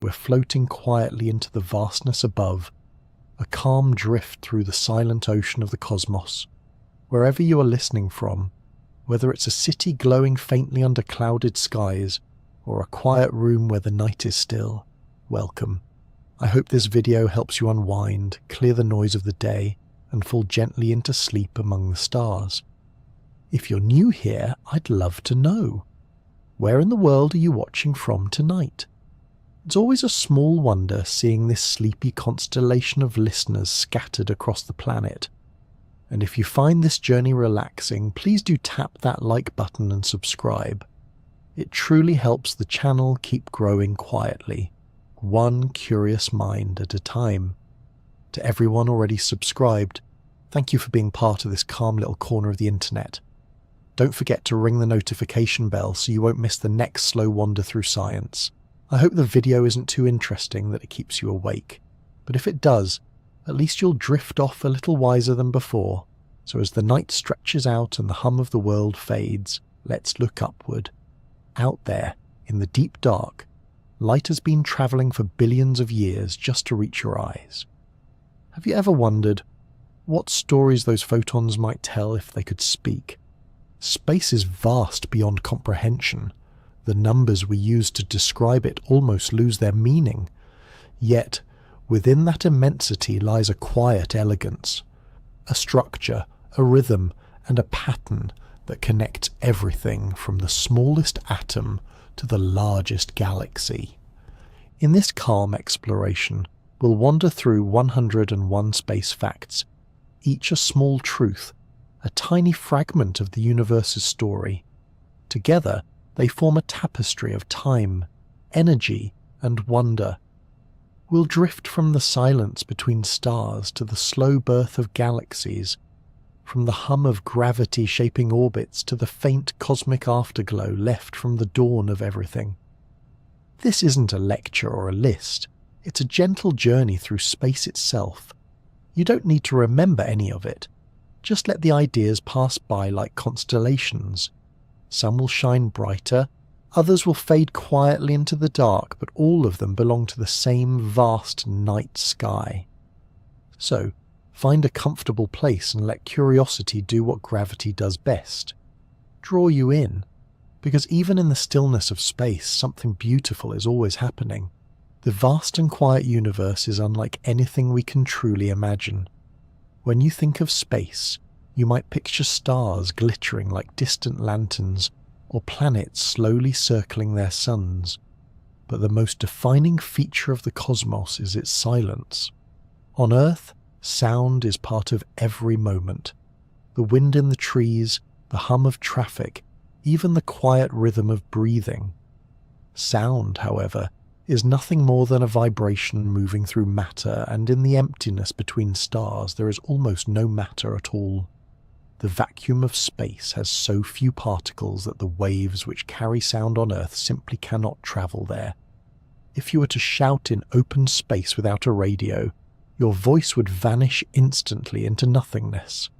we're floating quietly into the vastness above, a calm drift through the silent ocean of the cosmos. Wherever you are listening from, whether it's a city glowing faintly under clouded skies or a quiet room where the night is still, welcome. I hope this video helps you unwind, clear the noise of the day, and fall gently into sleep among the stars. If you're new here, I'd love to know. Where in the world are you watching from tonight? It's always a small wonder seeing this sleepy constellation of listeners scattered across the planet. And if you find this journey relaxing, please do tap that like button and subscribe. It truly helps the channel keep growing quietly, one curious mind at a time. To everyone already subscribed, thank you for being part of this calm little corner of the internet. Don't forget to ring the notification bell so you won't miss the next slow wander through science. I hope the video isn't too interesting that it keeps you awake, but if it does, at least you'll drift off a little wiser than before. So as the night stretches out and the hum of the world fades, let's look upward. Out there, in the deep dark, light has been travelling for billions of years just to reach your eyes. Have you ever wondered what stories those photons might tell if they could speak? Space is vast beyond comprehension. The numbers we use to describe it almost lose their meaning. Yet, within that immensity lies a quiet elegance, a structure, a rhythm, and a pattern that connects everything from the smallest atom to the largest galaxy. In this calm exploration, we'll wander through 101 space facts, each a small truth, a tiny fragment of the universe's story. Together, they form a tapestry of time, energy, and wonder. We'll drift from the silence between stars to the slow birth of galaxies, from the hum of gravity shaping orbits to the faint cosmic afterglow left from the dawn of everything. This isn't a lecture or a list, it's a gentle journey through space itself. You don't need to remember any of it. Just let the ideas pass by like constellations. Some will shine brighter, others will fade quietly into the dark, but all of them belong to the same vast night sky. So, find a comfortable place and let curiosity do what gravity does best. Draw you in, because even in the stillness of space, something beautiful is always happening. The vast and quiet universe is unlike anything we can truly imagine. When you think of space, you might picture stars glittering like distant lanterns or planets slowly circling their suns. But the most defining feature of the cosmos is its silence. On Earth, sound is part of every moment. The wind in the trees, the hum of traffic, even the quiet rhythm of breathing. Sound, however, is nothing more than a vibration moving through matter, and in the emptiness between stars there is almost no matter at all. The vacuum of space has so few particles that the waves which carry sound on Earth simply cannot travel there. If you were to shout in open space without a radio, your voice would vanish instantly into nothingness.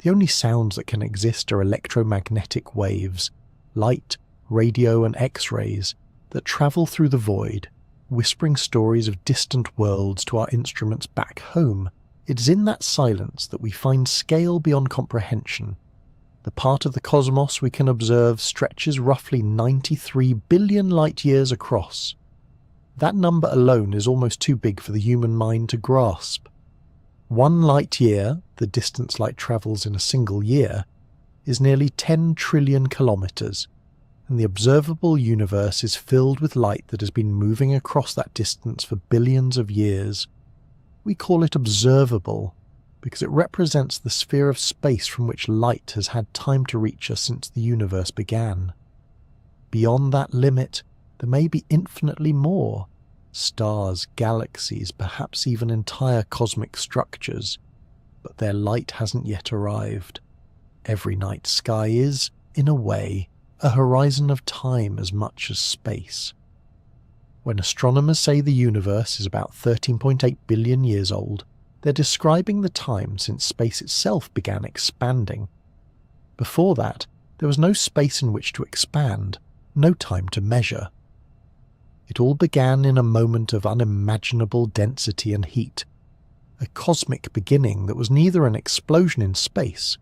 The only sounds that can exist are electromagnetic waves, light, radio, and X-rays that travel through the void, whispering stories of distant worlds to our instruments back home. It is in that silence that we find scale beyond comprehension. The part of the cosmos we can observe stretches roughly 93 billion light-years across. That number alone is almost too big for the human mind to grasp. 1 light-year, the distance light travels in a single year, is nearly 10 trillion kilometers, and the observable universe is filled with light that has been moving across that distance for billions of years. We call it observable because it represents the sphere of space from which light has had time to reach us since the universe began. Beyond that limit, there may be infinitely more. Stars, galaxies, perhaps even entire cosmic structures, but their light hasn't yet arrived. Every night sky is, in a way, a horizon of time as much as space. When astronomers say the universe is about 13.8 billion years old, they're describing the time since space itself began expanding. Before that, there was no space in which to expand, no time to measure. It all began in a moment of unimaginable density and heat, a cosmic beginning that was neither an explosion in space,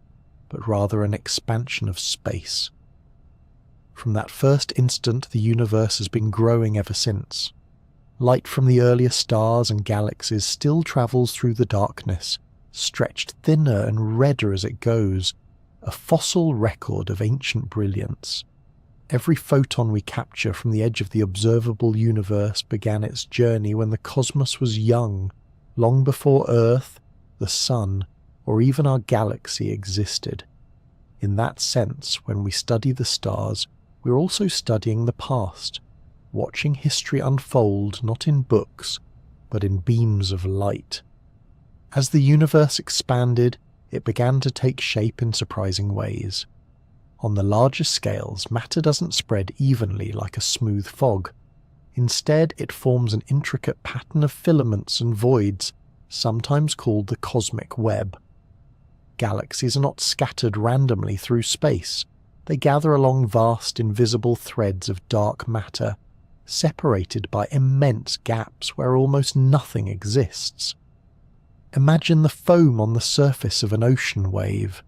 but rather an expansion of space. From that first instant, the universe has been growing ever since. Light from the earlier stars and galaxies still travels through the darkness, stretched thinner and redder as it goes, a fossil record of ancient brilliance. Every photon we capture from the edge of the observable universe began its journey when the cosmos was young, long before Earth, the Sun, or even our galaxy existed. In that sense, when we study the stars, we're also studying the past, watching history unfold not in books, but in beams of light. As the universe expanded, it began to take shape in surprising ways. On the larger scales, matter doesn't spread evenly like a smooth fog. Instead, it forms an intricate pattern of filaments and voids, sometimes called the cosmic web. Galaxies are not scattered randomly through space. They gather along vast, invisible threads of dark matter, separated by immense gaps where almost nothing exists. Imagine the foam on the surface of an ocean wave.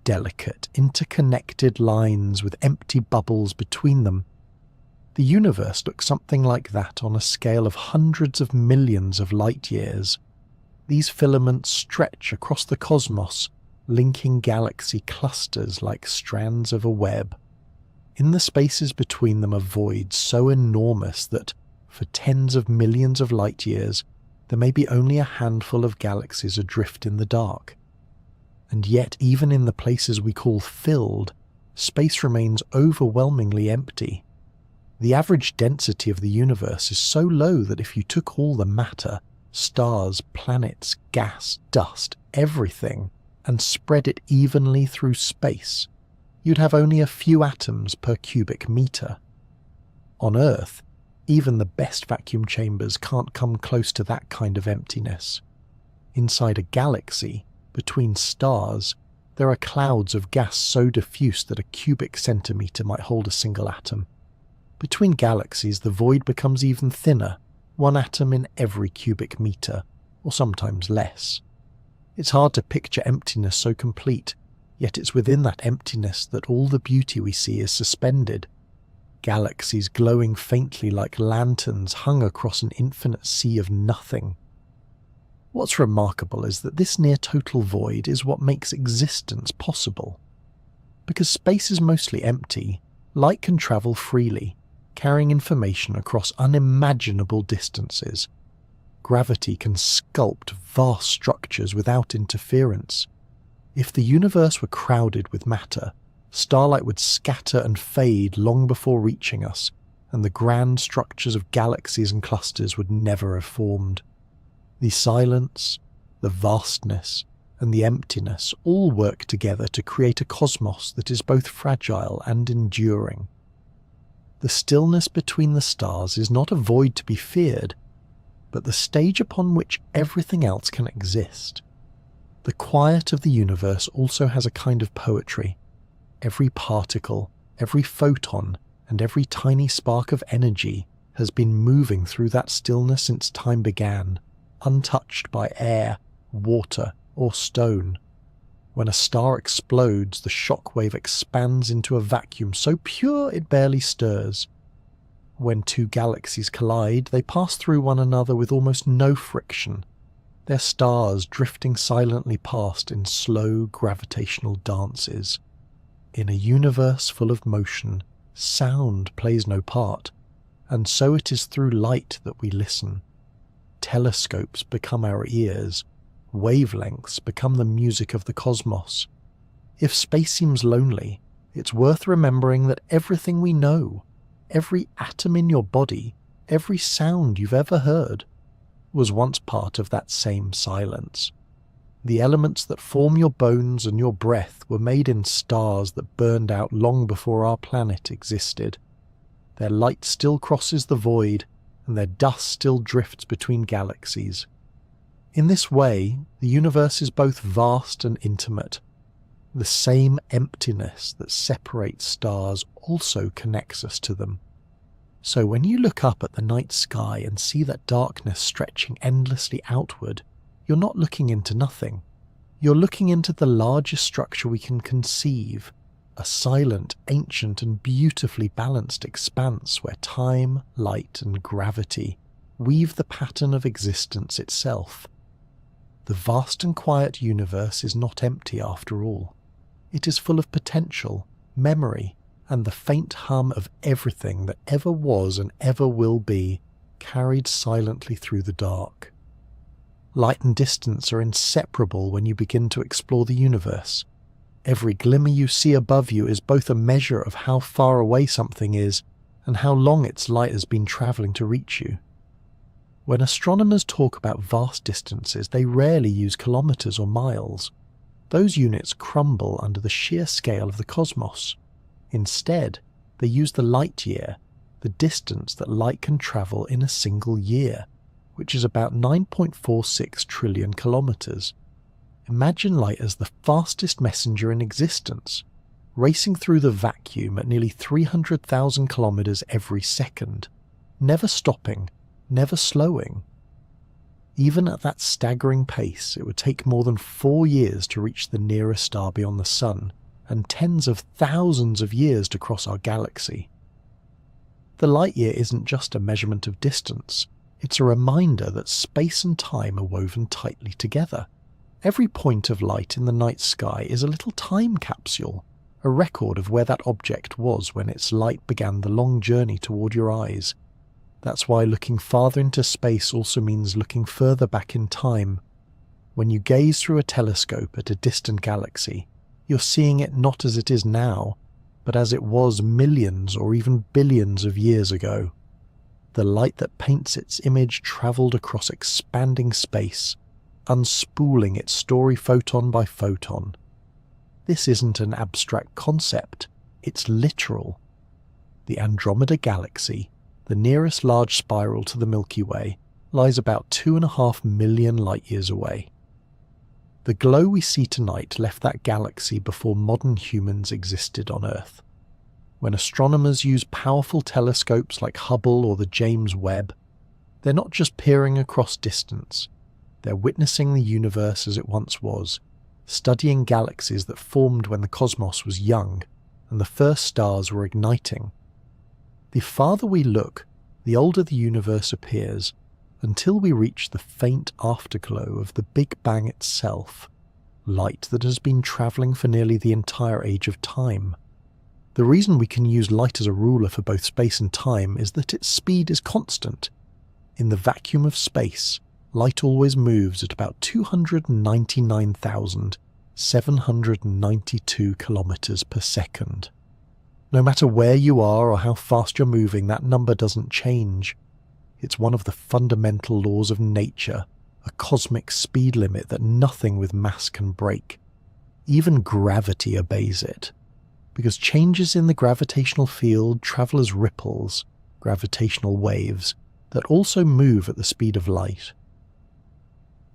Delicate, interconnected lines with empty bubbles between them. The universe looks something like that on a scale of hundreds of millions of light years. These filaments stretch across the cosmos, linking galaxy clusters like strands of a web. In the spaces between them are voids so enormous that, for tens of millions of light years, there may be only a handful of galaxies adrift in the dark. And yet, even in the places we call filled, space remains overwhelmingly empty. The average density of the universe is so low that if you took all the matter, stars, planets, gas, dust, everything, and spread it evenly through space, you'd have only a few atoms per cubic meter. On Earth, even the best vacuum chambers can't come close to that kind of emptiness. Inside a galaxy, between stars, there are clouds of gas so diffuse that a cubic centimetre might hold a single atom. Between galaxies, the void becomes even thinner, one atom in every cubic metre, or sometimes less. It's hard to picture emptiness so complete, yet it's within that emptiness that all the beauty we see is suspended. Galaxies glowing faintly like lanterns hung across an infinite sea of nothing. What's remarkable is that this near-total void is what makes existence possible. Because space is mostly empty, light can travel freely, carrying information across unimaginable distances. Gravity can sculpt vast structures without interference. If the universe were crowded with matter, starlight would scatter and fade long before reaching us, and the grand structures of galaxies and clusters would never have formed. The silence, the vastness, and the emptiness all work together to create a cosmos that is both fragile and enduring. The stillness between the stars is not a void to be feared, but the stage upon which everything else can exist. The quiet of the universe also has a kind of poetry. Every particle, every photon, and every tiny spark of energy has been moving through that stillness since time began, untouched by air, water, or stone. When a star explodes, the shock wave expands into a vacuum so pure it barely stirs. When two galaxies collide, they pass through one another with almost no friction, their stars drifting silently past in slow gravitational dances. In a universe full of motion, sound plays no part, and so it is through light that we listen. Telescopes become our ears, wavelengths become the music of the cosmos. If space seems lonely, it's worth remembering that everything we know, every atom in your body, every sound you've ever heard, was once part of that same silence. The elements that form your bones and your breath were made in stars that burned out long before our planet existed. Their light still crosses the void, and their dust still drifts between galaxies. In this way, the universe is both vast and intimate. The same emptiness that separates stars also connects us to them. So when you look up at the night sky and see that darkness stretching endlessly outward, you're not looking into nothing. You're looking into the largest structure we can conceive, a silent, ancient and beautifully balanced expanse where time, light and gravity weave the pattern of existence itself. The vast and quiet universe is not empty after all. It is full of potential, memory, and the faint hum of everything that ever was and ever will be, carried silently through the dark. Light and distance are inseparable when you begin to explore the universe. Every glimmer you see above you is both a measure of how far away something is and how long its light has been travelling to reach you. When astronomers talk about vast distances, they rarely use kilometres or miles. Those units crumble under the sheer scale of the cosmos. Instead, they use the light year, the distance that light can travel in a single year, which is about 9.46 trillion kilometres. Imagine light as the fastest messenger in existence, racing through the vacuum at nearly 300,000 kilometres every second, never stopping, never slowing. Even at that staggering pace, it would take more than 4 years to reach the nearest star beyond the Sun, and tens of thousands of years to cross our galaxy. The light year isn't just a measurement of distance, it's a reminder that space and time are woven tightly together. Every point of light in the night sky is a little time capsule, a record of where that object was when its light began the long journey toward your eyes. That's why looking farther into space also means looking further back in time. When you gaze through a telescope at a distant galaxy, you're seeing it not as it is now, but as it was millions or even billions of years ago. The light that paints its image travelled across expanding space, unspooling its story photon by photon. This isn't an abstract concept, it's literal. The Andromeda Galaxy, the nearest large spiral to the Milky Way, lies about 2.5 million light-years away. The glow we see tonight left that galaxy before modern humans existed on Earth. When astronomers use powerful telescopes like Hubble or the James Webb, they're not just peering across distance, they're witnessing the universe as it once was, studying galaxies that formed when the cosmos was young and the first stars were igniting. The farther we look, the older the universe appears, until we reach the faint afterglow of the Big Bang itself, light that has been travelling for nearly the entire age of time. The reason we can use light as a ruler for both space and time is that its speed is constant. In the vacuum of space, light always moves at about 299,792 kilometres per second. No matter where you are or how fast you're moving, that number doesn't change. It's one of the fundamental laws of nature, a cosmic speed limit that nothing with mass can break. Even gravity obeys it, because changes in the gravitational field travel as ripples, gravitational waves, that also move at the speed of light.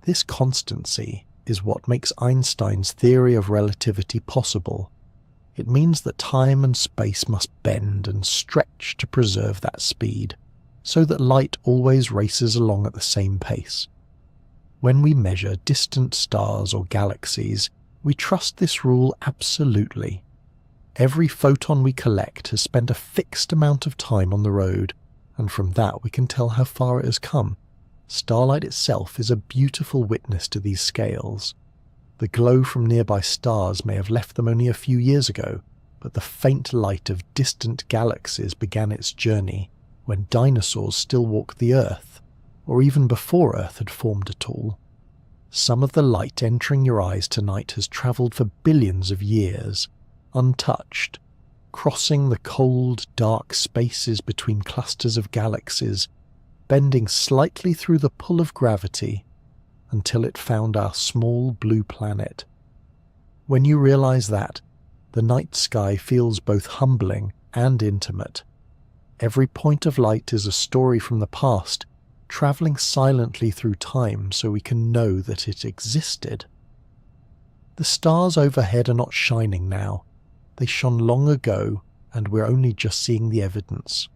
This constancy is what makes Einstein's theory of relativity possible. It means that time and space must bend and stretch to preserve that speed, so that light always races along at the same pace. When we measure distant stars or galaxies, we trust this rule absolutely. Every photon we collect has spent a fixed amount of time on the road, and from that we can tell how far it has come. Starlight itself is a beautiful witness to these scales. The glow from nearby stars may have left them only a few years ago, but the faint light of distant galaxies began its journey when dinosaurs still walked the Earth, or even before Earth had formed at all. Some of the light entering your eyes tonight has travelled for billions of years, untouched, crossing the cold, dark spaces between clusters of galaxies, bending slightly through the pull of gravity until it found our small blue planet. When you realise that, the night sky feels both humbling and intimate. Every point of light is a story from the past, travelling silently through time so we can know that it existed. The stars overhead are not shining now. They shone long ago, and we're only just seeing the evidence.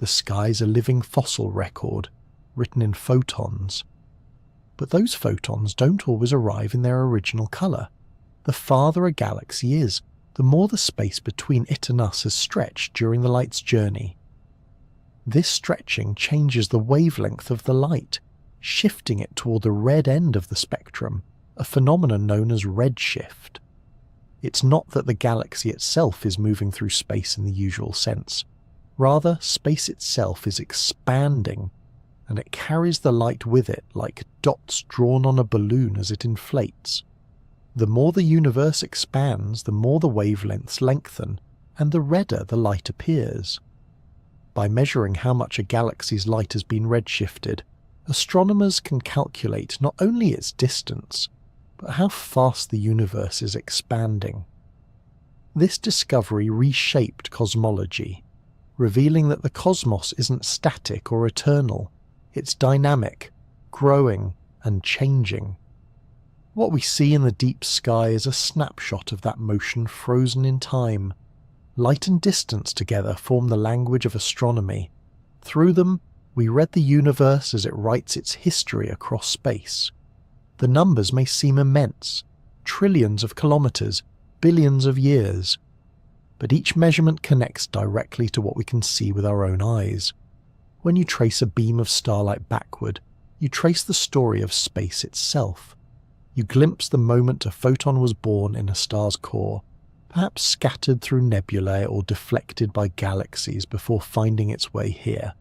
The sky's a living fossil record, written in photons. But those photons don't always arrive in their original colour. The farther a galaxy is, the more the space between it and us has stretched during the light's journey. This stretching changes the wavelength of the light, shifting it toward the red end of the spectrum, a phenomenon known as redshift. It's not that the galaxy itself is moving through space in the usual sense. Rather, space itself is expanding, and it carries the light with it like dots drawn on a balloon as it inflates. The more the universe expands, the more the wavelengths lengthen, and the redder the light appears. By measuring how much a galaxy's light has been redshifted, astronomers can calculate not only its distance, but how fast the universe is expanding. This discovery reshaped cosmology, revealing that the cosmos isn't static or eternal. It's dynamic, growing, and changing. What we see in the deep sky is a snapshot of that motion frozen in time. Light and distance together form the language of astronomy. Through them, we read the universe as it writes its history across space. The numbers may seem immense, trillions of kilometers, billions of years, but each measurement connects directly to what we can see with our own eyes. When you trace a beam of starlight backward, you trace the story of space itself. You glimpse the moment a photon was born in a star's core, perhaps scattered through nebulae or deflected by galaxies before finding its way here.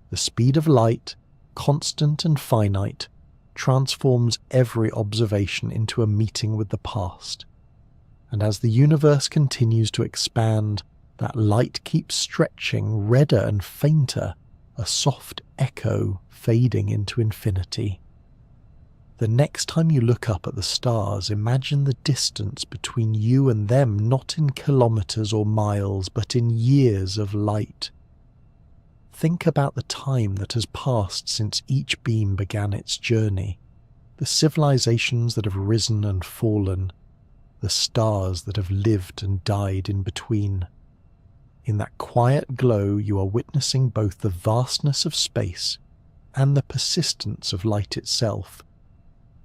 The speed of light, constant and finite, transforms every observation into a meeting with the past. And as the universe continues to expand, that light keeps stretching redder and fainter, a soft echo fading into infinity. The next time you look up at the stars, imagine the distance between you and them not in kilometers or miles, but in years of light. Think about the time that has passed since each beam began its journey, the civilizations that have risen and fallen, the stars that have lived and died in between. In that quiet glow, you are witnessing both the vastness of space and the persistence of light itself.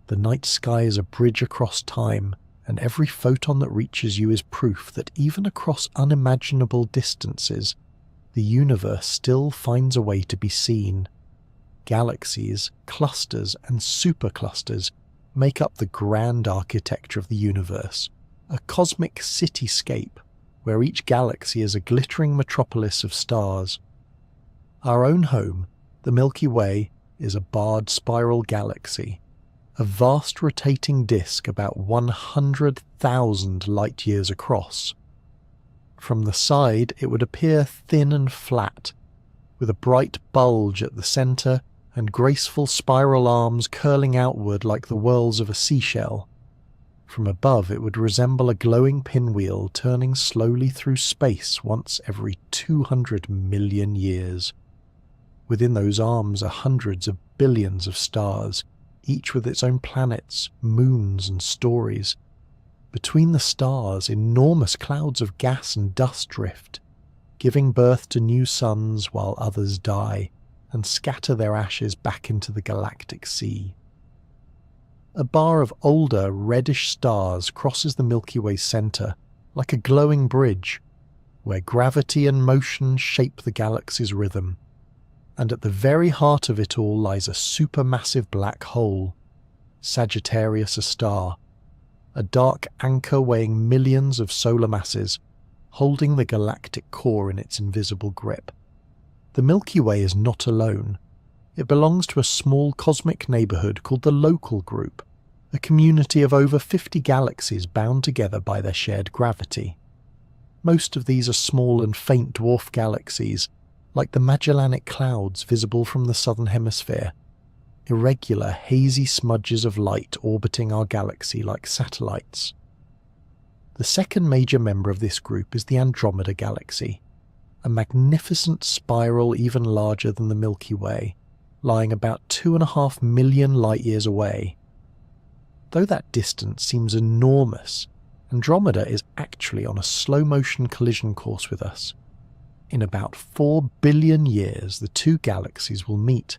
The night sky is a bridge across time, and every photon that reaches you is proof that even across unimaginable distances, the universe still finds a way to be seen. Galaxies, clusters, and superclusters make up the grand architecture of the universe, a cosmic cityscape where each galaxy is a glittering metropolis of stars. Our own home, the Milky Way, is a barred spiral galaxy, a vast rotating disk about 100,000 light-years across. From the side, it would appear thin and flat, with a bright bulge at the centre and graceful spiral arms curling outward like the whorls of a seashell. From above, it would resemble a glowing pinwheel turning slowly through space once every 200 million years. Within those arms are hundreds of billions of stars, each with its own planets, moons, and stories. Between the stars, enormous clouds of gas and dust drift, giving birth to new suns while others die and scatter their ashes back into the galactic sea. A bar of older, reddish stars crosses the Milky Way's centre like a glowing bridge, where gravity and motion shape the galaxy's rhythm. And at the very heart of it all lies a supermassive black hole, Sagittarius, a star, a dark anchor weighing millions of solar masses, holding the galactic core in its invisible grip. The Milky Way is not alone. It belongs to a small cosmic neighbourhood called the Local Group, a community of over 50 galaxies bound together by their shared gravity. Most of these are small and faint dwarf galaxies, like the Magellanic Clouds visible from the southern hemisphere, irregular, hazy smudges of light orbiting our galaxy like satellites. The second major member of this group is the Andromeda Galaxy, a magnificent spiral even larger than the Milky Way, lying about 2.5 million light-years away. Though that distance seems enormous, Andromeda is actually on a slow-motion collision course with us. In about 4 billion years, the two galaxies will meet,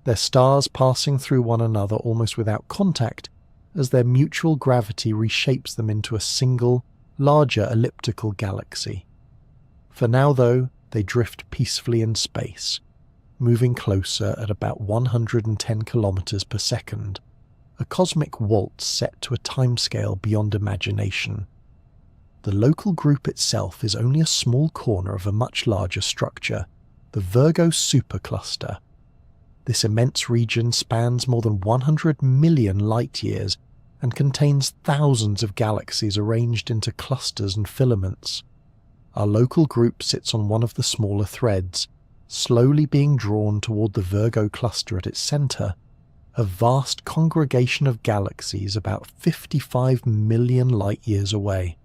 their stars passing through one another almost without contact as their mutual gravity reshapes them into a single, larger elliptical galaxy. For now, though, they drift peacefully in space, moving closer at about 110 kilometers per second, a cosmic waltz set to a timescale beyond imagination. The local group itself is only a small corner of a much larger structure, the Virgo supercluster. This immense region spans more than 100 million light-years and contains thousands of galaxies arranged into clusters and filaments. Our local group sits on one of the smaller threads, slowly being drawn toward the Virgo cluster at its center, a vast congregation of galaxies about 55 million light-years away.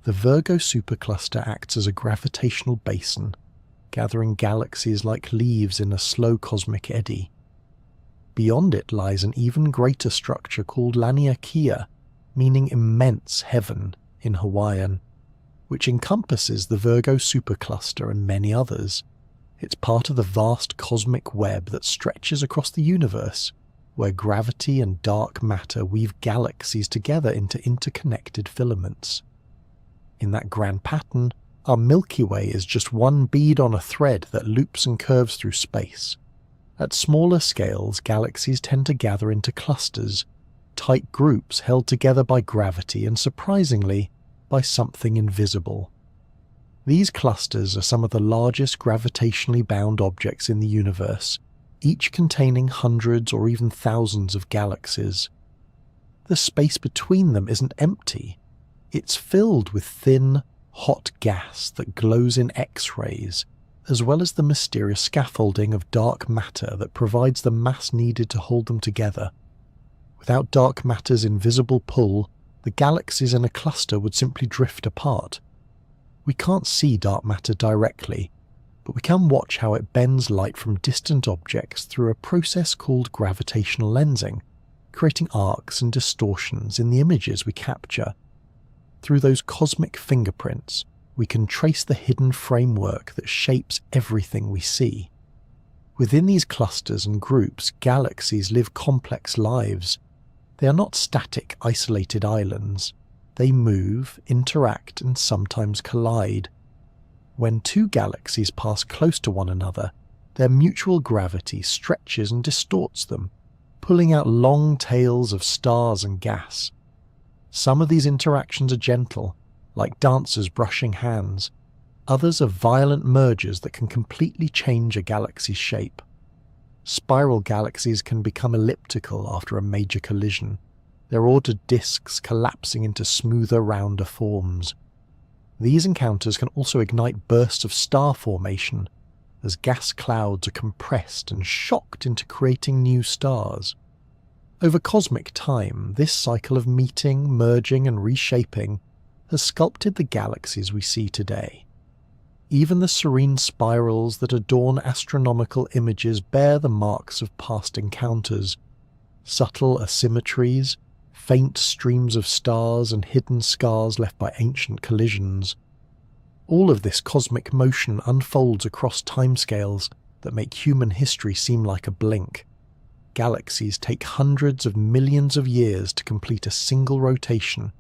The Virgo supercluster acts as a gravitational basin, gathering galaxies like leaves in a slow cosmic eddy. Beyond it lies an even greater structure called Laniakea, meaning immense heaven in Hawaiian, which encompasses the Virgo supercluster and many others. It's part of the vast cosmic web that stretches across the universe, where gravity and dark matter weave galaxies together into interconnected filaments. In that grand pattern, our Milky Way is just one bead on a thread that loops and curves through space. At smaller scales, galaxies tend to gather into clusters, tight groups held together by gravity and, surprisingly, by something invisible. These clusters are some of the largest gravitationally bound objects in the universe, each containing hundreds or even thousands of galaxies. The space between them isn't empty. It's filled with thin, hot gas that glows in X-rays, as well as the mysterious scaffolding of dark matter that provides the mass needed to hold them together. Without dark matter's invisible pull, the galaxies in a cluster would simply drift apart. We can't see dark matter directly, but we can watch how it bends light from distant objects through a process called gravitational lensing, creating arcs and distortions in the images we capture. Through those cosmic fingerprints, we can trace the hidden framework that shapes everything we see. Within these clusters and groups, galaxies live complex lives. They are not static, isolated islands. They move, interact, and sometimes collide. When two galaxies pass close to one another, their mutual gravity stretches and distorts them, pulling out long tails of stars and gas. Some of these interactions are gentle, like dancers brushing hands. Others are violent mergers that can completely change a galaxy's shape. Spiral galaxies can become elliptical after a major collision, their ordered disks collapsing into smoother, rounder forms. These encounters can also ignite bursts of star formation, as gas clouds are compressed and shocked into creating new stars. Over cosmic time, this cycle of meeting, merging, and reshaping has sculpted the galaxies we see today. Even the serene spirals that adorn astronomical images bear the marks of past encounters. Subtle asymmetries, faint streams of stars, and hidden scars left by ancient collisions. All of this cosmic motion unfolds across timescales that make human history seem like a blink. Galaxies take hundreds of millions of years to complete a single rotation,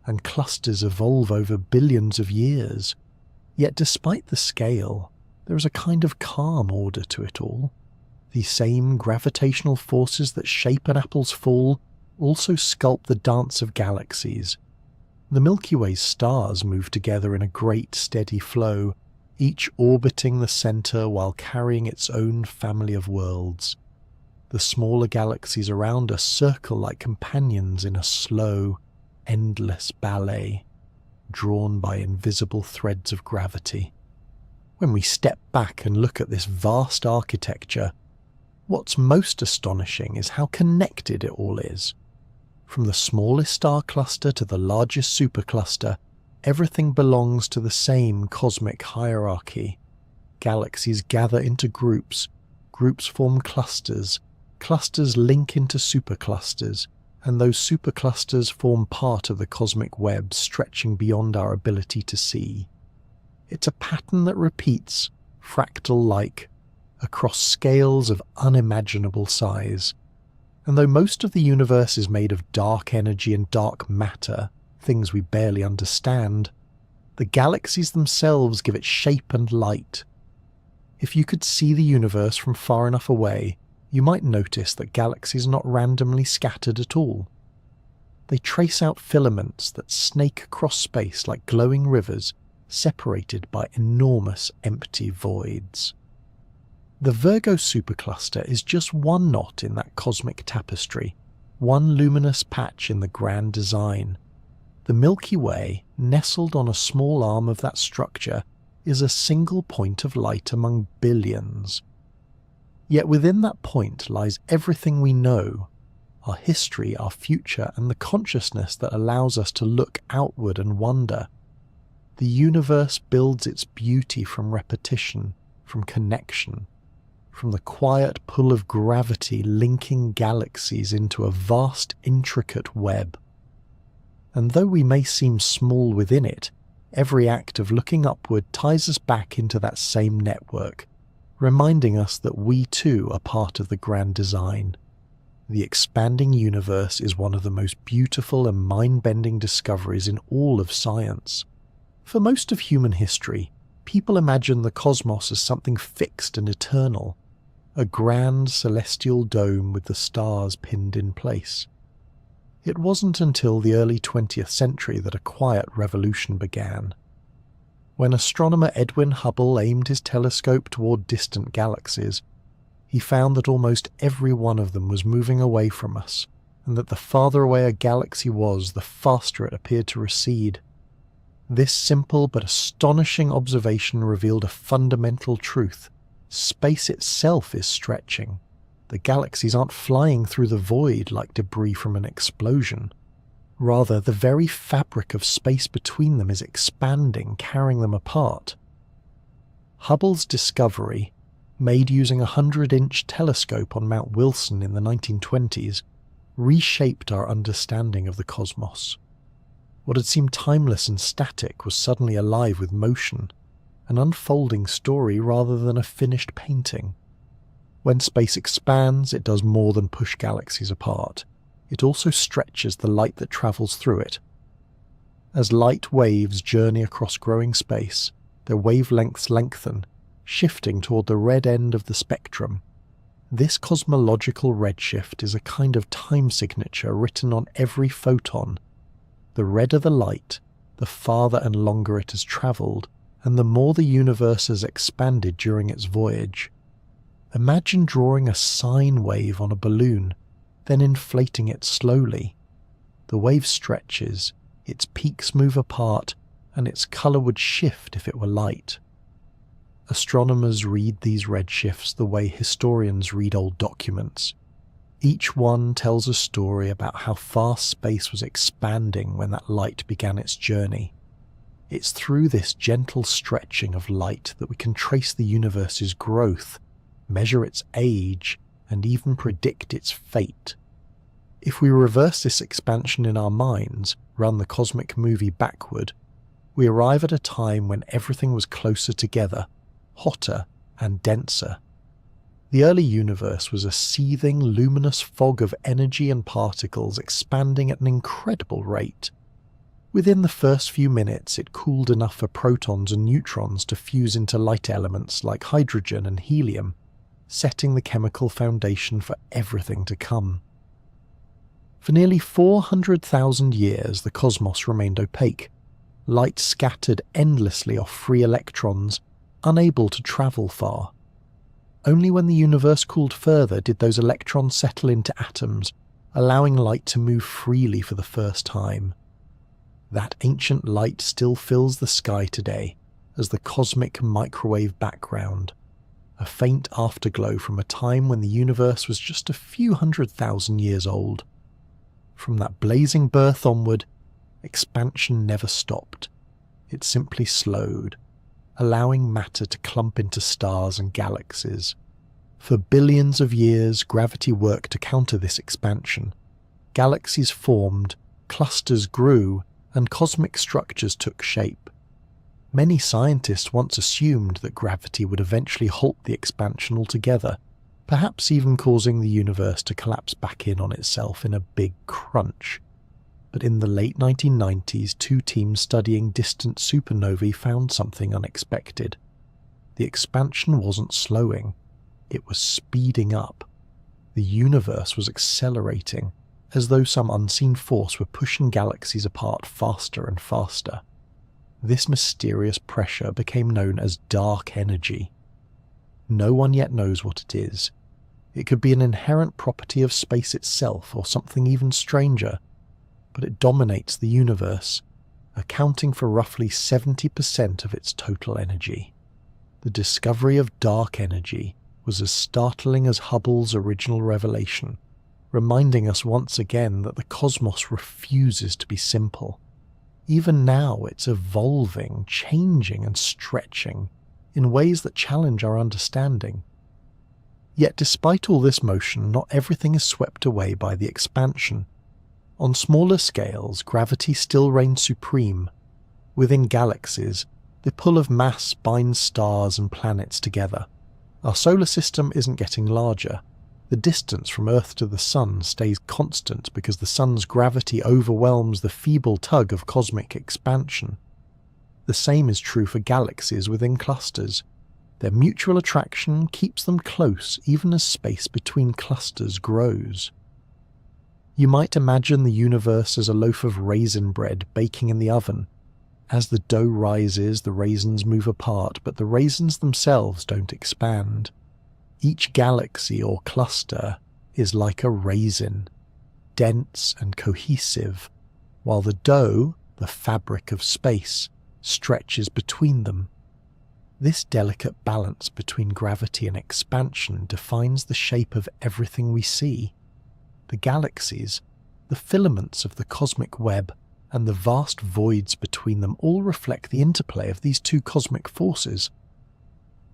and clusters evolve over billions of years. Yet despite the scale, there is a kind of calm order to it all. The same gravitational forces that shape an apple's fall also sculpt the dance of galaxies. The Milky Way's stars move together in a great steady flow, each orbiting the center while carrying its own family of worlds. The smaller galaxies around us circle like companions in a slow, endless ballet, drawn by invisible threads of gravity. When we step back and look at this vast architecture, what's most astonishing is how connected it all is. From the smallest star cluster to the largest supercluster, everything belongs to the same cosmic hierarchy. Galaxies gather into groups, groups form clusters, clusters link into superclusters, and those superclusters form part of the cosmic web stretching beyond our ability to see. It's a pattern that repeats, fractal-like, across scales of unimaginable size. And though most of the universe is made of dark energy and dark matter, things we barely understand, the galaxies themselves give it shape and light. If you could see the universe from far enough away, you might notice that galaxies are not randomly scattered at all. They trace out filaments that snake across space like glowing rivers, separated by enormous empty voids. The Virgo supercluster is just one knot in that cosmic tapestry, one luminous patch in the grand design. The Milky Way, nestled on a small arm of that structure, is a single point of light among billions. Yet within that point lies everything we know, our history, our future, and the consciousness that allows us to look outward and wonder. The universe builds its beauty from repetition, from connection, from the quiet pull of gravity linking galaxies into a vast, intricate web. And though we may seem small within it, every act of looking upward ties us back into that same network, reminding us that we too are part of the grand design. The expanding universe is one of the most beautiful and mind-bending discoveries in all of science. For most of human history, people imagine the cosmos as something fixed and eternal, a grand celestial dome with the stars pinned in place. It wasn't until the early 20th century that a quiet revolution began. When astronomer Edwin Hubble aimed his telescope toward distant galaxies, he found that almost every one of them was moving away from us, and that the farther away a galaxy was, the faster it appeared to recede. This simple but astonishing observation revealed a fundamental truth. Space itself is stretching. The galaxies aren't flying through the void like debris from an explosion. Rather, the very fabric of space between them is expanding, carrying them apart. Hubble's discovery, made using a 100-inch telescope on Mount Wilson in the 1920s, reshaped our understanding of the cosmos. What had seemed timeless and static was suddenly alive with motion, an unfolding story rather than a finished painting. When space expands, it does more than push galaxies apart. It also stretches the light that travels through it. As light waves journey across growing space, their wavelengths lengthen, shifting toward the red end of the spectrum. This cosmological redshift is a kind of time signature written on every photon. The redder the light, the farther and longer it has travelled, and the more the universe has expanded during its voyage. Imagine drawing a sine wave on a balloon, then inflating it slowly. The wave stretches, its peaks move apart, and its colour would shift if it were light. Astronomers read these redshifts the way historians read old documents. Each one tells a story about how fast space was expanding when that light began its journey. It's through this gentle stretching of light that we can trace the universe's growth, measure its age, and even predict its fate. If we reverse this expansion in our minds, run the cosmic movie backward, we arrive at a time when everything was closer together, hotter and denser. The early universe was a seething, luminous fog of energy and particles expanding at an incredible rate. Within the first few minutes, it cooled enough for protons and neutrons to fuse into light elements like hydrogen and helium, setting the chemical foundation for everything to come. For nearly 400,000 years, the cosmos remained opaque. Light scattered endlessly off free electrons, unable to travel far. Only when the universe cooled further did those electrons settle into atoms, allowing light to move freely for the first time. That ancient light still fills the sky today as the cosmic microwave background, a faint afterglow from a time when the universe was just a few 100,000 years old. From that blazing birth onward, expansion never stopped. It simply slowed, allowing matter to clump into stars and galaxies. For billions of years, gravity worked to counter this expansion. Galaxies formed, clusters grew, and cosmic structures took shape. Many scientists once assumed that gravity would eventually halt the expansion altogether, perhaps even causing the universe to collapse back in on itself in a big crunch. But in the late 1990s, two teams studying distant supernovae found something unexpected. The expansion wasn't slowing, it was speeding up. The universe was accelerating, as though some unseen force were pushing galaxies apart faster and faster. This mysterious pressure became known as dark energy. No one yet knows what it is. It could be an inherent property of space itself or something even stranger, but it dominates the universe, accounting for roughly 70% of its total energy. The discovery of dark energy was as startling as Hubble's original revelation, reminding us once again that the cosmos refuses to be simple. Even now it's evolving, changing and stretching in ways that challenge our understanding. Yet despite all this motion, not everything is swept away by the expansion. On smaller scales, gravity still reigns supreme. Within galaxies, the pull of mass binds stars and planets together. Our solar system isn't getting larger. The distance from Earth to the Sun stays constant because the Sun's gravity overwhelms the feeble tug of cosmic expansion. The same is true for galaxies within clusters. Their mutual attraction keeps them close even as space between clusters grows. You might imagine the universe as a loaf of raisin bread baking in the oven. As the dough rises, the raisins move apart, but the raisins themselves don't expand. Each galaxy or cluster is like a raisin, dense and cohesive, while the dough, the fabric of space, stretches between them. This delicate balance between gravity and expansion defines the shape of everything we see. The galaxies, the filaments of the cosmic web, and the vast voids between them all reflect the interplay of these two cosmic forces.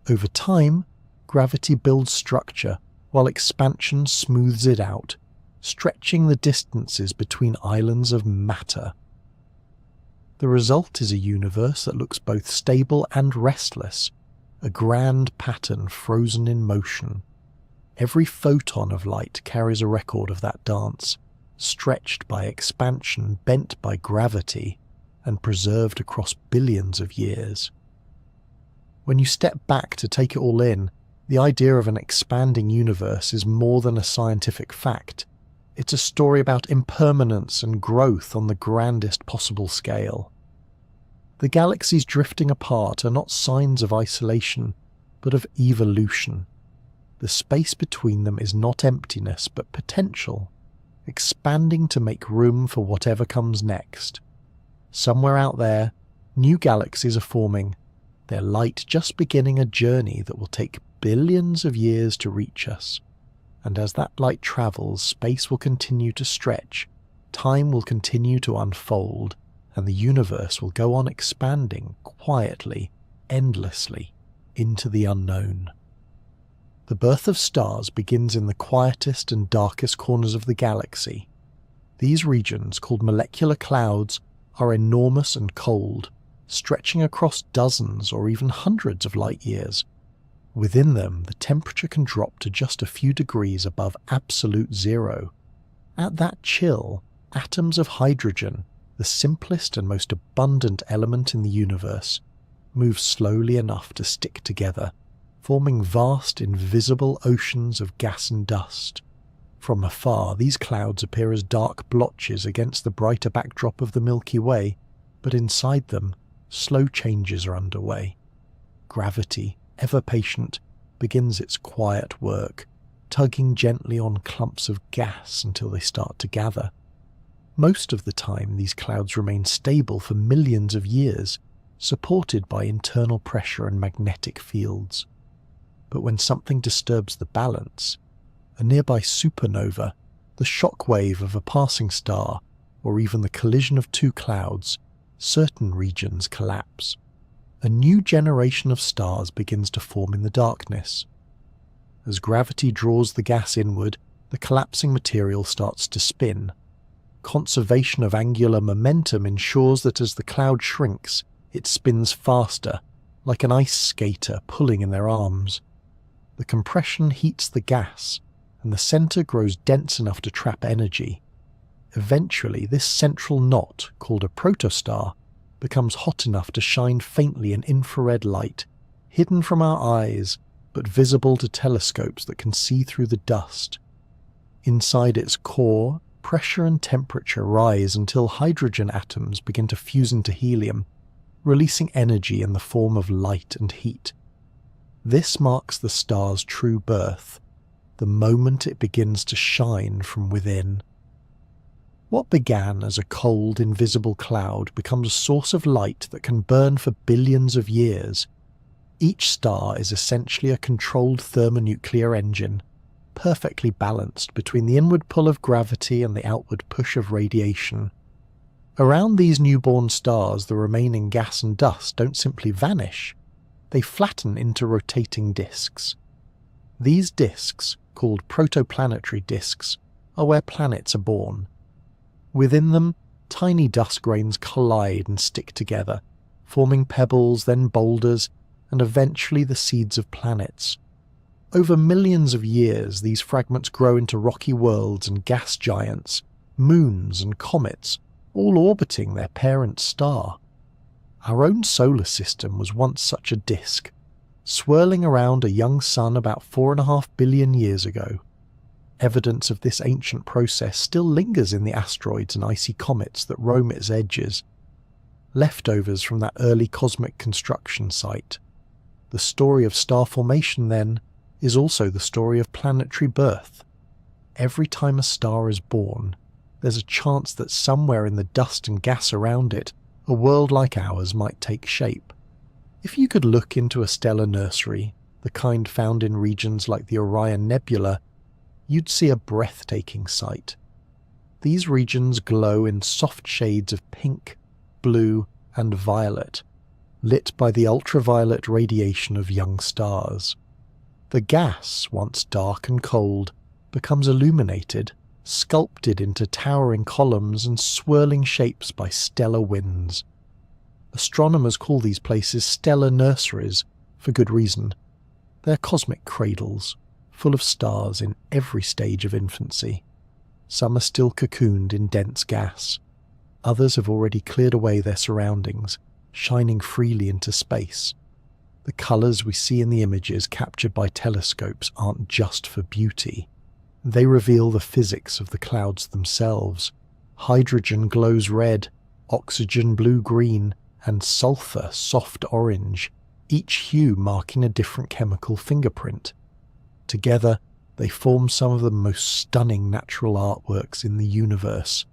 Over time, gravity builds structure, while expansion smooths it out, stretching the distances between islands of matter. The result is a universe that looks both stable and restless, a grand pattern frozen in motion. Every photon of light carries a record of that dance, stretched by expansion, bent by gravity, and preserved across billions of years. When you step back to take it all in, the idea of an expanding universe is more than a scientific fact. It's a story about impermanence and growth on the grandest possible scale. The galaxies drifting apart are not signs of isolation, but of evolution. The space between them is not emptiness, but potential, expanding to make room for whatever comes next. Somewhere out there, new galaxies are forming, their light just beginning a journey that will take billions of years to reach us. And as that light travels, space will continue to stretch, time will continue to unfold, and the universe will go on expanding quietly, endlessly, into the unknown. The birth of stars begins in the quietest and darkest corners of the galaxy. These regions, called molecular clouds, are enormous and cold, stretching across dozens or even hundreds of light years. Within them, the temperature can drop to just a few degrees above absolute zero. At that chill, atoms of hydrogen, the simplest and most abundant element in the universe, move slowly enough to stick together, forming vast, invisible oceans of gas and dust. From afar, these clouds appear as dark blotches against the brighter backdrop of the Milky Way, but inside them, slow changes are underway. Gravity, ever patient, begins its quiet work, tugging gently on clumps of gas until they start to gather. Most of the time, these clouds remain stable for millions of years, supported by internal pressure and magnetic fields. But when something disturbs the balance, a nearby supernova, the shock wave of a passing star, or even the collision of two clouds, certain regions collapse. A new generation of stars begins to form in the darkness. As gravity draws the gas inward, the collapsing material starts to spin. Conservation of angular momentum ensures that as the cloud shrinks, It spins faster, like an ice skater pulling in their arms. The compression heats the gas, and the center grows dense enough to trap energy. Eventually, this central knot, called a protostar, becomes hot enough to shine faintly in infrared light, hidden from our eyes, but visible to telescopes that can see through the dust. Inside its core, pressure and temperature rise until hydrogen atoms begin to fuse into helium, releasing energy in the form of light and heat. This marks the star's true birth, the moment it begins to shine from within. What began as a cold, invisible cloud becomes a source of light that can burn for billions of years. Each star is essentially a controlled thermonuclear engine, perfectly balanced between the inward pull of gravity and the outward push of radiation. Around these newborn stars, the remaining gas and dust don't simply vanish, they flatten into rotating disks. These disks, called protoplanetary disks, are where planets are born. Within them, tiny dust grains collide and stick together, forming pebbles, then boulders, and eventually the seeds of planets. Over millions of years, these fragments grow into rocky worlds and gas giants, moons and comets, all orbiting their parent star. Our own solar system was once such a disk, swirling around a young sun about 4.5 billion years ago. Evidence of this ancient process still lingers in the asteroids and icy comets that roam its edges, leftovers from that early cosmic construction site. The story of star formation, then, is also the story of planetary birth. Every time a star is born, there's a chance that somewhere in the dust and gas around it, a world like ours might take shape. If you could look into a stellar nursery, the kind found in regions like the Orion Nebula, you'd see a breathtaking sight. These regions glow in soft shades of pink, blue, and violet, lit by the ultraviolet radiation of young stars. The gas, once dark and cold, becomes illuminated, sculpted into towering columns and swirling shapes by stellar winds. Astronomers call these places stellar nurseries, for good reason. They're cosmic cradles, full of stars in every stage of infancy. Some are still cocooned in dense gas. Others have already cleared away their surroundings, shining freely into space. The colours we see in the images captured by telescopes aren't just for beauty. They reveal the physics of the clouds themselves. Hydrogen glows red, oxygen blue-green, and sulfur soft orange, each hue marking a different chemical fingerprint. Together, they form some of the most stunning natural artworks in the universe.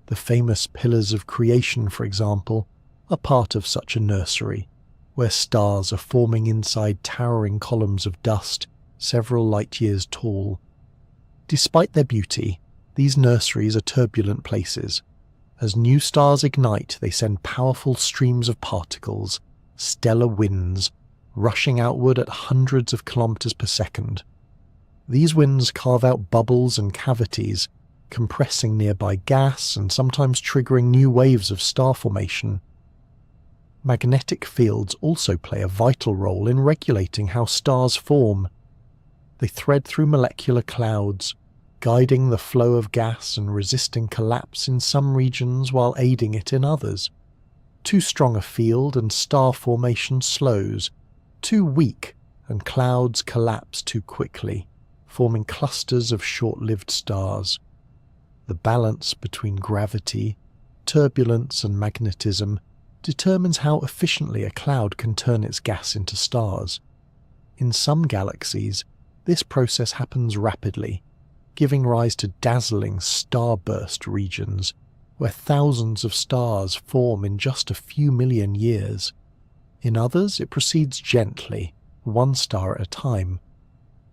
The famous Pillars of Creation, for example, are part of such a nursery, where stars are forming inside towering columns of dust several light years tall. Despite their beauty, these nurseries are turbulent places. As new stars ignite, they send powerful streams of particles, stellar winds, rushing outward at hundreds of kilometers per second. These winds carve out bubbles and cavities, compressing nearby gas and sometimes triggering new waves of star formation. Magnetic fields also play a vital role in regulating how stars form. They thread through molecular clouds, guiding the flow of gas and resisting collapse in some regions while aiding it in others. Too strong a field and star formation slows. Too weak and clouds collapse too quickly, forming clusters of short-lived stars. The balance between gravity, turbulence and magnetism determines how efficiently a cloud can turn its gas into stars. In some galaxies, this process happens rapidly, giving rise to dazzling starburst regions, where thousands of stars form in just a few million years. In others, it proceeds gently, one star at a time.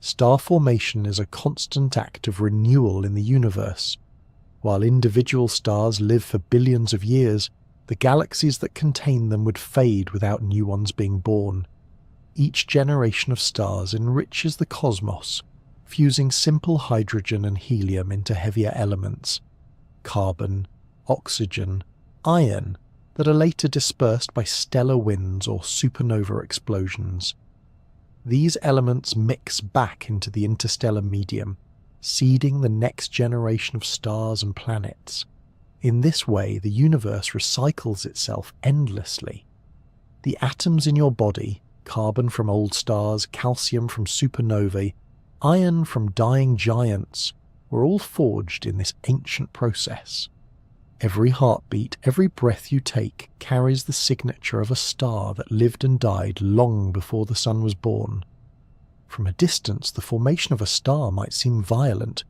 Star formation is a constant act of renewal in the universe. While individual stars live for billions of years, the galaxies that contain them would fade without new ones being born. Each generation of stars enriches the cosmos, fusing simple hydrogen and helium into heavier elements, carbon, oxygen, iron, that are later dispersed by stellar winds or supernova explosions. These elements mix back into the interstellar medium, seeding the next generation of stars and planets. In this way, the universe recycles itself endlessly. The atoms in your body, carbon from old stars, calcium from supernovae, iron from dying giants, were all forged in this ancient process. Every heartbeat, every breath you take carries the signature of a star that lived and died long before the sun was born. From a distance, the formation of a star might seem violent.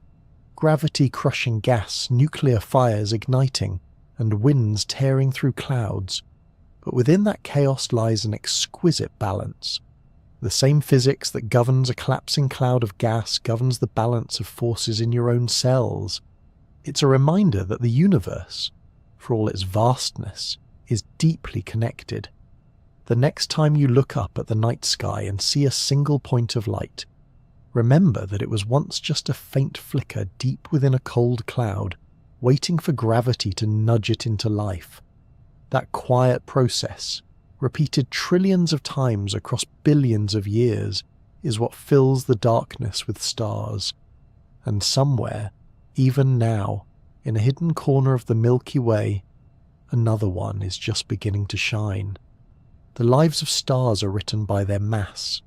Gravity crushing gas, nuclear fires igniting, and winds tearing through clouds. But within that chaos lies an exquisite balance. The same physics that governs a collapsing cloud of gas governs the balance of forces in your own cells. It's a reminder that the universe, for all its vastness, is deeply connected. The next time you look up at the night sky and see a single point of light, remember that it was once just a faint flicker deep within a cold cloud, waiting for gravity to nudge it into life. That quiet process, repeated trillions of times across billions of years, is what fills the darkness with stars. And somewhere, even now, in a hidden corner of the Milky Way, another one is just beginning to shine. The lives of stars are written by their mass.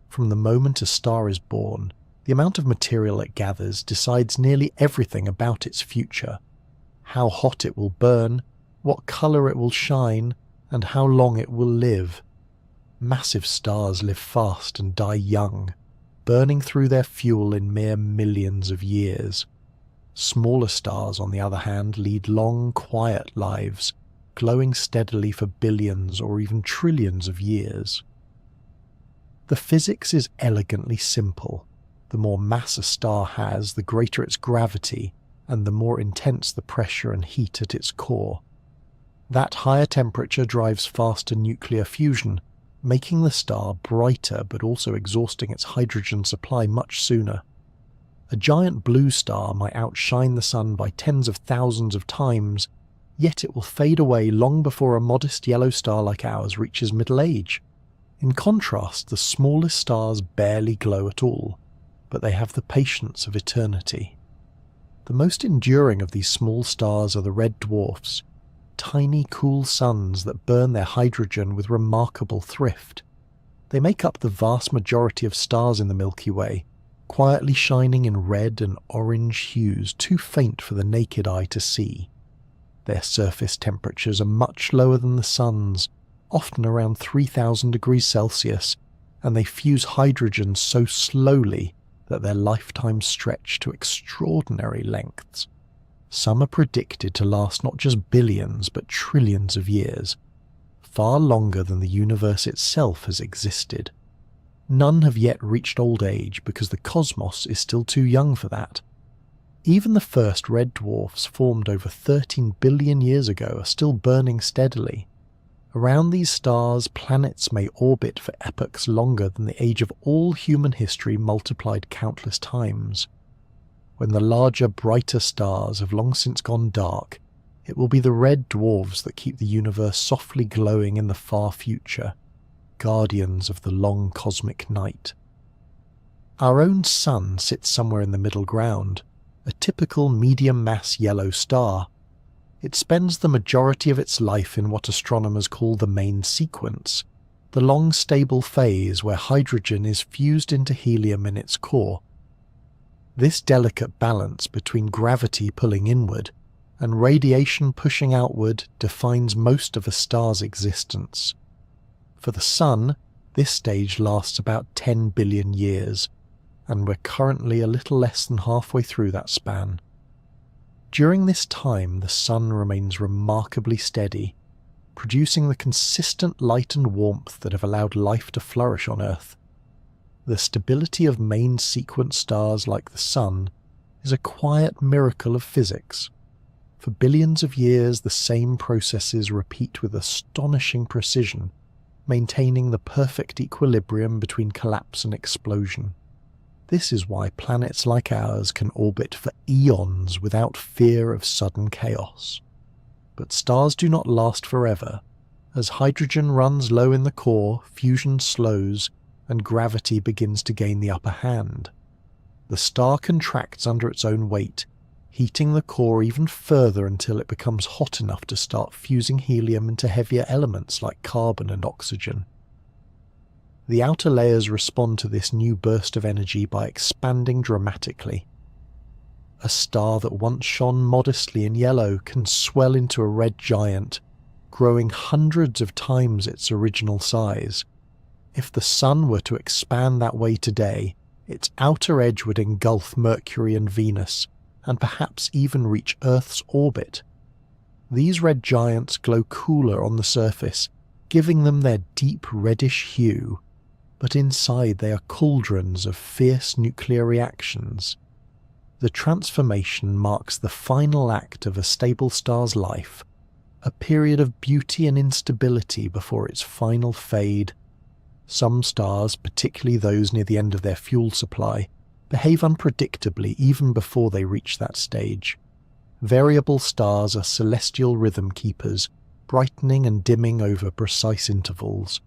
From the moment a star is born, the amount of material it gathers decides nearly everything about its future. How hot it will burn, what colour it will shine, and how long it will live. Massive stars live fast and die young, burning through their fuel in mere millions of years. Smaller stars, on the other hand, lead long, quiet lives, glowing steadily for billions or even trillions of years. The physics is elegantly simple. The more mass a star has, the greater its gravity, and the more intense the pressure and heat at its core. That higher temperature drives faster nuclear fusion, making the star brighter but also exhausting its hydrogen supply much sooner. A giant blue star might outshine the sun by tens of thousands of times, yet it will fade away long before a modest yellow star like ours reaches middle age. In contrast, the smallest stars barely glow at all, but they have the patience of eternity. The most enduring of these small stars are the red dwarfs, tiny cool suns that burn their hydrogen with remarkable thrift. They make up the vast majority of stars in the Milky Way, quietly shining in red and orange hues too faint for the naked eye to see. Their surface temperatures are much lower than the sun's, often around 3,000 degrees Celsius, and they fuse hydrogen so slowly that their lifetimes stretch to extraordinary lengths. Some are predicted to last not just billions but trillions of years, far longer than the universe itself has existed. None have yet reached old age because the cosmos is still too young for that. Even the first red dwarfs, formed over 13 billion years ago, are still burning steadily. Around these stars, planets may orbit for epochs longer than the age of all human history multiplied countless times. When the larger, brighter stars have long since gone dark, it will be the red dwarfs that keep the universe softly glowing in the far future, guardians of the long cosmic night. Our own sun sits somewhere in the middle ground, a typical medium-mass yellow star. It spends the majority of its life in what astronomers call the main sequence, the long stable phase where hydrogen is fused into helium in its core. This delicate balance between gravity pulling inward and radiation pushing outward defines most of a star's existence. For the Sun, this stage lasts about 10 billion years, and we're currently a little less than halfway through that span. During this time, the Sun remains remarkably steady, producing the consistent light and warmth that have allowed life to flourish on Earth. The stability of main sequence stars like the Sun is a quiet miracle of physics. For billions of years, the same processes repeat with astonishing precision, maintaining the perfect equilibrium between collapse and explosion. This is why planets like ours can orbit for eons without fear of sudden chaos. But stars do not last forever. As hydrogen runs low in the core, fusion slows, and gravity begins to gain the upper hand. The star contracts under its own weight, heating the core even further until it becomes hot enough to start fusing helium into heavier elements like carbon and oxygen. The outer layers respond to this new burst of energy by expanding dramatically. A star that once shone modestly in yellow can swell into a red giant, growing hundreds of times its original size. If the Sun were to expand that way today, its outer edge would engulf Mercury and Venus, and perhaps even reach Earth's orbit. These red giants glow cooler on the surface, giving them their deep reddish hue, but inside they are cauldrons of fierce nuclear reactions. The transformation marks the final act of a stable star's life, a period of beauty and instability before its final fade. Some stars, particularly those near the end of their fuel supply, behave unpredictably even before they reach that stage. Variable stars are celestial rhythm keepers, brightening and dimming over precise intervals.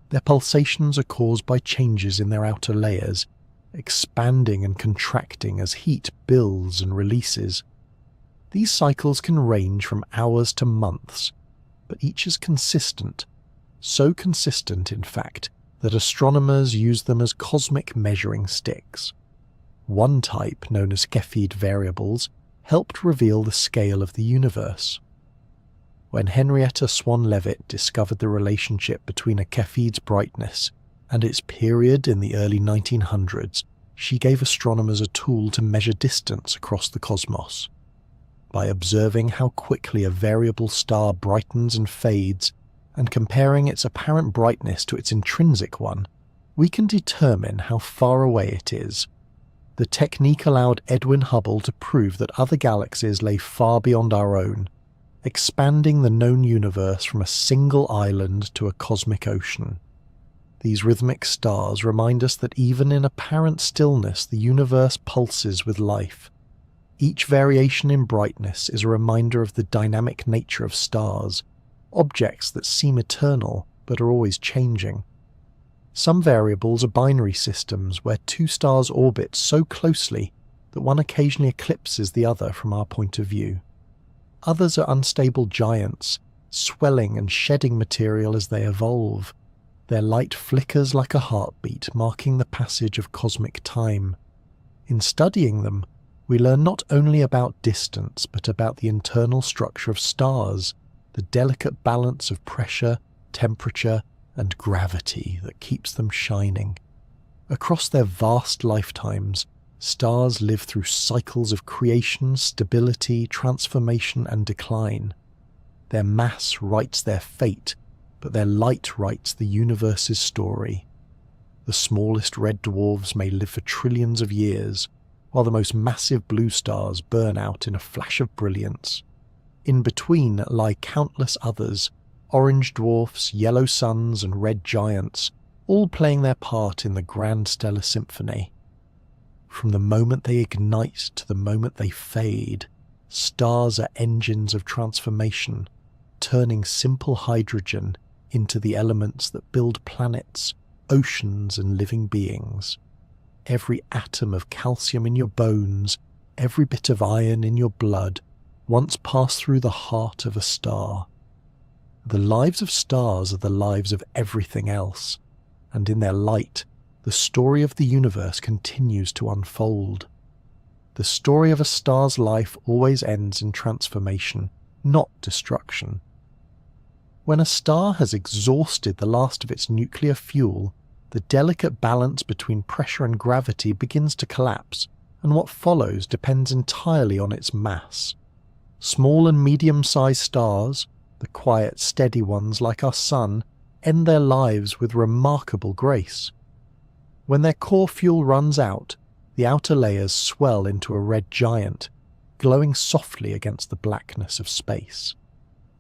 Their pulsations are caused by changes in their outer layers, expanding and contracting as heat builds and releases. These cycles can range from hours to months, but each is consistent, so consistent in fact that astronomers use them as cosmic measuring sticks. One type, known as Cepheid variables, helped reveal the scale of the universe. When Henrietta Swan-Leavitt discovered the relationship between a Cepheid's brightness and its period in the early 1900s, she gave astronomers a tool to measure distance across the cosmos. By observing how quickly a variable star brightens and fades, and comparing its apparent brightness to its intrinsic one, we can determine how far away it is. The technique allowed Edwin Hubble to prove that other galaxies lay far beyond our own, expanding the known universe from a single island to a cosmic ocean. These rhythmic stars remind us that even in apparent stillness, the universe pulses with life. Each variation in brightness is a reminder of the dynamic nature of stars, objects that seem eternal but are always changing. Some variables are binary systems where two stars orbit so closely that one occasionally eclipses the other from our point of view. Others are unstable giants, swelling and shedding material as they evolve. Their light flickers like a heartbeat, marking the passage of cosmic time. In studying them, we learn not only about distance, but about the internal structure of stars, the delicate balance of pressure, temperature, and gravity that keeps them shining. Across their vast lifetimes, stars live through cycles of creation, stability, transformation, and decline. Their mass writes their fate, but their light writes the universe's story. The smallest red dwarfs may live for trillions of years, while the most massive blue stars burn out in a flash of brilliance. In between lie countless others, orange dwarfs, yellow suns, and red giants, all playing their part in the grand stellar symphony. From the moment they ignite to the moment they fade, stars are engines of transformation, turning simple hydrogen into the elements that build planets, oceans, and living beings. Every atom of calcium in your bones, every bit of iron in your blood, once passed through the heart of a star. The lives of stars are the lives of everything else, and in their light, the story of the universe continues to unfold. The story of a star's life always ends in transformation, not destruction. When a star has exhausted the last of its nuclear fuel, the delicate balance between pressure and gravity begins to collapse, and what follows depends entirely on its mass. Small and medium-sized stars, the quiet, steady ones like our Sun, end their lives with remarkable grace. When their core fuel runs out, the outer layers swell into a red giant, glowing softly against the blackness of space.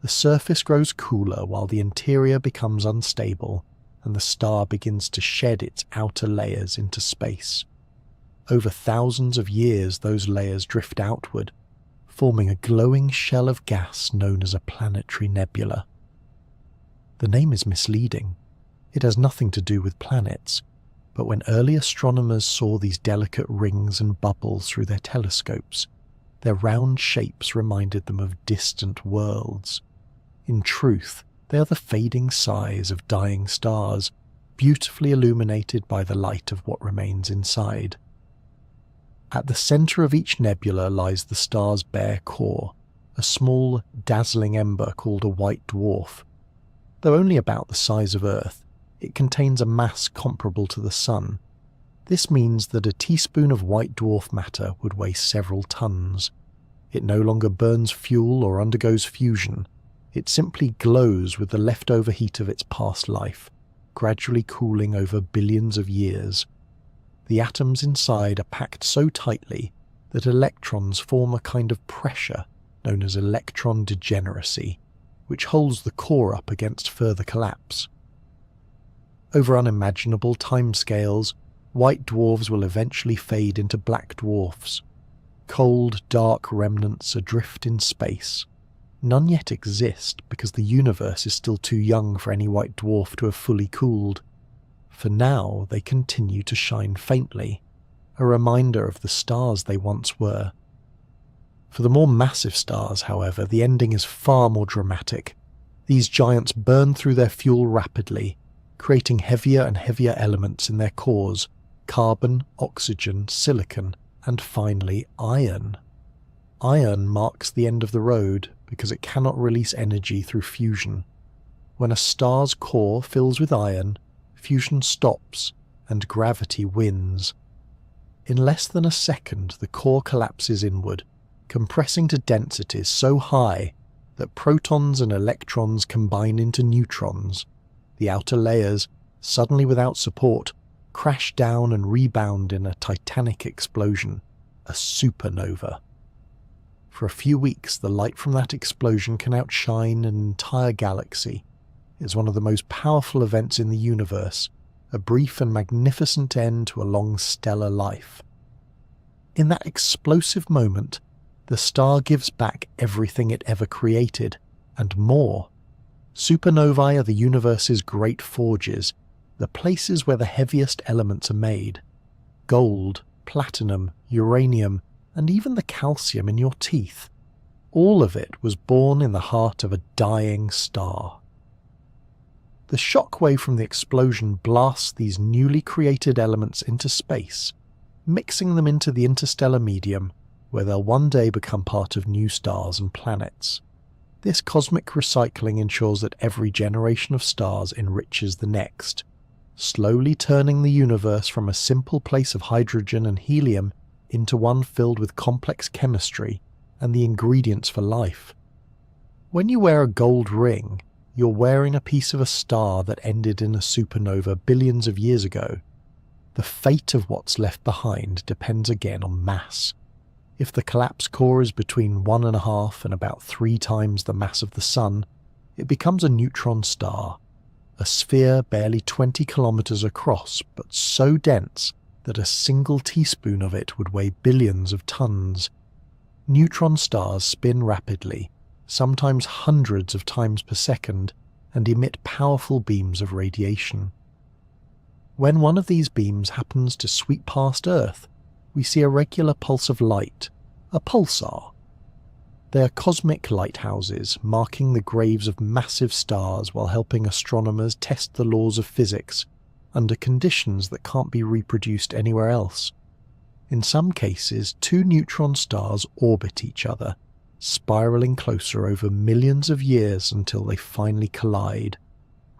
The surface grows cooler while the interior becomes unstable, and the star begins to shed its outer layers into space. Over thousands of years those layers drift outward, forming a glowing shell of gas known as a planetary nebula. The name is misleading. It has nothing to do with planets, but when early astronomers saw these delicate rings and bubbles through their telescopes, their round shapes reminded them of distant worlds. In truth, they are the fading size of dying stars, beautifully illuminated by the light of what remains inside. At the centre of each nebula lies the star's bare core, a small, dazzling ember called a white dwarf. Though only about the size of Earth, it contains a mass comparable to the Sun. This means that a teaspoon of white dwarf matter would weigh several tons. It no longer burns fuel or undergoes fusion. It simply glows with the leftover heat of its past life, gradually cooling over billions of years. The atoms inside are packed so tightly that electrons form a kind of pressure known as electron degeneracy, which holds the core up against further collapse. Over unimaginable timescales, white dwarfs will eventually fade into black dwarfs. Cold, dark remnants adrift in space. None yet exist because the universe is still too young for any white dwarf to have fully cooled. For now, they continue to shine faintly, a reminder of the stars they once were. For the more massive stars, however, the ending is far more dramatic. These giants burn through their fuel rapidly, creating heavier and heavier elements in their cores: carbon, oxygen, silicon, and finally iron. Iron marks the end of the road because it cannot release energy through fusion. When a star's core fills with iron, fusion stops and gravity wins. In less than a second, the core collapses inward, compressing to densities so high that protons and electrons combine into neutrons. The outer layers, suddenly without support, crash down and rebound in a titanic explosion, a supernova. For a few weeks, the light from that explosion can outshine an entire galaxy. It's one of the most powerful events in the universe, a brief and magnificent end to a long stellar life. In that explosive moment, the star gives back everything it ever created, and more. Supernovae are the universe's great forges, the places where the heaviest elements are made. Gold, platinum, uranium, and even the calcium in your teeth. All of it was born in the heart of a dying star. The shockwave from the explosion blasts these newly created elements into space, mixing them into the interstellar medium, where they'll one day become part of new stars and planets. This cosmic recycling ensures that every generation of stars enriches the next, slowly turning the universe from a simple place of hydrogen and helium into one filled with complex chemistry and the ingredients for life. When you wear a gold ring, you're wearing a piece of a star that ended in a supernova billions of years ago. The fate of what's left behind depends again on mass. If the collapsed core is between 1.5 and about 3 times the mass of the Sun, it becomes a neutron star, a sphere barely 20 kilometers across but so dense that a single teaspoon of it would weigh billions of tons. Neutron stars spin rapidly, sometimes hundreds of times per second, and emit powerful beams of radiation. When one of these beams happens to sweep past Earth, we see a regular pulse of light, a pulsar. They are cosmic lighthouses, marking the graves of massive stars while helping astronomers test the laws of physics under conditions that can't be reproduced anywhere else. In some cases, 2 neutron stars orbit each other, spiraling closer over millions of years until they finally collide,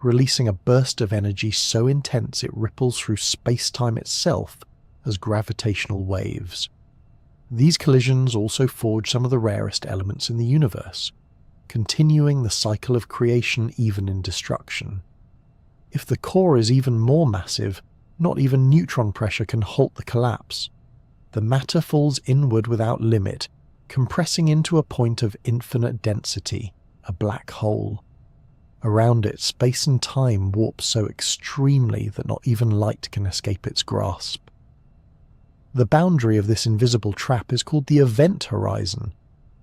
releasing a burst of energy so intense it ripples through space-time itself as gravitational waves. These collisions also forge some of the rarest elements in the universe, continuing the cycle of creation even in destruction. If the core is even more massive, not even neutron pressure can halt the collapse. The matter falls inward without limit, compressing into a point of infinite density, a black hole. Around it, space and time warp so extremely that not even light can escape its grasp. The boundary of this invisible trap is called the event horizon.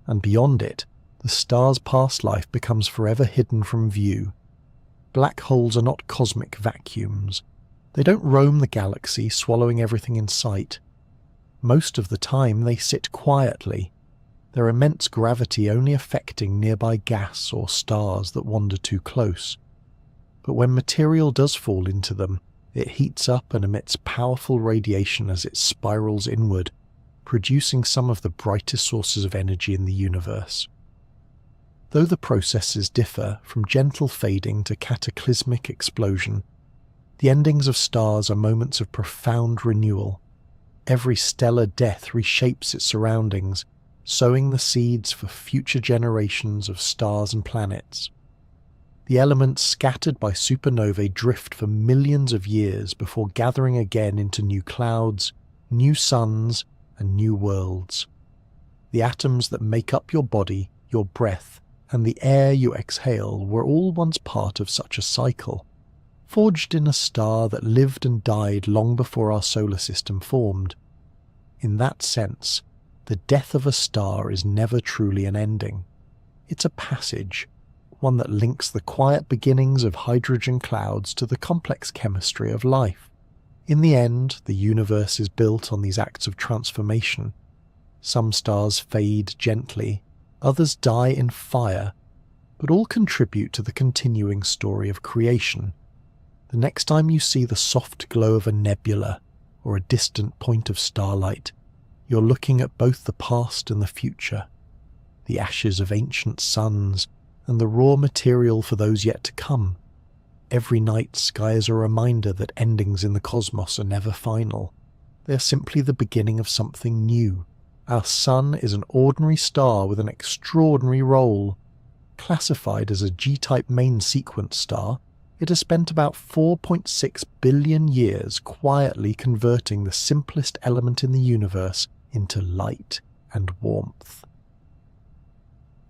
and beyond it, the star's past life becomes forever hidden from view. Black holes are not cosmic vacuums. They don't roam the galaxy, swallowing everything in sight. Most of the time they sit quietly, their immense gravity only affecting nearby gas or stars that wander too close. But when material does fall into them, it heats up and emits powerful radiation as it spirals inward, producing some of the brightest sources of energy in the universe. Though the processes differ from gentle fading to cataclysmic explosion, the endings of stars are moments of profound renewal. Every stellar death reshapes its surroundings, sowing the seeds for future generations of stars and planets. The elements scattered by supernovae drift for millions of years before gathering again into new clouds, new suns, and new worlds. The atoms that make up your body, your breath, and the air you exhale were all once part of such a cycle, forged in a star that lived and died long before our solar system formed. In that sense, the death of a star is never truly an ending. It's a passage, one that links the quiet beginnings of hydrogen clouds to the complex chemistry of life. In the end, the universe is built on these acts of transformation. Some stars fade gently, others die in fire, but all contribute to the continuing story of creation. The next time you see the soft glow of a nebula or a distant point of starlight, you're looking at both the past and the future, the ashes of ancient suns and the raw material for those yet to come. Every night sky is a reminder that endings in the cosmos are never final. They are simply the beginning of something new. Our sun is an ordinary star with an extraordinary role. Classified as a G-type main sequence star, it has spent about 4.6 billion years quietly converting the simplest element in the universe into light and warmth.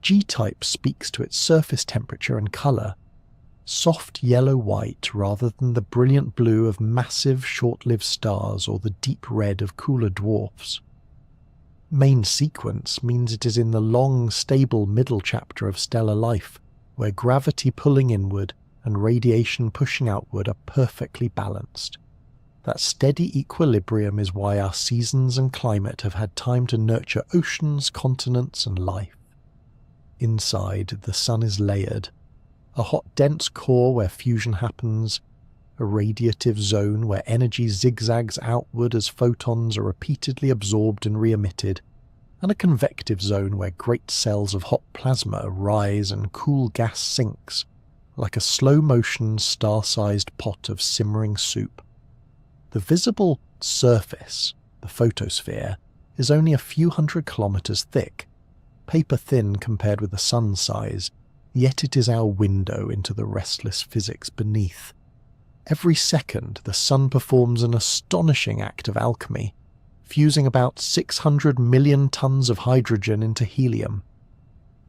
G-type speaks to its surface temperature and colour, soft yellow-white rather than the brilliant blue of massive short-lived stars or the deep red of cooler dwarfs. Main sequence means it is in the long, stable middle chapter of stellar life, where gravity pulling inward and radiation pushing outward are perfectly balanced. That steady equilibrium is why our seasons and climate have had time to nurture oceans, continents, and life. Inside, the sun is layered. A hot, dense core where fusion happens, a radiative zone where energy zigzags outward as photons are repeatedly absorbed and re-emitted, and a convective zone where great cells of hot plasma rise and cool gas sinks, like a slow-motion, star-sized pot of simmering soup. The visible surface, the photosphere, is only a few hundred kilometers thick, paper-thin compared with the sun's size, yet it is our window into the restless physics beneath. Every second, the sun performs an astonishing act of alchemy, fusing about 600 million tons of hydrogen into helium.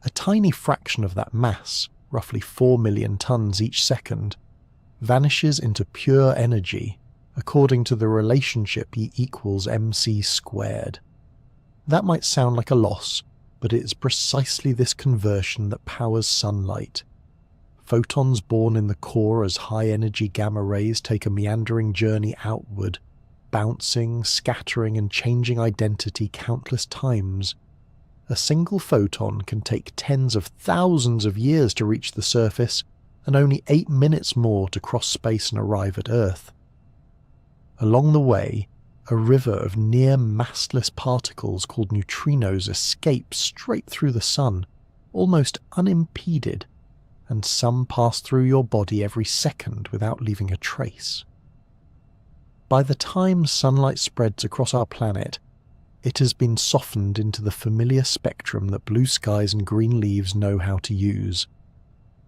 A tiny fraction of that mass, roughly 4 million tons each second, vanishes into pure energy, according to the relationship E equals mc squared. That might sound like a loss, but it is precisely this conversion that powers sunlight. Photons born in the core as high-energy gamma rays take a meandering journey outward, bouncing, scattering and changing identity countless times. A single photon can take tens of thousands of years to reach the surface, and only 8 minutes more to cross space and arrive at Earth. Along the way, a river of near-massless particles called neutrinos escape straight through the sun, almost unimpeded, and some pass through your body every second without leaving a trace. By the time sunlight spreads across our planet, it has been softened into the familiar spectrum that blue skies and green leaves know how to use.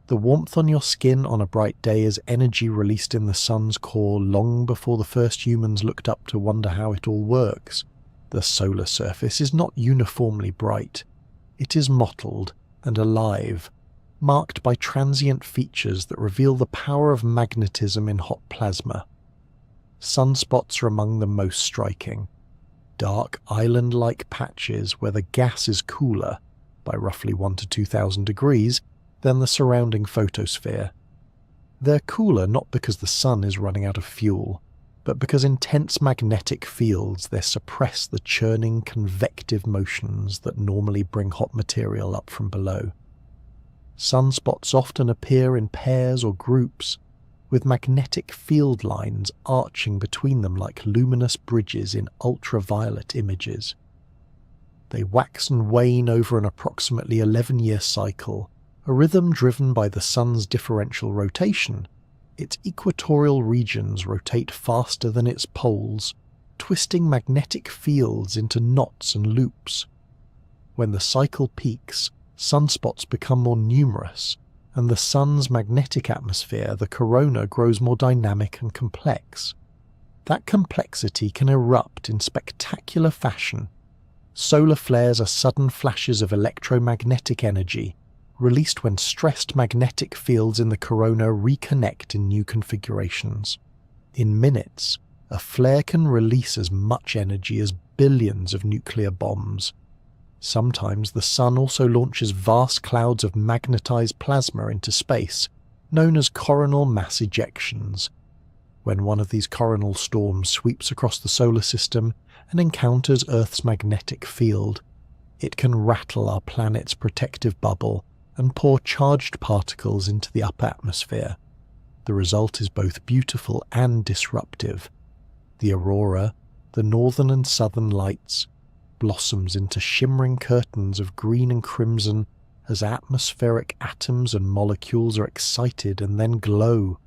The warmth on your skin on a bright day is energy released in the sun's core long before the first humans looked up to wonder how it all works. The solar surface is not uniformly bright. It is mottled and alive, marked by transient features that reveal the power of magnetism in hot plasma. Sunspots are among the most striking. Dark island-like patches where the gas is cooler, by roughly 1 to 2,000 degrees, than the surrounding photosphere. They're cooler not because the sun is running out of fuel, but because intense magnetic fields there suppress the churning convective motions that normally bring hot material up from below. Sunspots often appear in pairs or groups, with magnetic field lines arching between them like luminous bridges in ultraviolet images. They wax and wane over an approximately 11-year cycle, a rhythm driven by the sun's differential rotation. Its equatorial regions rotate faster than its poles, twisting magnetic fields into knots and loops. When the cycle peaks, sunspots become more numerous, and the sun's magnetic atmosphere, the corona, grows more dynamic and complex. That complexity can erupt in spectacular fashion. Solar flares are sudden flashes of electromagnetic energy, released when stressed magnetic fields in the corona reconnect in new configurations. In minutes, a flare can release as much energy as billions of nuclear bombs. Sometimes the sun also launches vast clouds of magnetized plasma into space, known as coronal mass ejections. When one of these coronal storms sweeps across the solar system and encounters Earth's magnetic field, it can rattle our planet's protective bubble and pour charged particles into the upper atmosphere. The result is both beautiful and disruptive. The aurora, the northern and southern lights, blossoms into shimmering curtains of green and crimson as atmospheric atoms and molecules are excited and then glow.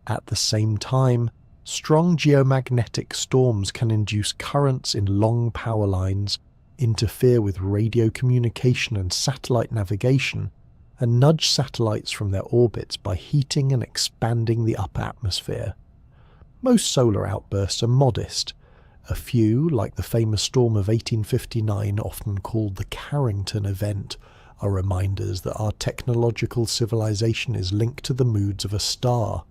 At the same time, strong geomagnetic storms can induce currents in long power lines, interfere with radio communication and satellite navigation, and nudge satellites from their orbits by heating and expanding the upper atmosphere. Most solar outbursts are modest. A few, like the famous storm of 1859, often called the Carrington event, are reminders that our technological civilization is linked to the moods of a star.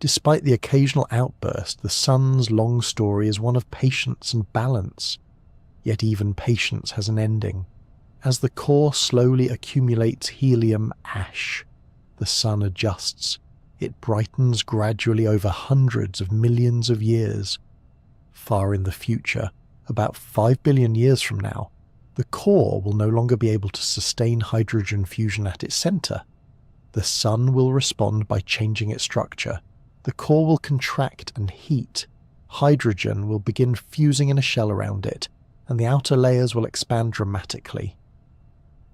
Despite the occasional outburst, the sun's long story is one of patience and balance. Yet even patience has an ending. As the core slowly accumulates helium ash, the sun adjusts. It brightens gradually over hundreds of millions of years. Far in the future, about 5 billion years from now, the core will no longer be able to sustain hydrogen fusion at its center. The sun will respond by changing its structure. The core will contract and heat. Hydrogen will begin fusing in a shell around it, and the outer layers will expand dramatically.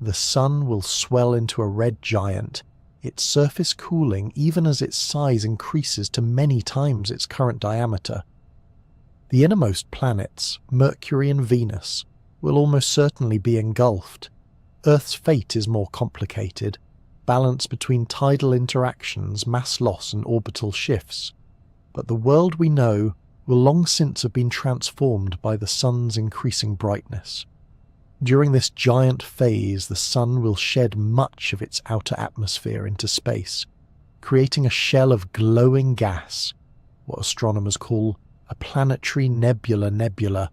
The sun will swell into a red giant, its surface cooling even as its size increases to many times its current diameter. The innermost planets, Mercury and Venus, will almost certainly be engulfed. Earth's fate is more complicated, balance between tidal interactions, mass loss and orbital shifts. But the world we know will long since have been transformed by the sun's increasing brightness. During this giant phase, the sun will shed much of its outer atmosphere into space, creating a shell of glowing gas, what astronomers call a planetary nebula,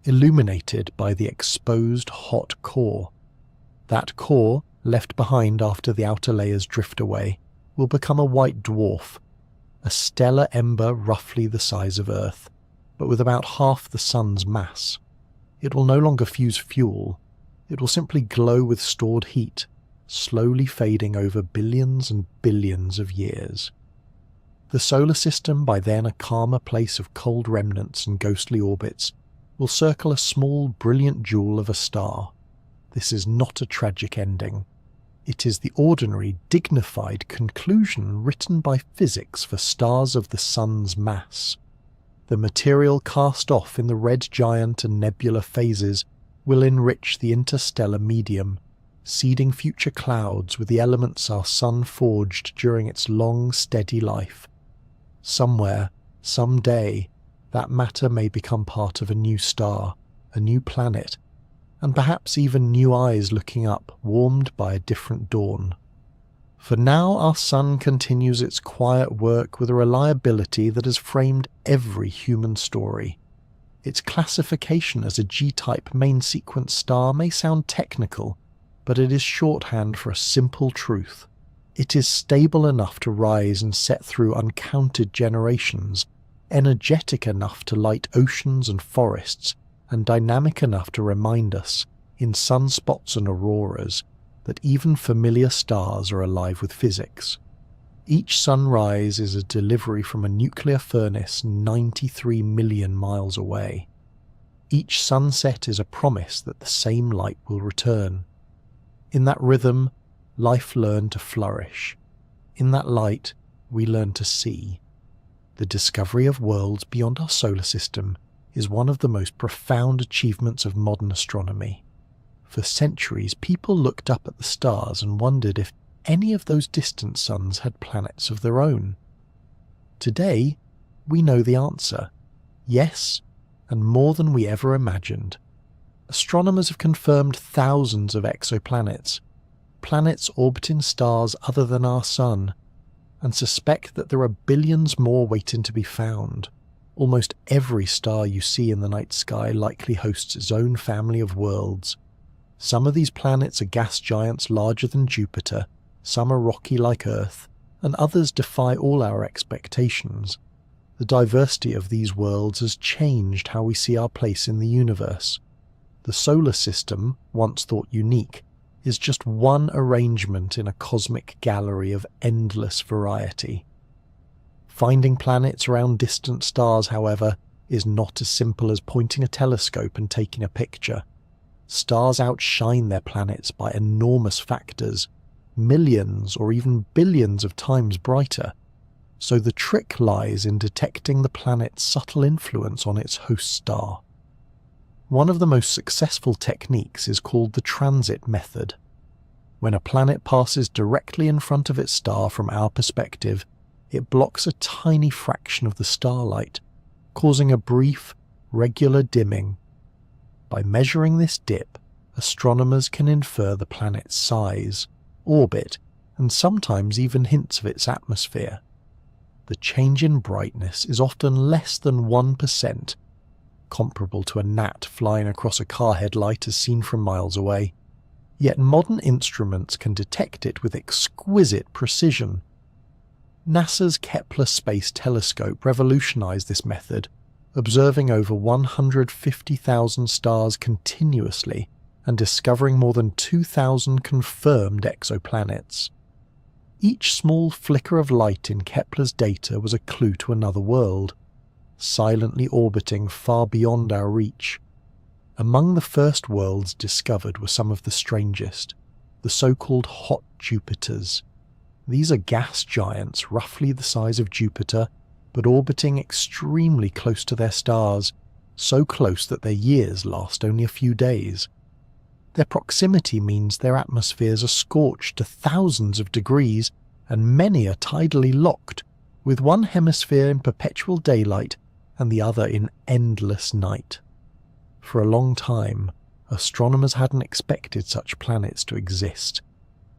illuminated by the exposed hot core. That core, left behind after the outer layers drift away, will become a white dwarf, a stellar ember roughly the size of Earth, but with about half the sun's mass. It will no longer fuse fuel. It will simply glow with stored heat, slowly fading over billions and billions of years. The solar system, by then a calmer place of cold remnants and ghostly orbits, will circle a small, brilliant jewel of a star. This is not a tragic ending. It is the ordinary, dignified conclusion written by physics for stars of the sun's mass. The material cast off in the red giant and nebula phases will enrich the interstellar medium, seeding future clouds with the elements our sun forged during its long, steady life. Somewhere, someday, that matter may become part of a new star, a new planet, and perhaps even new eyes looking up, warmed by a different dawn. For now our sun continues its quiet work with a reliability that has framed every human story. Its classification as a G-type main sequence star may sound technical, but it is shorthand for a simple truth. It is stable enough to rise and set through uncounted generations, energetic enough to light oceans and forests, and dynamic enough to remind us, in sunspots and auroras, that even familiar stars are alive with physics. Each sunrise is a delivery from a nuclear furnace 93 million miles away. Each sunset is a promise that the same light will return. In that rhythm, life learned to flourish. In that light, we learn to see. The discovery of worlds beyond our solar system is one of the most profound achievements of modern astronomy. For centuries, people looked up at the stars and wondered if any of those distant suns had planets of their own. Today, we know the answer. Yes, and more than we ever imagined. Astronomers have confirmed thousands of exoplanets, planets orbiting stars other than our Sun, and suspect that there are billions more waiting to be found. Almost every star you see in the night sky likely hosts its own family of worlds. Some of these planets are gas giants larger than Jupiter, some are rocky like Earth, and others defy all our expectations. The diversity of these worlds has changed how we see our place in the universe. The solar system, once thought unique, is just one arrangement in a cosmic gallery of endless variety. Finding planets around distant stars, however, is not as simple as pointing a telescope and taking a picture. Stars outshine their planets by enormous factors, millions or even billions of times brighter, so the trick lies in detecting the planet's subtle influence on its host star. One of the most successful techniques is called the transit method. When a planet passes directly in front of its star from our perspective, it blocks a tiny fraction of the starlight, causing a brief, regular dimming. By measuring this dip, astronomers can infer the planet's size, orbit, and sometimes even hints of its atmosphere. The change in brightness is often less than 1%, comparable to a gnat flying across a car headlight as seen from miles away, yet modern instruments can detect it with exquisite precision. NASA's Kepler Space Telescope revolutionized this method, observing over 150,000 stars continuously and discovering more than 2,000 confirmed exoplanets. Each small flicker of light in Kepler's data was a clue to another world, silently orbiting far beyond our reach. Among the first worlds discovered were some of the strangest, the so-called hot Jupiters. These are gas giants roughly the size of Jupiter, but orbiting extremely close to their stars, so close that their years last only a few days. Their proximity means their atmospheres are scorched to thousands of degrees, and many are tidally locked, with one hemisphere in perpetual daylight and the other in endless night. For a long time, astronomers hadn't expected such planets to exist.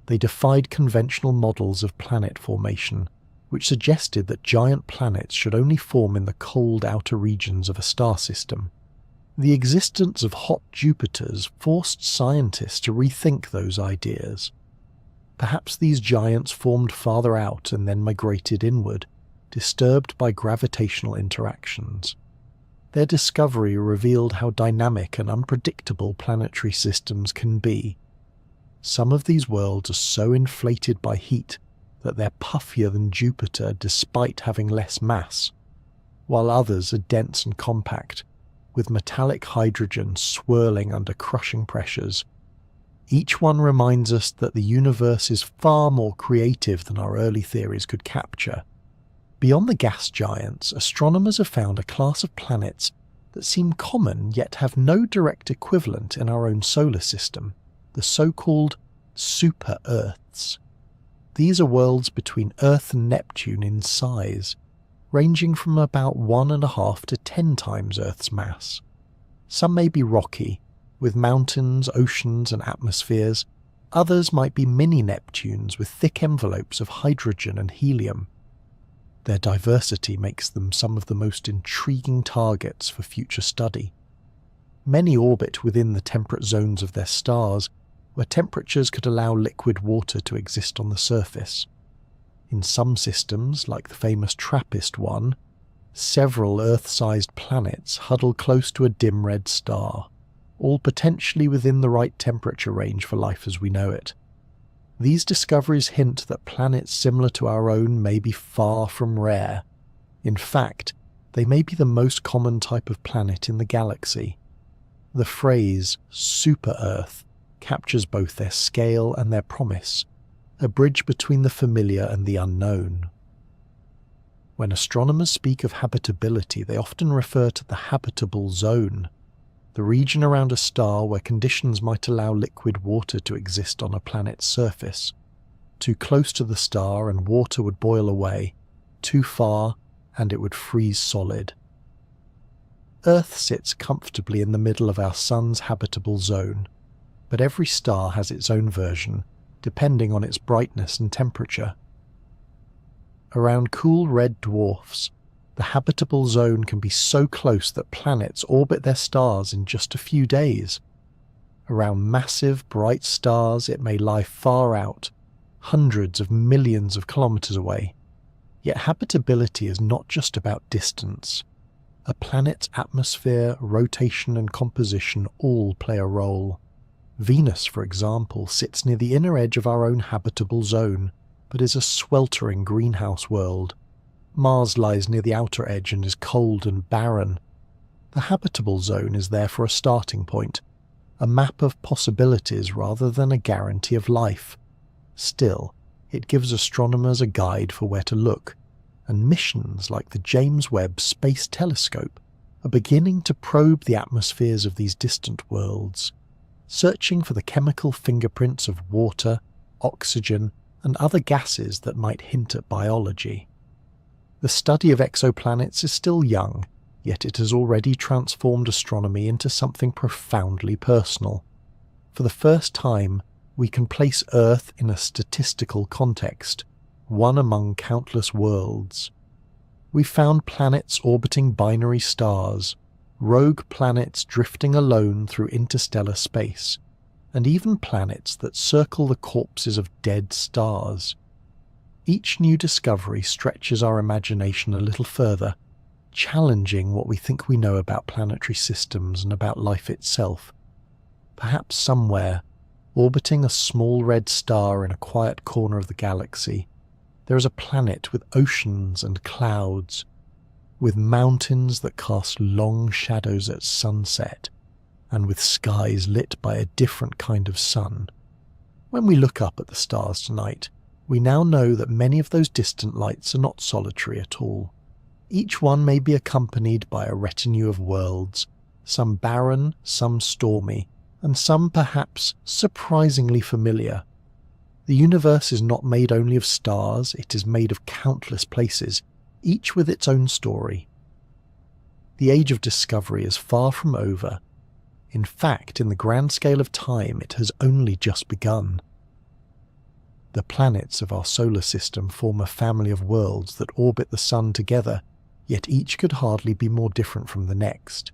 They defied conventional models of planet formation, which suggested that giant planets should only form in the cold outer regions of a star system. The existence of hot Jupiters forced scientists to rethink those ideas. Perhaps these giants formed farther out and then migrated inward, disturbed by gravitational interactions. Their discovery revealed how dynamic and unpredictable planetary systems can be. Some of these worlds are so inflated by heat that they're puffier than Jupiter despite having less mass, while others are dense and compact, with metallic hydrogen swirling under crushing pressures. Each one reminds us that the universe is far more creative than our early theories could capture. Beyond the gas giants, astronomers have found a class of planets that seem common yet have no direct equivalent in our own solar system, the so-called super-Earths. These are worlds between Earth and Neptune in size, ranging from about 1.5 to 10 times Earth's mass. Some may be rocky, with mountains, oceans and atmospheres. Others might be mini-Neptunes with thick envelopes of hydrogen and helium. Their diversity makes them some of the most intriguing targets for future study. Many orbit within the temperate zones of their stars, where temperatures could allow liquid water to exist on the surface. In some systems, like the famous TRAPPIST one, several Earth-sized planets huddle close to a dim red star, all potentially within the right temperature range for life as we know it. These discoveries hint that planets similar to our own may be far from rare. In fact, they may be the most common type of planet in the galaxy. The phrase super-Earth captures both their scale and their promise, a bridge between the familiar and the unknown. When astronomers speak of habitability, they often refer to the habitable zone, the region around a star where conditions might allow liquid water to exist on a planet's surface. Too close to the star and water would boil away, too far and it would freeze solid. Earth sits comfortably in the middle of our Sun's habitable zone, but every star has its own version, depending on its brightness and temperature. Around cool red dwarfs, the habitable zone can be so close that planets orbit their stars in just a few days. Around massive, bright stars, it may lie far out, hundreds of millions of kilometers away. Yet habitability is not just about distance. A planet's atmosphere, rotation and composition all play a role. Venus, for example, sits near the inner edge of our own habitable zone, but is a sweltering greenhouse world. Mars lies near the outer edge and is cold and barren. The habitable zone is there for a starting point, a map of possibilities rather than a guarantee of life. Still, it gives astronomers a guide for where to look, and missions like the James Webb Space Telescope are beginning to probe the atmospheres of these distant worlds, searching for the chemical fingerprints of water, oxygen, and other gases that might hint at biology. The study of exoplanets is still young, yet it has already transformed astronomy into something profoundly personal. For the first time, we can place Earth in a statistical context, one among countless worlds. We found planets orbiting binary stars, rogue planets drifting alone through interstellar space, and even planets that circle the corpses of dead stars. Each new discovery stretches our imagination a little further, challenging what we think we know about planetary systems and about life itself. Perhaps somewhere, orbiting a small red star in a quiet corner of the galaxy, there is a planet with oceans and clouds, with mountains that cast long shadows at sunset, and with skies lit by a different kind of sun. When we look up at the stars tonight, we now know that many of those distant lights are not solitary at all. Each one may be accompanied by a retinue of worlds, some barren, some stormy, and some perhaps surprisingly familiar. The universe is not made only of stars, it is made of countless places, each with its own story. The age of discovery is far from over. In fact, in the grand scale of time, it has only just begun. The planets of our solar system form a family of worlds that orbit the Sun together, yet each could hardly be more different from the next.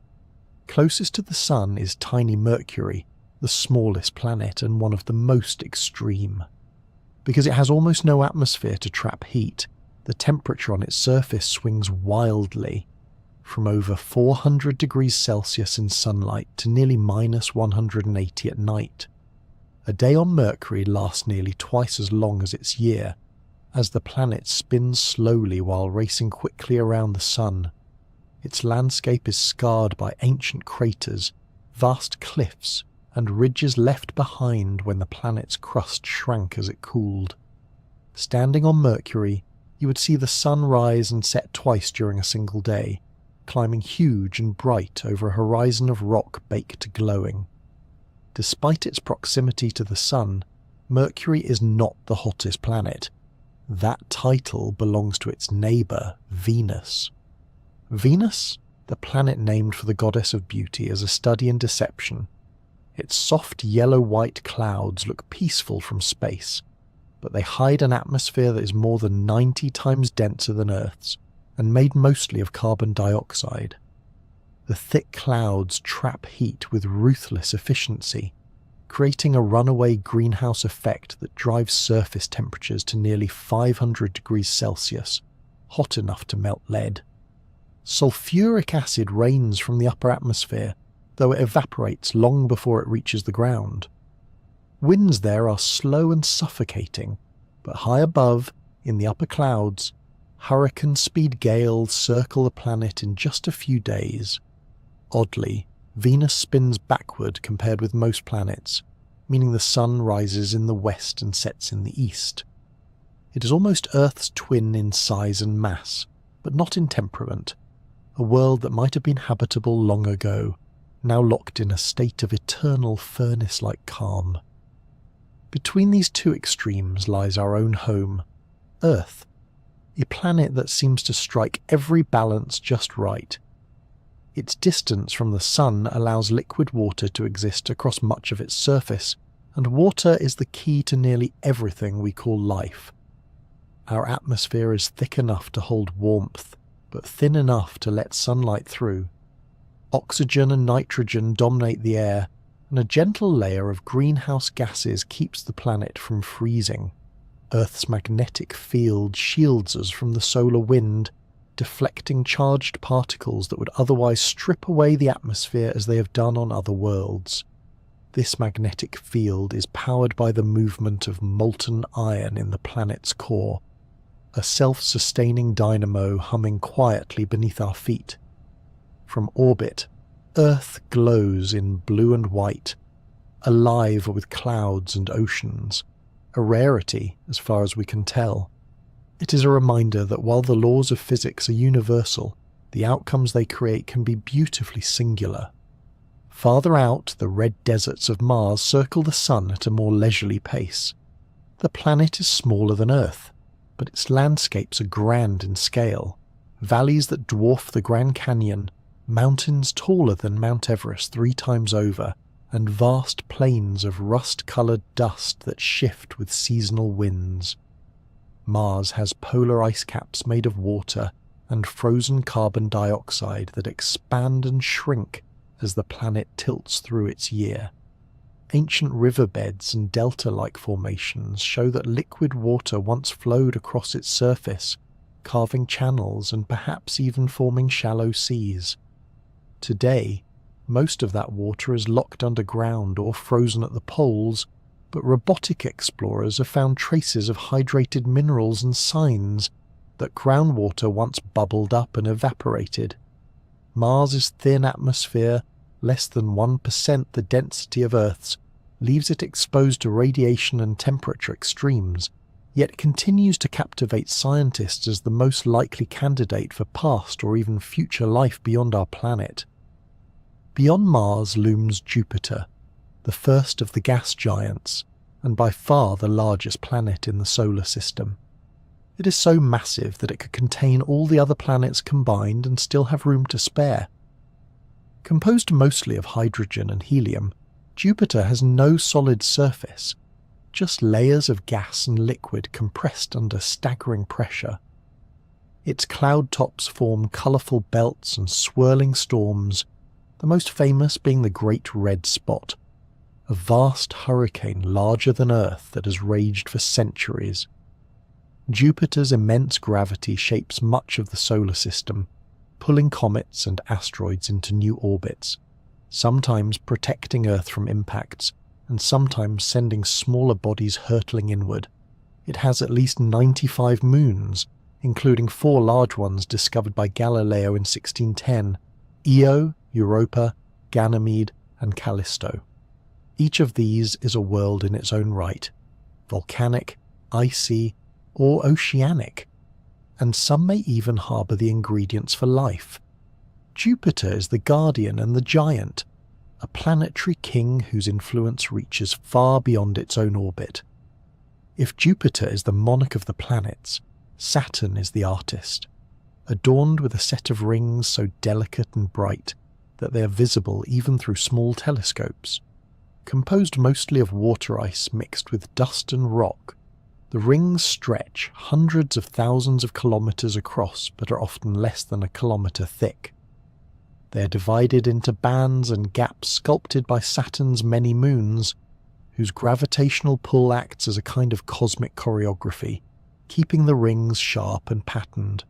Closest to the Sun is tiny Mercury, the smallest planet and one of the most extreme. Because it has almost no atmosphere to trap heat, the temperature on its surface swings wildly, from over 400 degrees Celsius in sunlight to nearly minus 180 at night. A day on Mercury lasts nearly twice as long as its year, as the planet spins slowly while racing quickly around the Sun. Its landscape is scarred by ancient craters, vast cliffs, and ridges left behind when the planet's crust shrank as it cooled. Standing on Mercury, you would see the Sun rise and set twice during a single day, climbing huge and bright over a horizon of rock baked glowing. Despite its proximity to the Sun, Mercury is not the hottest planet. That title belongs to its neighbour, Venus. Venus, the planet named for the goddess of beauty, is a study in deception. Its soft yellow-white clouds look peaceful from space, but they hide an atmosphere that is more than 90 times denser than Earth's and made mostly of carbon dioxide. The thick clouds trap heat with ruthless efficiency, creating a runaway greenhouse effect that drives surface temperatures to nearly 500 degrees Celsius, hot enough to melt lead. Sulfuric acid rains from the upper atmosphere, though it evaporates long before it reaches the ground. Winds there are slow and suffocating, but high above, in the upper clouds, hurricane-speed gales circle the planet in just a few days. Oddly, Venus spins backward compared with most planets, meaning the sun rises in the west and sets in the east. It is almost Earth's twin in size and mass, but not in temperament, a world that might have been habitable long ago, now locked in a state of eternal furnace-like calm. Between these two extremes lies our own home, Earth, a planet that seems to strike every balance just right. Its distance from the sun allows liquid water to exist across much of its surface, and water is the key to nearly everything we call life. Our atmosphere is thick enough to hold warmth, but thin enough to let sunlight through. Oxygen and nitrogen dominate the air, and a gentle layer of greenhouse gases keeps the planet from freezing. Earth's magnetic field shields us from the solar wind, deflecting charged particles that would otherwise strip away the atmosphere as they have done on other worlds. This magnetic field is powered by the movement of molten iron in the planet's core, a self-sustaining dynamo humming quietly beneath our feet. From orbit, Earth glows in blue and white, alive with clouds and oceans, a rarity as far as we can tell. It is a reminder that while the laws of physics are universal, the outcomes they create can be beautifully singular. Farther out, the red deserts of Mars circle the sun at a more leisurely pace. The planet is smaller than Earth, but its landscapes are grand in scale. Valleys that dwarf the Grand Canyon, mountains taller than Mount Everest 3 times over, and vast plains of rust-coloured dust that shift with seasonal winds. Mars has polar ice caps made of water and frozen carbon dioxide that expand and shrink as the planet tilts through its year. Ancient riverbeds and delta-like formations show that liquid water once flowed across its surface, carving channels and perhaps even forming shallow seas. Today, most of that water is locked underground or frozen at the poles, but robotic explorers have found traces of hydrated minerals and signs that groundwater once bubbled up and evaporated. Mars's thin atmosphere, less than 1% the density of Earth's, leaves it exposed to radiation and temperature extremes, yet continues to captivate scientists as the most likely candidate for past or even future life beyond our planet. Beyond Mars looms Jupiter, the first of the gas giants, and by far the largest planet in the solar system. It is so massive that it could contain all the other planets combined and still have room to spare. Composed mostly of hydrogen and helium, Jupiter has no solid surface, just layers of gas and liquid compressed under staggering pressure. Its cloud tops form colourful belts and swirling storms, the most famous being the Great Red Spot, a vast hurricane larger than Earth that has raged for centuries. Jupiter's immense gravity shapes much of the solar system, pulling comets and asteroids into new orbits, sometimes protecting Earth from impacts, and sometimes sending smaller bodies hurtling inward. It has at least 95 moons, including 4 large ones discovered by Galileo in 1610, Io, Europa, Ganymede, and Callisto. Each of these is a world in its own right, volcanic, icy, or oceanic, and some may even harbour the ingredients for life. Jupiter is the guardian and the giant, a planetary king whose influence reaches far beyond its own orbit. If Jupiter is the monarch of the planets, Saturn is the artist, adorned with a set of rings so delicate and bright that they are visible even through small telescopes. Composed mostly of water ice mixed with dust and rock, The rings stretch hundreds of thousands of kilometers across but are often less than a kilometer thick. They are divided into bands and gaps sculpted by Saturn's many moons, whose gravitational pull acts as a kind of cosmic choreography, keeping the rings sharp and patterned.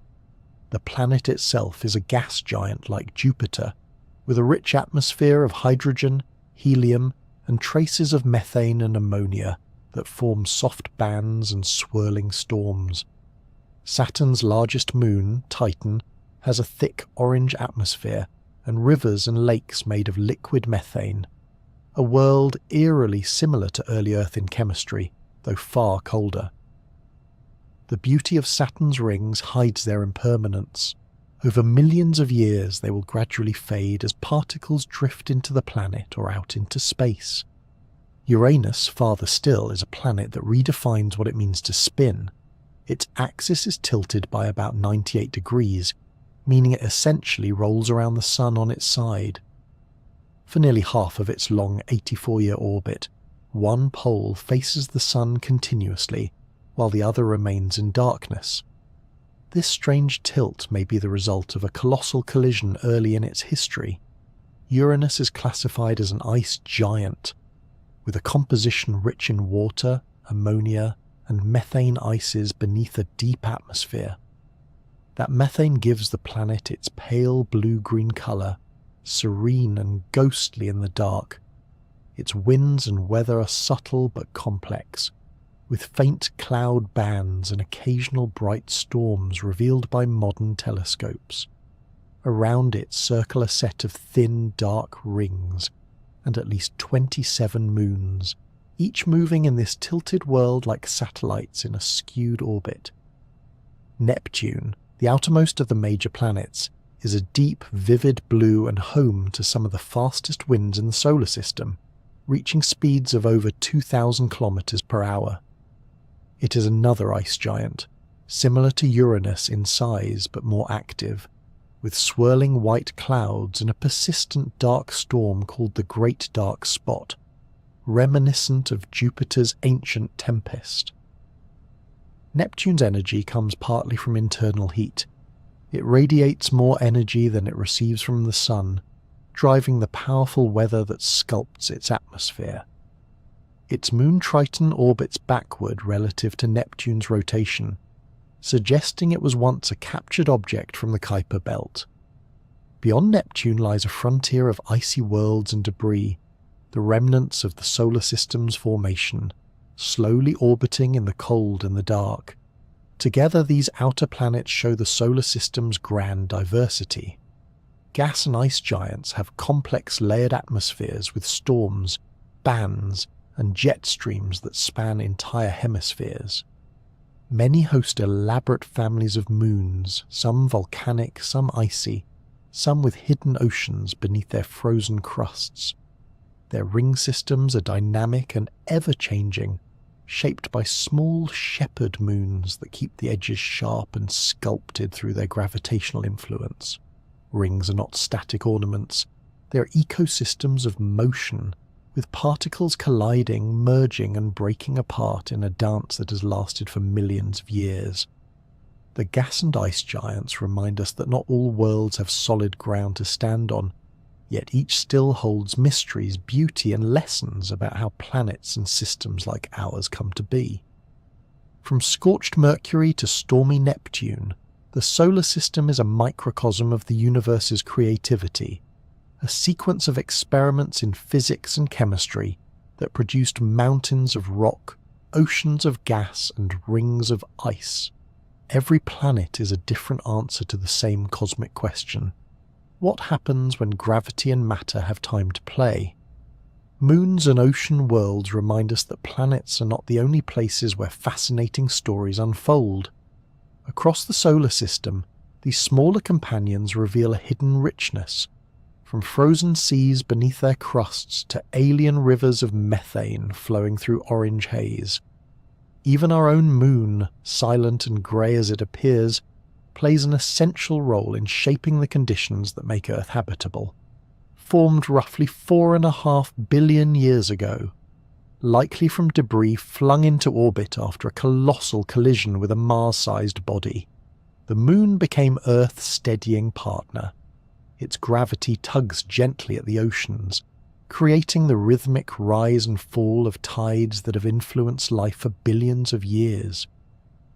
The planet itself is a gas giant like Jupiter, with a rich atmosphere of hydrogen, helium, and traces of methane and ammonia that form soft bands and swirling storms. Saturn's largest moon, Titan, has a thick orange atmosphere and rivers and lakes made of liquid methane, a world eerily similar to early Earth in chemistry, though far colder. The beauty of Saturn's rings hides their impermanence. Over millions of years they will gradually fade as particles drift into the planet or out into space. Uranus, farther still, is a planet that redefines what it means to spin. Its axis is tilted by about 98 degrees, meaning it essentially rolls around the Sun on its side. For nearly half of its long 84-year orbit, one pole faces the Sun continuously, while the other remains in darkness. This strange tilt may be the result of a colossal collision early in its history. Uranus is classified as an ice giant, with a composition rich in water, ammonia, and methane ices beneath a deep atmosphere. That methane gives the planet its pale blue-green colour, serene and ghostly in the dark. Its winds and weather are subtle but complex, with faint cloud bands and occasional bright storms revealed by modern telescopes. Around it circle a set of thin, dark rings, and at least 27 moons, each moving in this tilted world like satellites in a skewed orbit. Neptune, the outermost of the major planets, is a deep, vivid blue and home to some of the fastest winds in the solar system, reaching speeds of over 2,000 kilometers per hour. It is another ice giant, similar to Uranus in size but more active, with swirling white clouds and a persistent dark storm called the Great Dark Spot, reminiscent of Jupiter's ancient tempest. Neptune's energy comes partly from internal heat. It radiates more energy than it receives from the Sun, driving the powerful weather that sculpts its atmosphere. Its moon Triton orbits backward relative to Neptune's rotation, suggesting it was once a captured object from the Kuiper belt. Beyond Neptune lies a frontier of icy worlds and debris, the remnants of the solar system's formation, slowly orbiting in the cold and the dark. Together these outer planets show the solar system's grand diversity. Gas and ice giants have complex layered atmospheres with storms, bands, and jet streams that span entire hemispheres. Many host elaborate families of moons, some volcanic, some icy, some with hidden oceans beneath their frozen crusts. Their ring systems are dynamic and ever-changing, shaped by small shepherd moons that keep the edges sharp and sculpted through their gravitational influence. Rings are not static ornaments, they are ecosystems of motion, with particles colliding, merging and breaking apart in a dance that has lasted for millions of years. The gas and ice giants remind us that not all worlds have solid ground to stand on, yet each still holds mysteries, beauty and lessons about how planets and systems like ours come to be. From scorched Mercury to stormy Neptune, the solar system is a microcosm of the universe's creativity, a sequence of experiments in physics and chemistry that produced mountains of rock, oceans of gas and rings of ice. Every planet is a different answer to the same cosmic question. What happens when gravity and matter have time to play? Moons and ocean worlds remind us that planets are not the only places where fascinating stories unfold. Across the solar system, these smaller companions reveal a hidden richness, from frozen seas beneath their crusts to alien rivers of methane flowing through orange haze. Even our own moon, silent and grey as it appears, plays an essential role in shaping the conditions that make Earth habitable. Formed roughly 4.5 billion years ago, likely from debris flung into orbit after a colossal collision with a Mars-sized body. The Moon became Earth's steadying partner. Its gravity tugs gently at the oceans, creating the rhythmic rise and fall of tides that have influenced life for billions of years.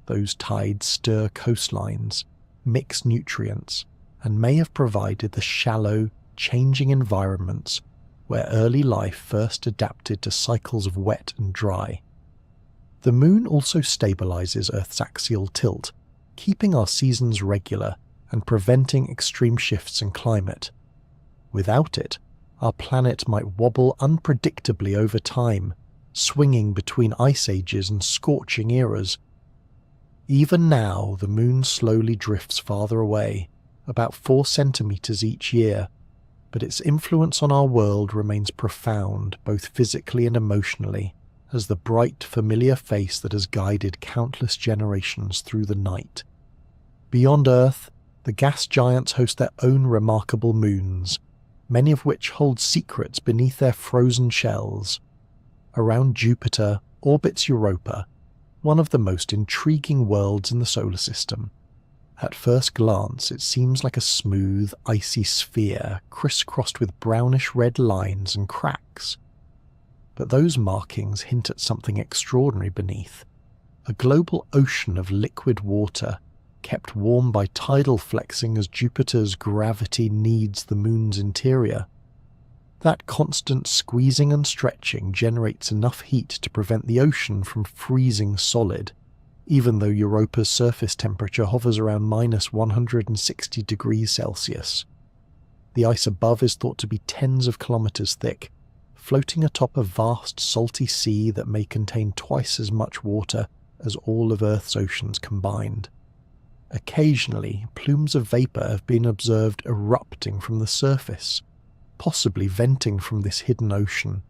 Those tides stir coastlines, mix nutrients, and may have provided the shallow, changing environments where early life first adapted to cycles of wet and dry. The Moon also stabilizes Earth's axial tilt, keeping our seasons regular and preventing extreme shifts in climate. Without it, our planet might wobble unpredictably over time, swinging between ice ages and scorching eras. Even now, the Moon slowly drifts farther away, about 4 centimeters each year, but its influence on our world remains profound, both physically and emotionally, as the bright, familiar face that has guided countless generations through the night. Beyond Earth, the gas giants host their own remarkable moons, many of which hold secrets beneath their frozen shells. Around Jupiter orbits Europa, one of the most intriguing worlds in the solar system. At first glance, it seems like a smooth, icy sphere crisscrossed with brownish-red lines and cracks. But those markings hint at something extraordinary beneath, a global ocean of liquid water, kept warm by tidal flexing as Jupiter's gravity kneads the Moon's interior. That constant squeezing and stretching generates enough heat to prevent the ocean from freezing solid, even though Europa's surface temperature hovers around minus 160 degrees Celsius. The ice above is thought to be tens of kilometers thick, floating atop a vast salty sea that may contain twice as much water as all of Earth's oceans combined. Occasionally, plumes of vapor have been observed erupting from the surface, possibly venting from this hidden ocean.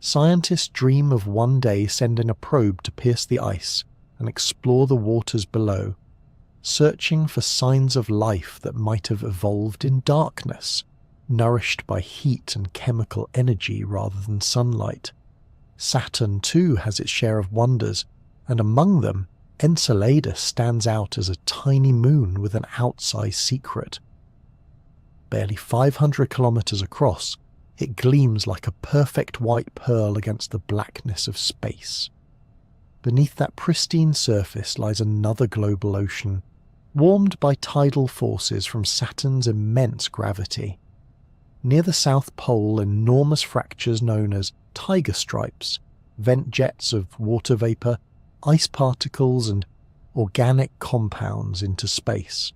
Scientists dream of one day sending a probe to pierce the ice and explore the waters below, searching for signs of life that might have evolved in darkness, nourished by heat and chemical energy rather than sunlight. Saturn too has its share of wonders, and among them, Enceladus stands out as a tiny moon with an outsized secret. Barely 500 kilometers across, it gleams like a perfect white pearl against the blackness of space. Beneath that pristine surface lies another global ocean, warmed by tidal forces from Saturn's immense gravity. Near the South Pole, enormous fractures known as tiger stripes vent jets of water vapor, ice particles and organic compounds into space.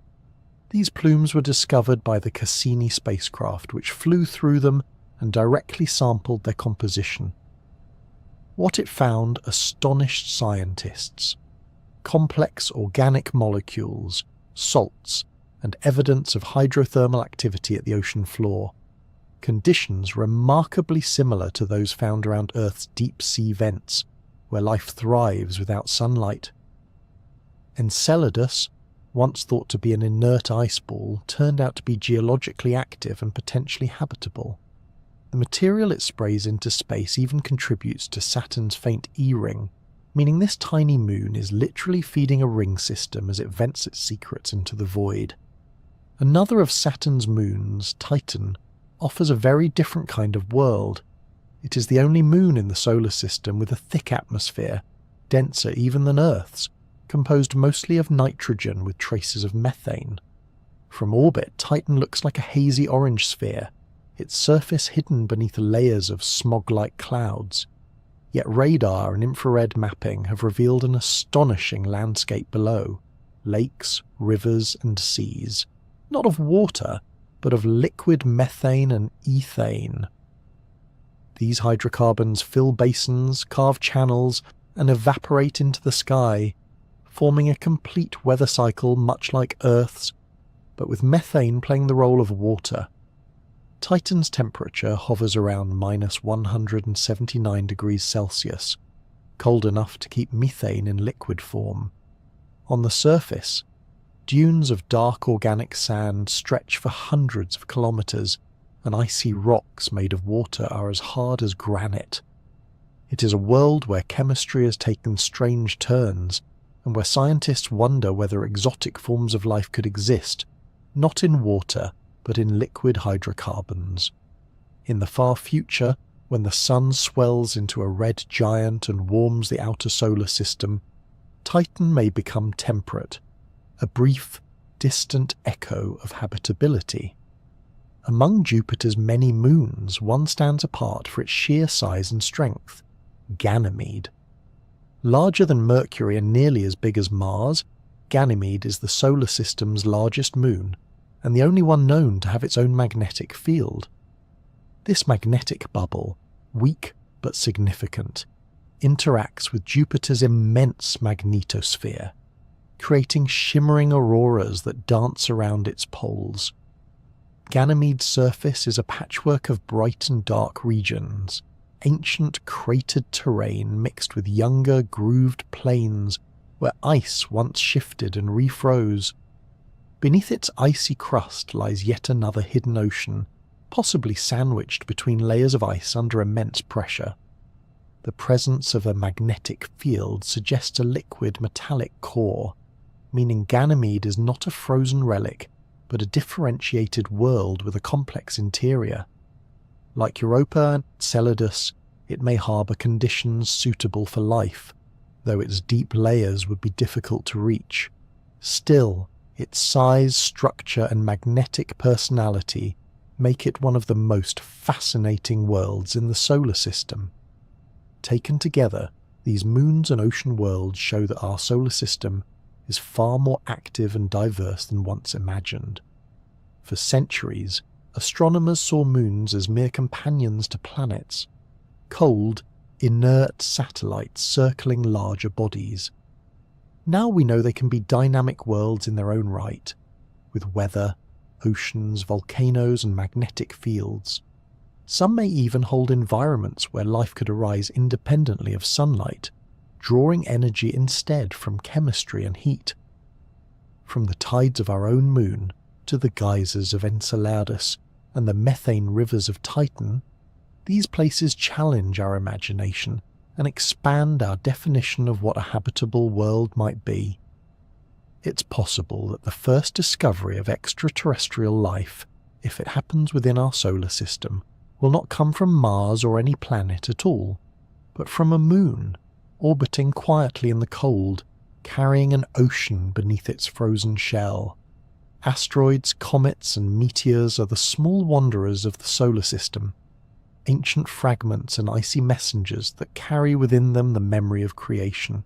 These plumes were discovered by the Cassini spacecraft, which flew through them and directly sampled their composition. What it found astonished scientists: complex organic molecules, salts, and evidence of hydrothermal activity at the ocean floor, conditions remarkably similar to those found around Earth's deep sea vents, where life thrives without sunlight. Enceladus, once thought to be an inert ice ball, turned out to be geologically active and potentially habitable. The material it sprays into space even contributes to Saturn's faint E-ring, meaning this tiny moon is literally feeding a ring system as it vents its secrets into the void. Another of Saturn's moons, Titan, offers a very different kind of world. It is the only moon in the solar system with a thick atmosphere, denser even than Earth's, composed mostly of nitrogen with traces of methane. From orbit, Titan looks like a hazy orange sphere, its surface hidden beneath layers of smog-like clouds. Yet radar and infrared mapping have revealed an astonishing landscape below: lakes, rivers, and seas, not of water, but of liquid methane and ethane. These hydrocarbons fill basins, carve channels, and evaporate into the sky, forming a complete weather cycle much like Earth's, but with methane playing the role of water. Titan's temperature hovers around minus 179 degrees Celsius, cold enough to keep methane in liquid form. On the surface, dunes of dark organic sand stretch for hundreds of kilometers, and icy rocks made of water are as hard as granite. It is a world where chemistry has taken strange turns, and where scientists wonder whether exotic forms of life could exist, not in water, but in liquid hydrocarbons. In the far future, when the sun swells into a red giant and warms the outer solar system, Titan may become temperate, a brief, distant echo of habitability. Among Jupiter's many moons, one stands apart for its sheer size and strength: Ganymede. Larger than Mercury and nearly as big as Mars, Ganymede is the solar system's largest moon, and the only one known to have its own magnetic field. This magnetic bubble, weak but significant, interacts with Jupiter's immense magnetosphere, creating shimmering auroras that dance around its poles. Ganymede's surface is a patchwork of bright and dark regions, ancient cratered terrain mixed with younger grooved plains where ice once shifted and refroze. Beneath its icy crust lies yet another hidden ocean, possibly sandwiched between layers of ice under immense pressure. The presence of a magnetic field suggests a liquid metallic core, meaning Ganymede is not a frozen relic, but a differentiated world with a complex interior. Like Europa and Enceladus, it may harbour conditions suitable for life, though its deep layers would be difficult to reach. Still, its size, structure and magnetic personality make it one of the most fascinating worlds in the solar system. Taken together, these moons and ocean worlds show that our solar system is far more active and diverse than once imagined. For centuries, astronomers saw moons as mere companions to planets, cold, inert satellites circling larger bodies. Now we know they can be dynamic worlds in their own right, with weather, oceans, volcanoes and magnetic fields. Some may even hold environments where life could arise independently of sunlight, drawing energy instead from chemistry and heat. From the tides of our own moon to the geysers of Enceladus and the methane rivers of Titan, these places challenge our imagination and expand our definition of what a habitable world might be. It's possible that the first discovery of extraterrestrial life, if it happens within our solar system, will not come from Mars or any planet at all, but from a moon, orbiting quietly in the cold, carrying an ocean beneath its frozen shell. Asteroids, comets and meteors are the small wanderers of the solar system, ancient fragments and icy messengers that carry within them the memory of creation.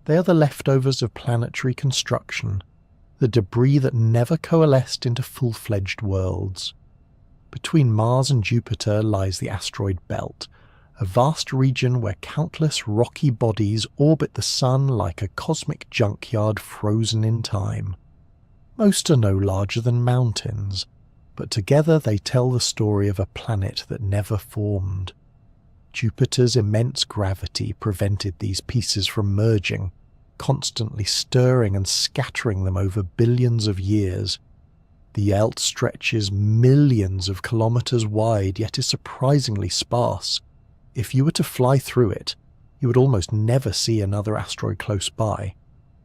They are the leftovers of planetary construction, the debris that never coalesced into full-fledged worlds. Between Mars and Jupiter lies the asteroid belt, a vast region where countless rocky bodies orbit the Sun like a cosmic junkyard frozen in time. Most are no larger than mountains, but together they tell the story of a planet that never formed. Jupiter's immense gravity prevented these pieces from merging, constantly stirring and scattering them over billions of years. The belt stretches millions of kilometers wide, yet is surprisingly sparse. If you were to fly through it, you would almost never see another asteroid close by.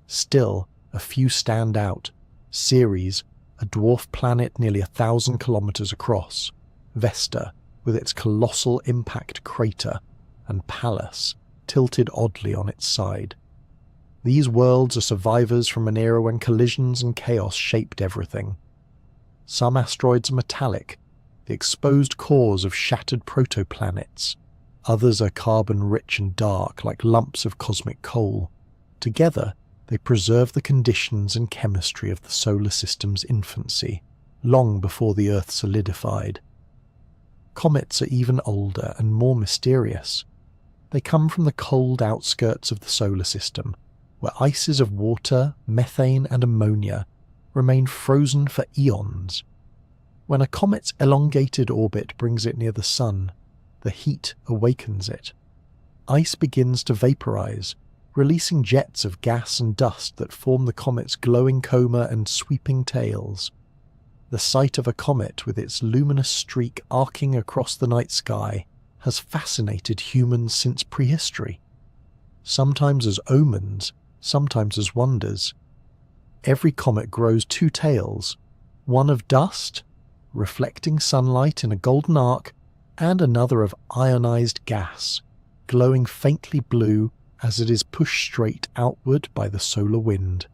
Still, a few stand out. Ceres, a dwarf planet nearly 1,000 kilometers across, Vesta, with its colossal impact crater, and Pallas, tilted oddly on its side. These worlds are survivors from an era when collisions and chaos shaped everything. Some asteroids are metallic, the exposed cores of shattered protoplanets. Others are carbon-rich and dark, like lumps of cosmic coal. Together, they preserve the conditions and chemistry of the solar system's infancy, long before the Earth solidified. Comets are even older and more mysterious. They come from the cold outskirts of the solar system, where ices of water, methane and ammonia remain frozen for eons. When a comet's elongated orbit brings it near the Sun, the heat awakens it. Ice begins to vaporize, releasing jets of gas and dust that form the comet's glowing coma and sweeping tails. The sight of a comet with its luminous streak arcing across the night sky has fascinated humans since prehistory, sometimes as omens, sometimes as wonders. Every comet grows two tails, one of dust, reflecting sunlight in a golden arc, and another of ionized gas, glowing faintly blue as it is pushed straight outward by the solar wind.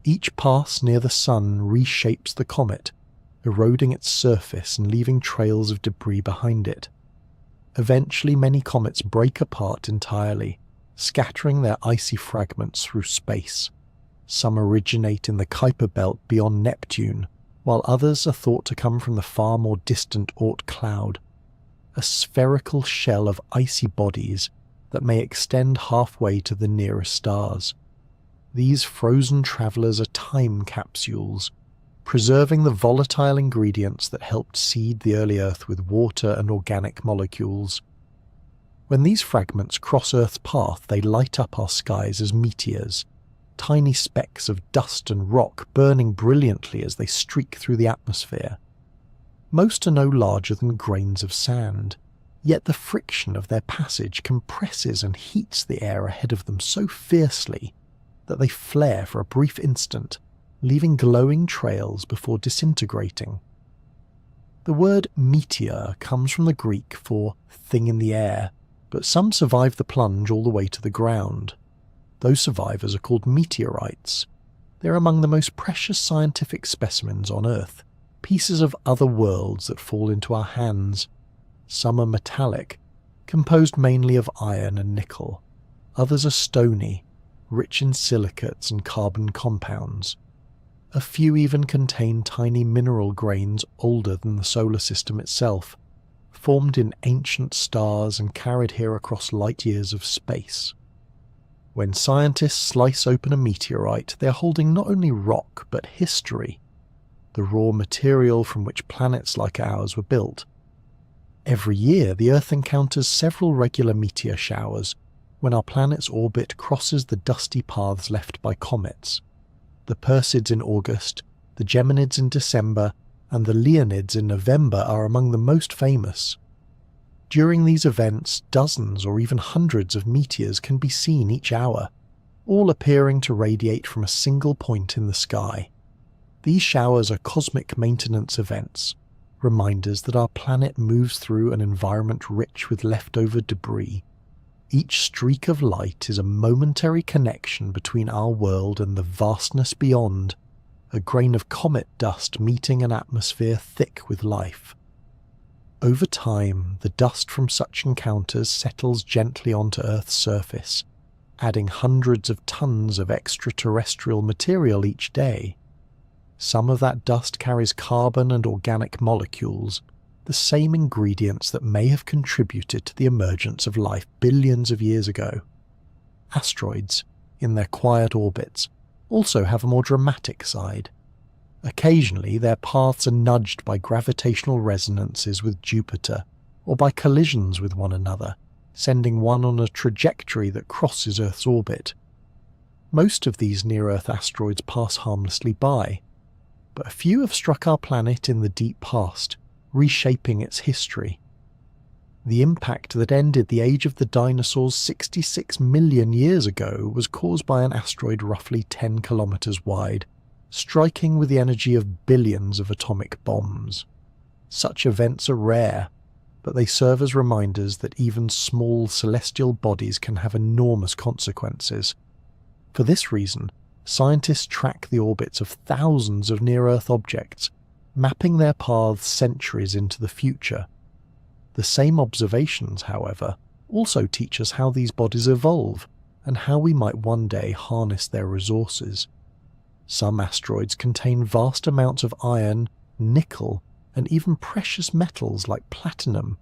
Each pass near the sun reshapes the comet, eroding its surface and leaving trails of debris behind it. Eventually, many comets break apart entirely, scattering their icy fragments through space. Some originate in the Kuiper belt beyond Neptune, while others are thought to come from the far more distant Oort cloud, a spherical shell of icy bodies that may extend halfway to the nearest stars. These frozen travellers are time capsules, preserving the volatile ingredients that helped seed the early Earth with water and organic molecules. When these fragments cross Earth's path, they light up our skies as meteors, tiny specks of dust and rock burning brilliantly as they streak through the atmosphere. Most are no larger than grains of sand, yet the friction of their passage compresses and heats the air ahead of them so fiercely that they flare for a brief instant, leaving glowing trails before disintegrating. The word meteor comes from the Greek for thing in the air, but some survive the plunge all the way to the ground. Those survivors are called meteorites. They're among the most precious scientific specimens on Earth, pieces of other worlds that fall into our hands. Some are metallic, composed mainly of iron and nickel. Others are stony, rich in silicates and carbon compounds. A few even contain tiny mineral grains older than the solar system itself, formed in ancient stars and carried here across light years of space. When scientists slice open a meteorite, they're holding not only rock but history, the raw material from which planets like ours were built. Every year, the Earth encounters several regular meteor showers when our planet's orbit crosses the dusty paths left by comets. The Perseids in August, the Geminids in December, and the Leonids in November are among the most famous. During these events, dozens or even hundreds of meteors can be seen each hour, all appearing to radiate from a single point in the sky. These showers are cosmic maintenance events, reminders that our planet moves through an environment rich with leftover debris. Each streak of light is a momentary connection between our world and the vastness beyond, a grain of comet dust meeting an atmosphere thick with life. Over time, the dust from such encounters settles gently onto Earth's surface, adding hundreds of tons of extraterrestrial material each day. Some of that dust carries carbon and organic molecules, the same ingredients that may have contributed to the emergence of life billions of years ago. Asteroids, in their quiet orbits, also have a more dramatic side. Occasionally, their paths are nudged by gravitational resonances with Jupiter, or by collisions with one another, sending one on a trajectory that crosses Earth's orbit. Most of these near-Earth asteroids pass harmlessly by, but a few have struck our planet in the deep past, reshaping its history. The impact that ended the age of the dinosaurs 66 million years ago was caused by an asteroid roughly 10 kilometers wide, striking with the energy of billions of atomic bombs. Such events are rare, but they serve as reminders that even small celestial bodies can have enormous consequences. For this reason, scientists track the orbits of thousands of near-Earth objects, mapping their paths centuries into the future. The same observations, however, also teach us how these bodies evolve and how we might one day harness their resources. Some asteroids contain vast amounts of iron, nickel, and even precious metals like platinum,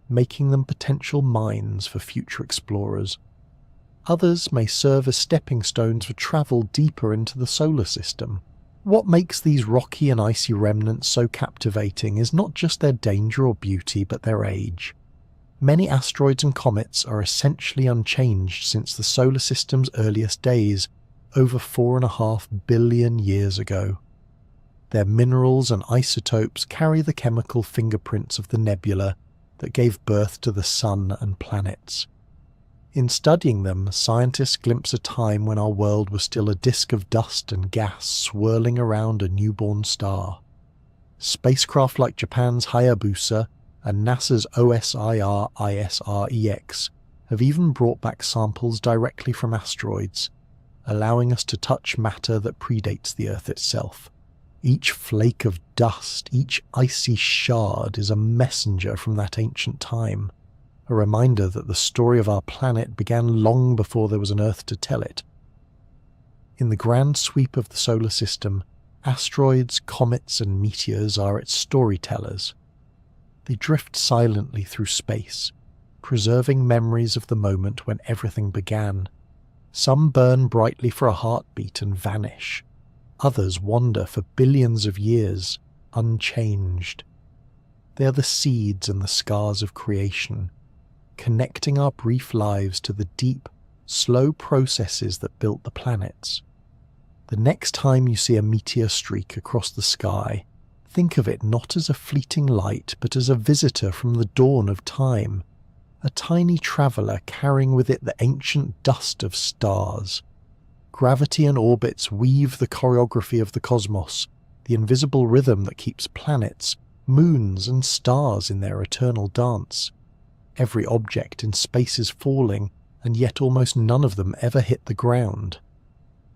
making them potential mines for future explorers. Others may serve as stepping stones for travel deeper into the solar system. What makes these rocky and icy remnants so captivating is not just their danger or beauty, but their age. Many asteroids and comets are essentially unchanged since the solar system's earliest days, over 4.5 billion years ago. Their minerals and isotopes carry the chemical fingerprints of the nebula, that gave birth to the Sun and planets. In studying them, scientists glimpse a time when our world was still a disk of dust and gas swirling around a newborn star. Spacecraft like Japan's Hayabusa and NASA's OSIR-ISR-EX have even brought back samples directly from asteroids, allowing us to touch matter that predates the Earth itself. Each flake of dust, each icy shard is a messenger from that ancient time, a reminder that the story of our planet began long before there was an Earth to tell it. In the grand sweep of the solar system, asteroids, comets, and meteors are its storytellers. They drift silently through space, preserving memories of the moment when everything began. Some burn brightly for a heartbeat and vanish. Others wander for billions of years, unchanged. They are the seeds and the scars of creation, connecting our brief lives to the deep, slow processes that built the planets. The next time you see a meteor streak across the sky, think of it not as a fleeting light, but as a visitor from the dawn of time, a tiny traveller carrying with it the ancient dust of stars. Gravity and orbits weave the choreography of the cosmos, the invisible rhythm that keeps planets, moons, and stars in their eternal dance. Every object in space is falling, and yet almost none of them ever hit the ground.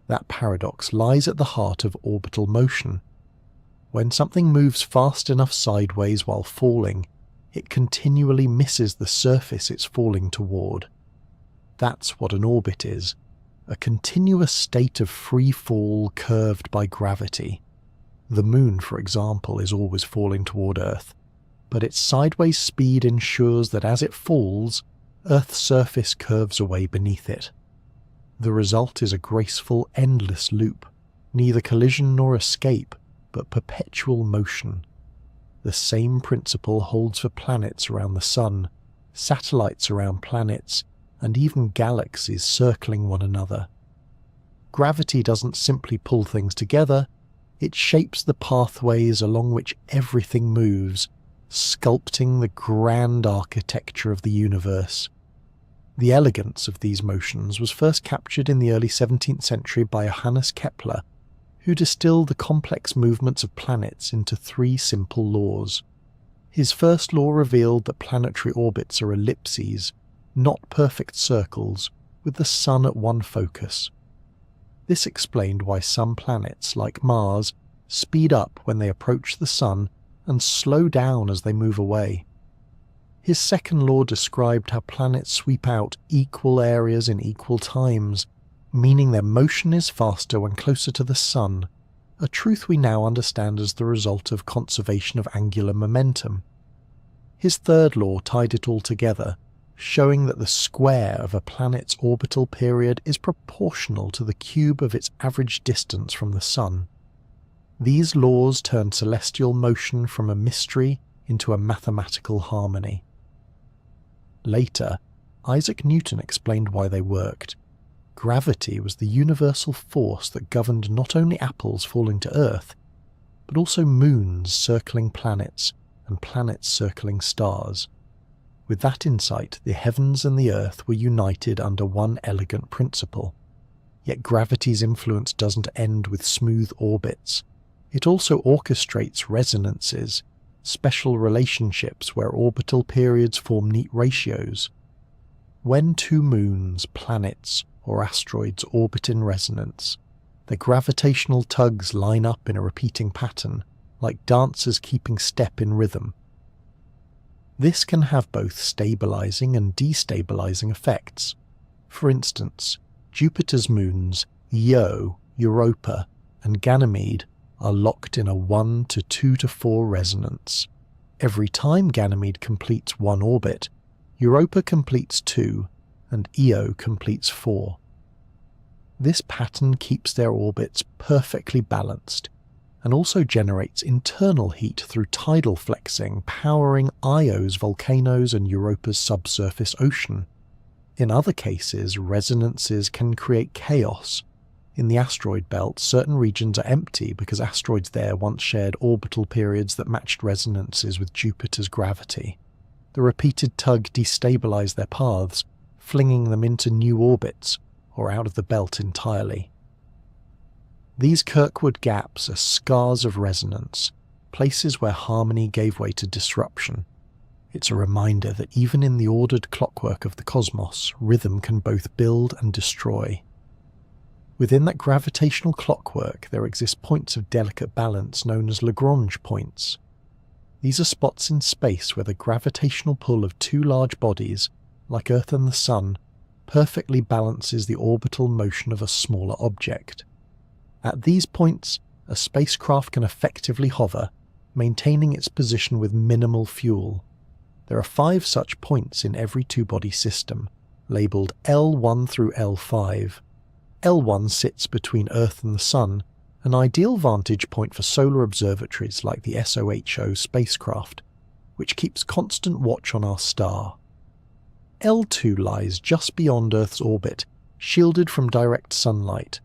That paradox lies at the heart of orbital motion. When something moves fast enough sideways while falling, it continually misses the surface it's falling toward. That's what an orbit is, a continuous state of free fall curved by gravity. The Moon, for example, is always falling toward Earth, but its sideways speed ensures that as it falls, Earth's surface curves away beneath it. The result is a graceful, endless loop, neither collision nor escape, but perpetual motion. The same principle holds for planets around the Sun, satellites around planets, and even galaxies circling one another. Gravity doesn't simply pull things together, it shapes the pathways along which everything moves, sculpting the grand architecture of the universe. The elegance of these motions was first captured in the early 17th century by Johannes Kepler, who distilled the complex movements of planets into 3 simple laws. His first law revealed that planetary orbits are ellipses, not perfect circles, with the Sun at one focus. This explained why some planets, like Mars, speed up when they approach the Sun and slow down as they move away. His second law described how planets sweep out equal areas in equal times, meaning their motion is faster when closer to the Sun, a truth we now understand as the result of conservation of angular momentum. His third law tied it all together, showing that the square of a planet's orbital period is proportional to the cube of its average distance from the Sun. These laws turned celestial motion from a mystery into a mathematical harmony. Later, Isaac Newton explained why they worked. Gravity was the universal force that governed not only apples falling to Earth, but also moons circling planets and planets circling stars. With that insight, the heavens and the Earth were united under one elegant principle. Yet gravity's influence doesn't end with smooth orbits. It also orchestrates resonances, special relationships where orbital periods form neat ratios. When 2 moons, planets, or asteroids orbit in resonance, their gravitational tugs line up in a repeating pattern, like dancers keeping step in rhythm. This can have both stabilizing and destabilizing effects. For instance, Jupiter's moons, Io, Europa, and Ganymede are locked in a 1 to 2 to 4 resonance. Every time Ganymede completes 1 orbit, Europa completes 2, and Io completes 4. This pattern keeps their orbits perfectly balanced, and also generates internal heat through tidal flexing, powering Io's volcanoes and Europa's subsurface ocean. In other cases, resonances can create chaos. In the asteroid belt, certain regions are empty because asteroids there once shared orbital periods that matched resonances with Jupiter's gravity. The repeated tug destabilise their paths, flinging them into new orbits or out of the belt entirely. These Kirkwood gaps are scars of resonance, places where harmony gave way to disruption. It's a reminder that even in the ordered clockwork of the cosmos, rhythm can both build and destroy. Within that gravitational clockwork, there exist points of delicate balance known as Lagrange points. These are spots in space where the gravitational pull of two large bodies, like Earth and the Sun, perfectly balances the orbital motion of a smaller object. At these points, a spacecraft can effectively hover, maintaining its position with minimal fuel. There are 5 such points in every two-body system, labelled L1 through L5. L1 sits between Earth and the Sun, an ideal vantage point for solar observatories like the SOHO spacecraft, which keeps constant watch on our star. L2 lies just beyond Earth's orbit, shielded from direct sunlight,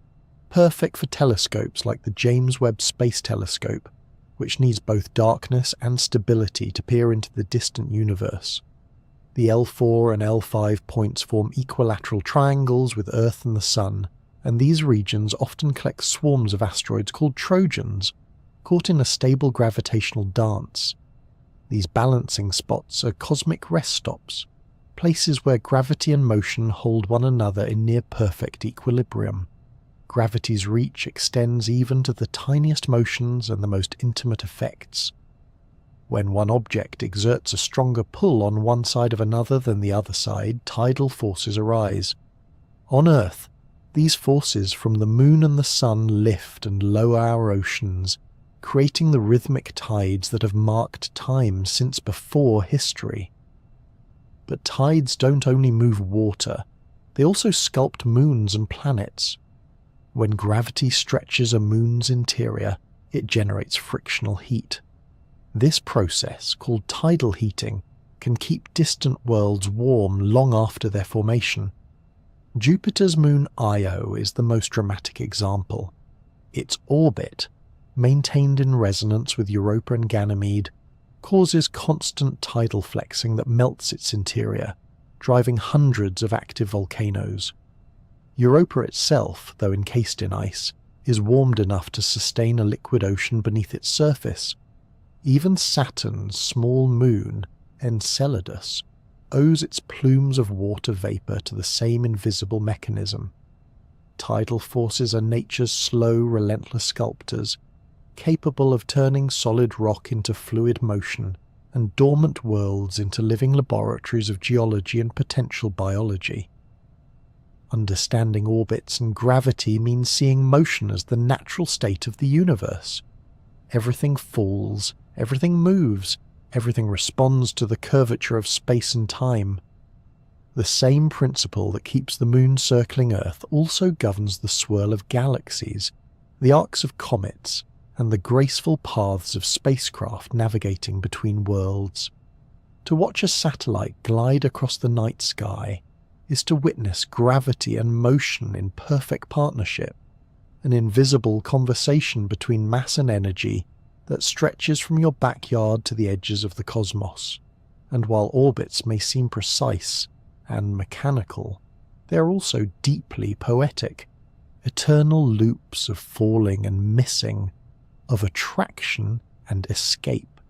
perfect for telescopes like the James Webb Space Telescope, which needs both darkness and stability to peer into the distant universe. The L4 and L5 points form equilateral triangles with Earth and the Sun, and these regions often collect swarms of asteroids called Trojans, caught in a stable gravitational dance. These balancing spots are cosmic rest stops, places where gravity and motion hold one another in near-perfect equilibrium. Gravity's reach extends even to the tiniest motions and the most intimate effects. When one object exerts a stronger pull on one side of another than the other side, tidal forces arise. On Earth, these forces from the Moon and the Sun lift and lower our oceans, creating the rhythmic tides that have marked time since before history. But tides don't only move water, they also sculpt moons and planets. When gravity stretches a moon's interior, it generates frictional heat. This process, called tidal heating, can keep distant worlds warm long after their formation. Jupiter's moon Io is the most dramatic example. Its orbit, maintained in resonance with Europa and Ganymede, causes constant tidal flexing that melts its interior, driving hundreds of active volcanoes. Europa itself, though encased in ice, is warmed enough to sustain a liquid ocean beneath its surface. Even Saturn's small moon, Enceladus, owes its plumes of water vapour to the same invisible mechanism. Tidal forces are nature's slow, relentless sculptors, capable of turning solid rock into fluid motion and dormant worlds into living laboratories of geology and potential biology. Understanding orbits and gravity means seeing motion as the natural state of the universe. Everything falls, everything moves, everything responds to the curvature of space and time. The same principle that keeps the moon circling Earth also governs the swirl of galaxies, the arcs of comets, and the graceful paths of spacecraft navigating between worlds. To watch a satellite glide across the night sky is to witness gravity and motion in perfect partnership, an invisible conversation between mass and energy that stretches from your backyard to the edges of the cosmos. And while orbits may seem precise and mechanical, they are also deeply poetic, eternal loops of falling and missing, of attraction and escape.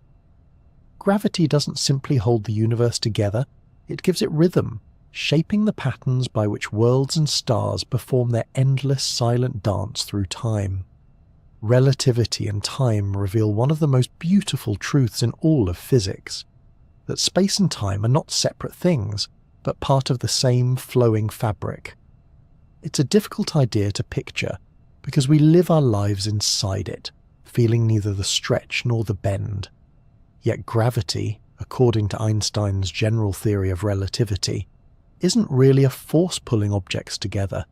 Gravity doesn't simply hold the universe together, it gives it rhythm, shaping the patterns by which worlds and stars perform their endless silent dance through time. Relativity and time reveal one of the most beautiful truths in all of physics, that space and time are not separate things, but part of the same flowing fabric. It's a difficult idea to picture, because we live our lives inside it, feeling neither the stretch nor the bend. Yet gravity, according to Einstein's general theory of relativity, isn't really a force pulling objects together.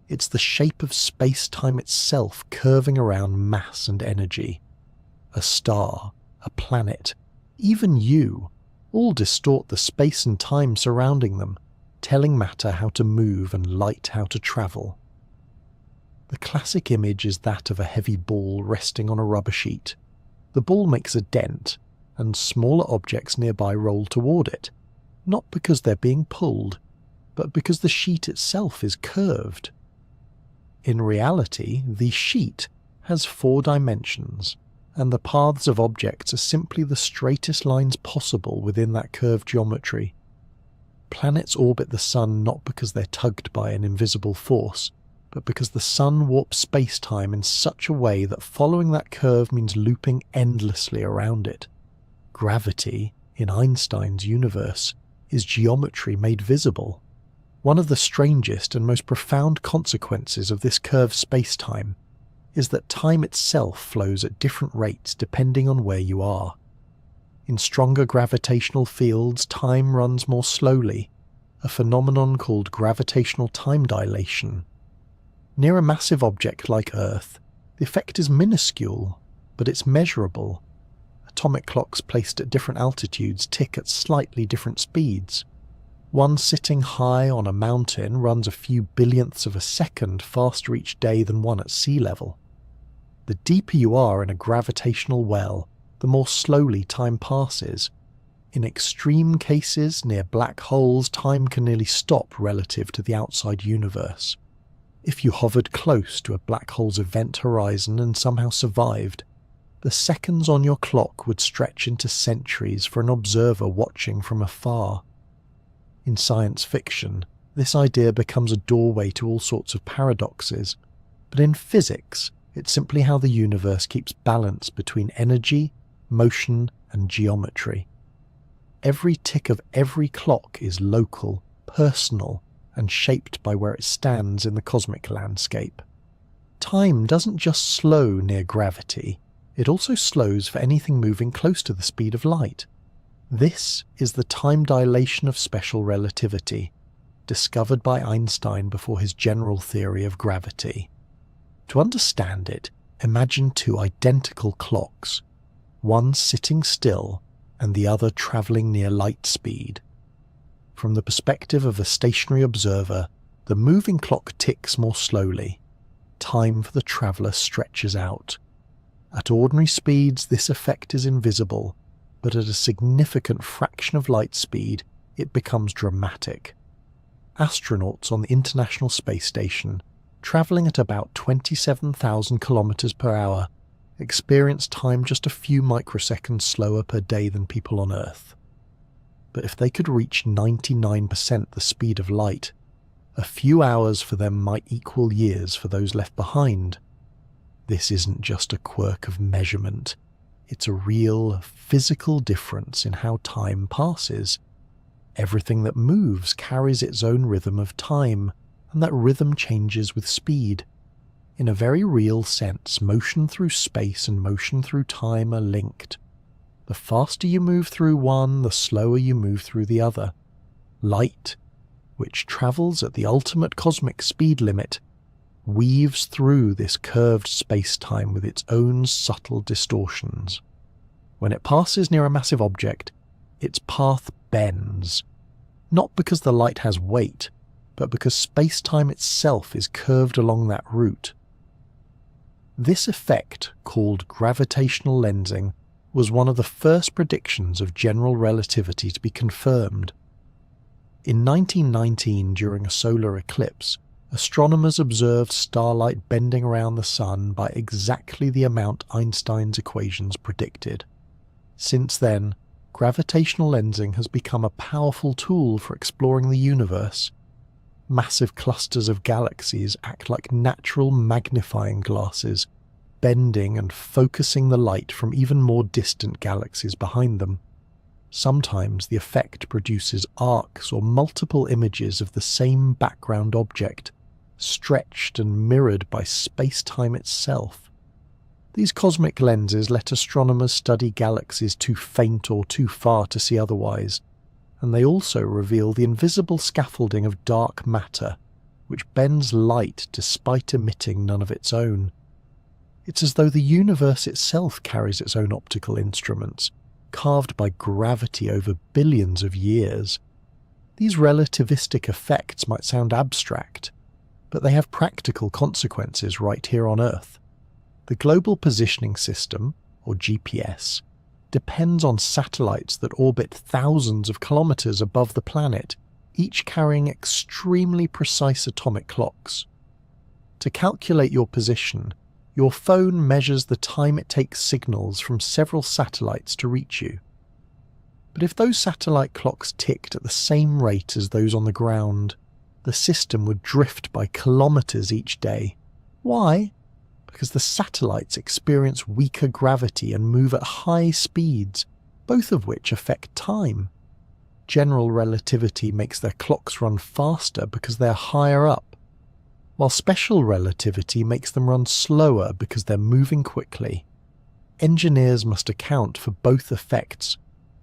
It's the shape of space-time itself curving around mass and energy. A star, a planet, even you, all distort the space and time surrounding them, telling matter how to move and light how to travel. The classic image is that of a heavy ball resting on a rubber sheet. The ball makes a dent, and smaller objects nearby roll toward it, not because they're being pulled, but because the sheet itself is curved. In reality, the sheet has 4 dimensions, and the paths of objects are simply the straightest lines possible within that curved geometry. Planets orbit the Sun not because they're tugged by an invisible force, but because the Sun warps space-time in such a way that following that curve means looping endlessly around it. Gravity, in Einstein's universe, is geometry made visible. One of the strangest and most profound consequences of this curved space-time is that time itself flows at different rates depending on where you are. In stronger gravitational fields, time runs more slowly, a phenomenon called gravitational time dilation. Near a massive object like Earth, the effect is minuscule, but it's measurable. Atomic clocks placed at different altitudes tick at slightly different speeds. One sitting high on a mountain runs a few billionths of a second faster each day than one at sea level. The deeper you are in a gravitational well, the more slowly time passes. In extreme cases near black holes, time can nearly stop relative to the outside universe. If you hovered close to a black hole's event horizon and somehow survived, the seconds on your clock would stretch into centuries for an observer watching from afar. In science fiction, this idea becomes a doorway to all sorts of paradoxes, but in physics, it's simply how the universe keeps balance between energy, motion, and geometry. Every tick of every clock is local, personal, and shaped by where it stands in the cosmic landscape. Time doesn't just slow near gravity, it also slows for anything moving close to the speed of light. This is the time dilation of special relativity, discovered by Einstein before his general theory of gravity. To understand it, imagine 2 identical clocks, one sitting still and the other travelling near light speed. From the perspective of a stationary observer, the moving clock ticks more slowly. Time for the traveller stretches out. At ordinary speeds, this effect is invisible, but at a significant fraction of light speed, it becomes dramatic. Astronauts on the International Space Station, travelling at about 27,000 kilometers per hour, experience time just a few microseconds slower per day than people on Earth. But if they could reach 99% the speed of light, a few hours for them might equal years for those left behind. This isn't just a quirk of measurement. It's a real, physical difference in how time passes. Everything that moves carries its own rhythm of time, and that rhythm changes with speed. In a very real sense, motion through space and motion through time are linked. The faster you move through one, the slower you move through the other. Light, which travels at the ultimate cosmic speed limit, weaves through this curved space-time with its own subtle distortions. When it passes near a massive object, its path bends, not because the light has weight, but because space-time itself is curved along that route. This effect, called gravitational lensing, was one of the first predictions of general relativity to be confirmed. In 1919, during a solar eclipse, astronomers observed starlight bending around the Sun by exactly the amount Einstein's equations predicted. Since then, gravitational lensing has become a powerful tool for exploring the universe. Massive clusters of galaxies act like natural magnifying glasses, bending and focusing the light from even more distant galaxies behind them. Sometimes the effect produces arcs or multiple images of the same background object, stretched and mirrored by space-time itself. These cosmic lenses let astronomers study galaxies too faint or too far to see otherwise, and they also reveal the invisible scaffolding of dark matter, which bends light despite emitting none of its own. It's as though the universe itself carries its own optical instruments, carved by gravity over billions of years. These relativistic effects might sound abstract, but they have practical consequences right here on Earth. The Global Positioning System, or GPS, depends on satellites that orbit thousands of kilometers above the planet, each carrying extremely precise atomic clocks. To calculate your position, your phone measures the time it takes signals from several satellites to reach you. But if those satellite clocks ticked at the same rate as those on the ground, the system would drift by kilometers each day. Why? Because the satellites experience weaker gravity and move at high speeds, both of which affect time. General relativity makes their clocks run faster because they're higher up, while special relativity makes them run slower because they're moving quickly. Engineers must account for both effects,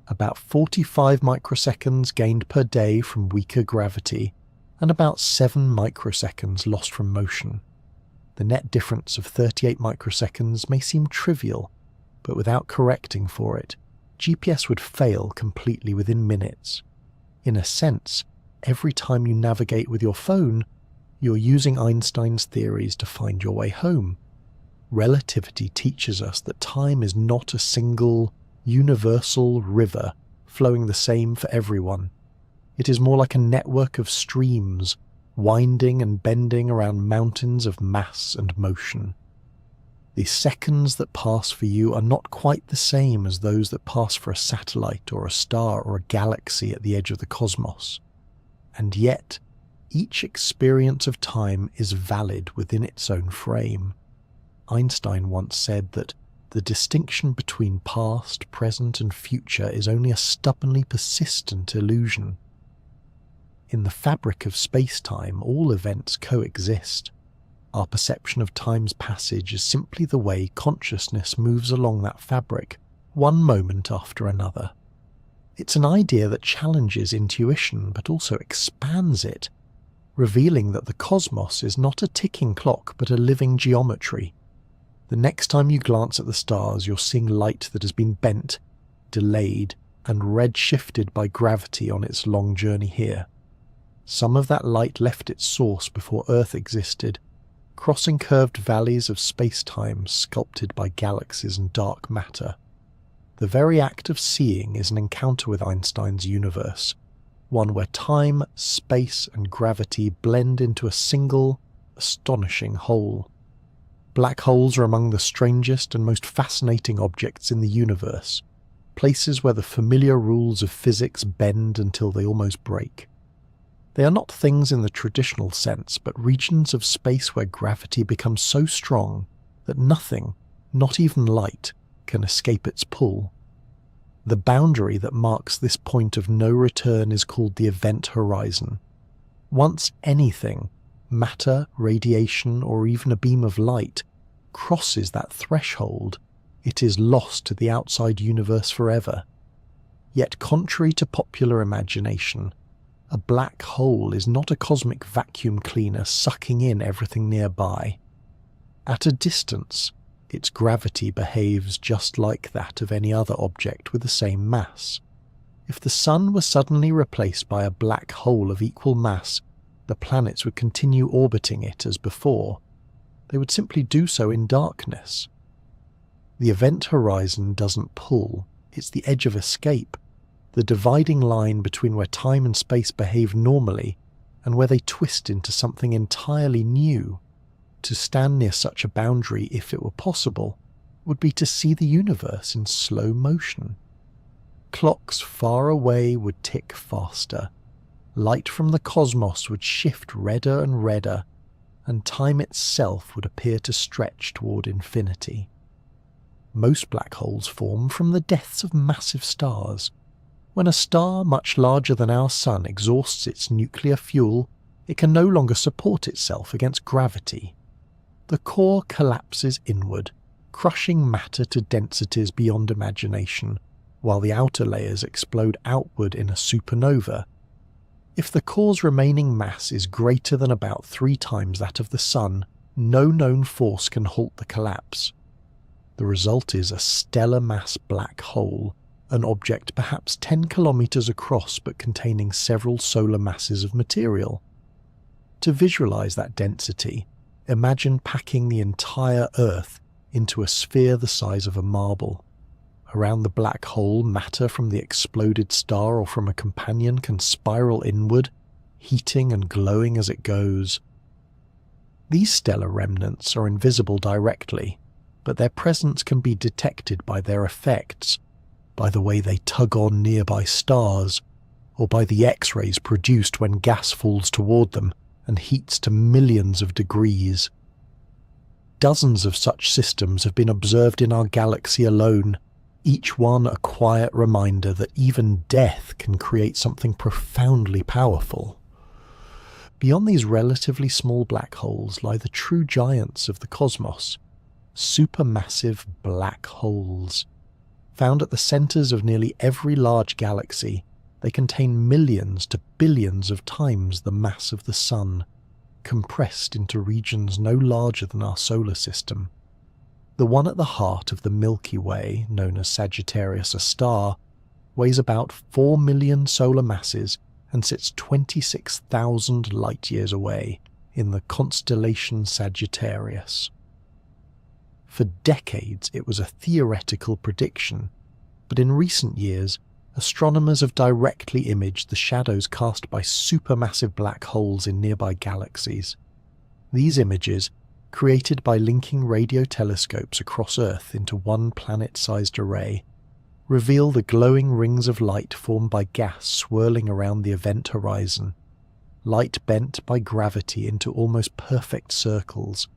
about 45 microseconds gained per day from weaker gravity, and about 7 microseconds lost from motion. The net difference of 38 microseconds may seem trivial, but without correcting for it, GPS would fail completely within minutes. In a sense, every time you navigate with your phone, you're using Einstein's theories to find your way home. Relativity teaches us that time is not a single, universal river flowing the same for everyone. It is more like a network of streams, winding and bending around mountains of mass and motion. The seconds that pass for you are not quite the same as those that pass for a satellite or a star or a galaxy at the edge of the cosmos. And yet, each experience of time is valid within its own frame. Einstein once said that the distinction between past, present, and future is only a stubbornly persistent illusion. In the fabric of space-time, all events coexist. Our perception of time's passage is simply the way consciousness moves along that fabric, one moment after another. It's an idea that challenges intuition but also expands it, revealing that the cosmos is not a ticking clock but a living geometry. The next time you glance at the stars, you're seeing light that has been bent, delayed, and redshifted by gravity on its long journey here. Some of that light left its source before Earth existed, crossing curved valleys of space-time sculpted by galaxies and dark matter. The very act of seeing is an encounter with Einstein's universe, one where time, space, and gravity blend into a single, astonishing whole. Black holes are among the strangest and most fascinating objects in the universe, places where the familiar rules of physics bend until they almost break. They are not things in the traditional sense, but regions of space where gravity becomes so strong that nothing, not even light, can escape its pull. The boundary that marks this point of no return is called the event horizon. Once anything, matter, radiation, or even a beam of light, crosses that threshold, it is lost to the outside universe forever. Yet contrary to popular imagination, a black hole is not a cosmic vacuum cleaner sucking in everything nearby. At a distance, its gravity behaves just like that of any other object with the same mass. If the Sun were suddenly replaced by a black hole of equal mass, the planets would continue orbiting it as before. They would simply do so in darkness. The event horizon doesn't pull, it's the edge of escape, the dividing line between where time and space behave normally and where they twist into something entirely new. To stand near such a boundary, if it were possible, would be to see the universe in slow motion. Clocks far away would tick faster. Light from the cosmos would shift redder and redder, and time itself would appear to stretch toward infinity. Most black holes form from the deaths of massive stars. When a star much larger than our Sun exhausts its nuclear fuel, it can no longer support itself against gravity. The core collapses inward, crushing matter to densities beyond imagination, while the outer layers explode outward in a supernova. If the core's remaining mass is greater than about 3 times that of the Sun, no known force can halt the collapse. The result is a stellar mass black hole, an object perhaps 10 kilometers across but containing several solar masses of material. To visualize that density, imagine packing the entire Earth into a sphere the size of a marble. Around the black hole, matter from the exploded star or from a companion can spiral inward, heating and glowing as it goes. These stellar remnants are invisible directly, but their presence can be detected by their effects, by the way they tug on nearby stars, or by the X-rays produced when gas falls toward them and heats to millions of degrees. Dozens of such systems have been observed in our galaxy alone, each one a quiet reminder that even death can create something profoundly powerful. Beyond these relatively small black holes lie the true giants of the cosmos, supermassive black holes. Found at the centers of nearly every large galaxy, they contain millions to billions of times the mass of the Sun, compressed into regions no larger than our solar system. The one at the heart of the Milky Way, known as Sagittarius, a star, weighs about 4 million solar masses and sits 26,000 light-years away in the constellation Sagittarius. For decades it was a theoretical prediction, but in recent years astronomers have directly imaged the shadows cast by supermassive black holes in nearby galaxies. These images, created by linking radio telescopes across Earth into one planet-sized array, reveal the glowing rings of light formed by gas swirling around the event horizon, light bent by gravity into almost perfect circles.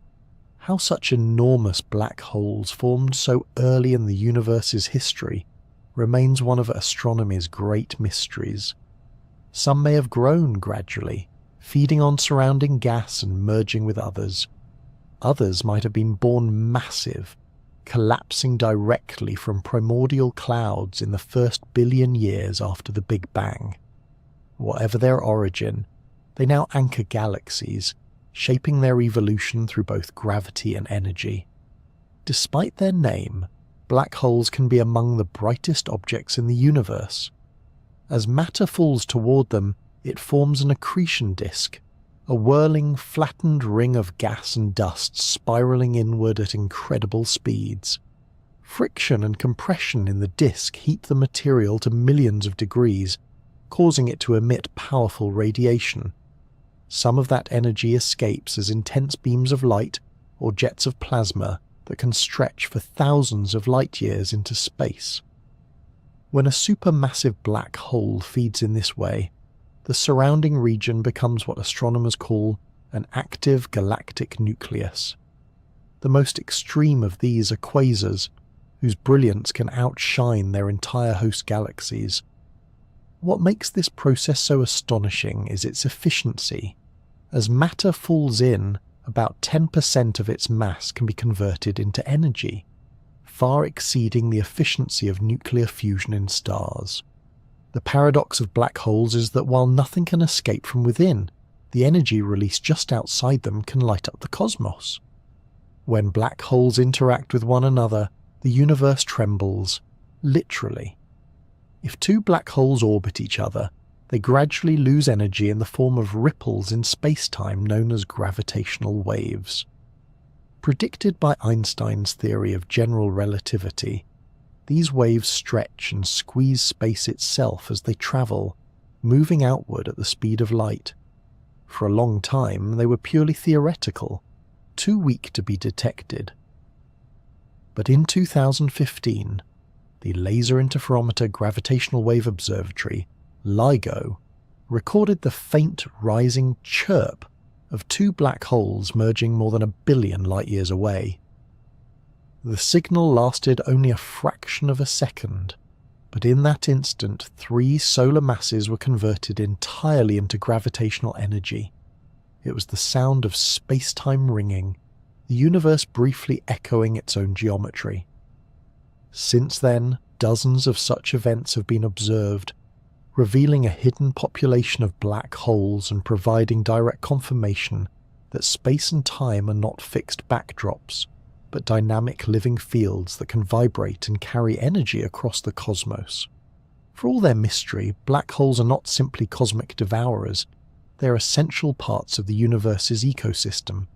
How such enormous black holes formed so early in the universe's history remains one of astronomy's great mysteries. Some may have grown gradually, feeding on surrounding gas and merging with others. Others might have been born massive, collapsing directly from primordial clouds in the first billion years after the Big Bang. Whatever their origin, they now anchor galaxies, shaping their evolution through both gravity and energy. Despite their name, black holes can be among the brightest objects in the universe. As matter falls toward them, it forms an accretion disk, a whirling, flattened ring of gas and dust spiraling inward at incredible speeds. Friction and compression in the disk heat the material to millions of degrees, causing it to emit powerful radiation. Some of that energy escapes as intense beams of light or jets of plasma that can stretch for thousands of light-years into space. When a supermassive black hole feeds in this way, the surrounding region becomes what astronomers call an active galactic nucleus. The most extreme of these are quasars, whose brilliance can outshine their entire host galaxies. What makes this process so astonishing is its efficiency. As matter falls in, about 10% of its mass can be converted into energy, far exceeding the efficiency of nuclear fusion in stars. The paradox of black holes is that while nothing can escape from within, the energy released just outside them can light up the cosmos. When black holes interact with one another, the universe trembles, literally. If two black holes orbit each other, they gradually lose energy in the form of ripples in space-time known as gravitational waves. Predicted by Einstein's theory of general relativity, these waves stretch and squeeze space itself as they travel, moving outward at the speed of light. For a long time, they were purely theoretical, too weak to be detected. But in 2015, the Laser Interferometer Gravitational Wave Observatory, LIGO, recorded the faint rising chirp of two black holes merging more than 1 billion light-years away. The signal lasted only a fraction of a second, but in that instant 3 solar masses were converted entirely into gravitational energy. It was the sound of space-time ringing, the universe briefly echoing its own geometry. Since then, dozens of such events have been observed, revealing a hidden population of black holes and providing direct confirmation that space and time are not fixed backdrops, but dynamic living fields that can vibrate and carry energy across the cosmos. For all their mystery, black holes are not simply cosmic devourers, they are essential parts of the universe's ecosystem.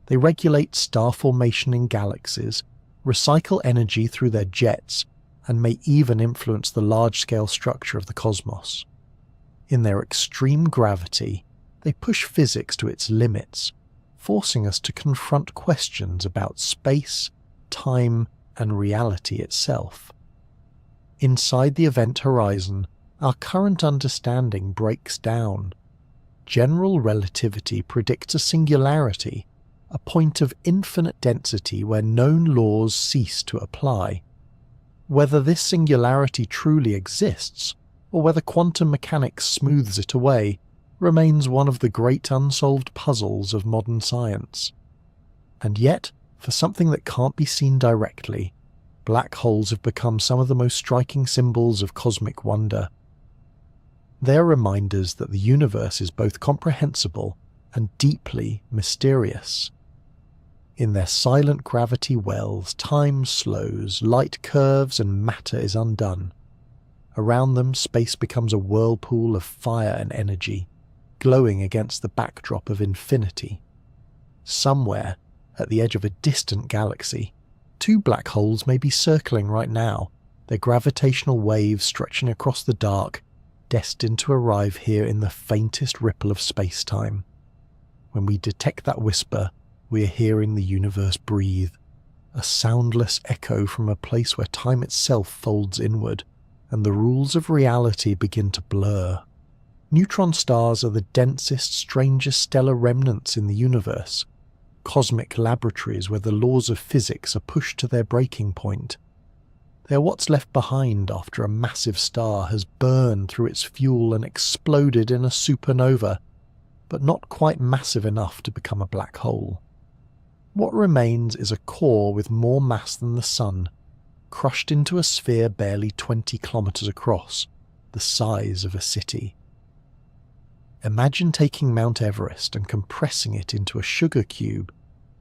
They regulate star formation in galaxies, recycle energy through their jets, and may even influence the large-scale structure of the cosmos. In their extreme gravity, they push physics to its limits, forcing us to confront questions about space, time, and reality itself. Inside the event horizon, our current understanding breaks down. General relativity predicts a singularity, a point of infinite density where known laws cease to apply. Whether this singularity truly exists, or whether quantum mechanics smooths it away, remains one of the great unsolved puzzles of modern science. And yet, for something that can't be seen directly, black holes have become some of the most striking symbols of cosmic wonder. They are reminders that the universe is both comprehensible and deeply mysterious. In their silent gravity wells, time slows, light curves, and matter is undone. Around them, space becomes a whirlpool of fire and energy, glowing against the backdrop of infinity. Somewhere, at the edge of a distant galaxy, two black holes may be circling right now, their gravitational waves stretching across the dark, destined to arrive here in the faintest ripple of space-time. When we detect that whisper, we are hearing the universe breathe, a soundless echo from a place where time itself folds inward, and the rules of reality begin to blur. Neutron stars are the densest, strangest stellar remnants in the universe, cosmic laboratories where the laws of physics are pushed to their breaking point. They are what's left behind after a massive star has burned through its fuel and exploded in a supernova, but not quite massive enough to become a black hole. What remains is a core with more mass than the Sun, crushed into a sphere barely 20 kilometers across, the size of a city. Imagine taking Mount Everest and compressing it into a sugar cube.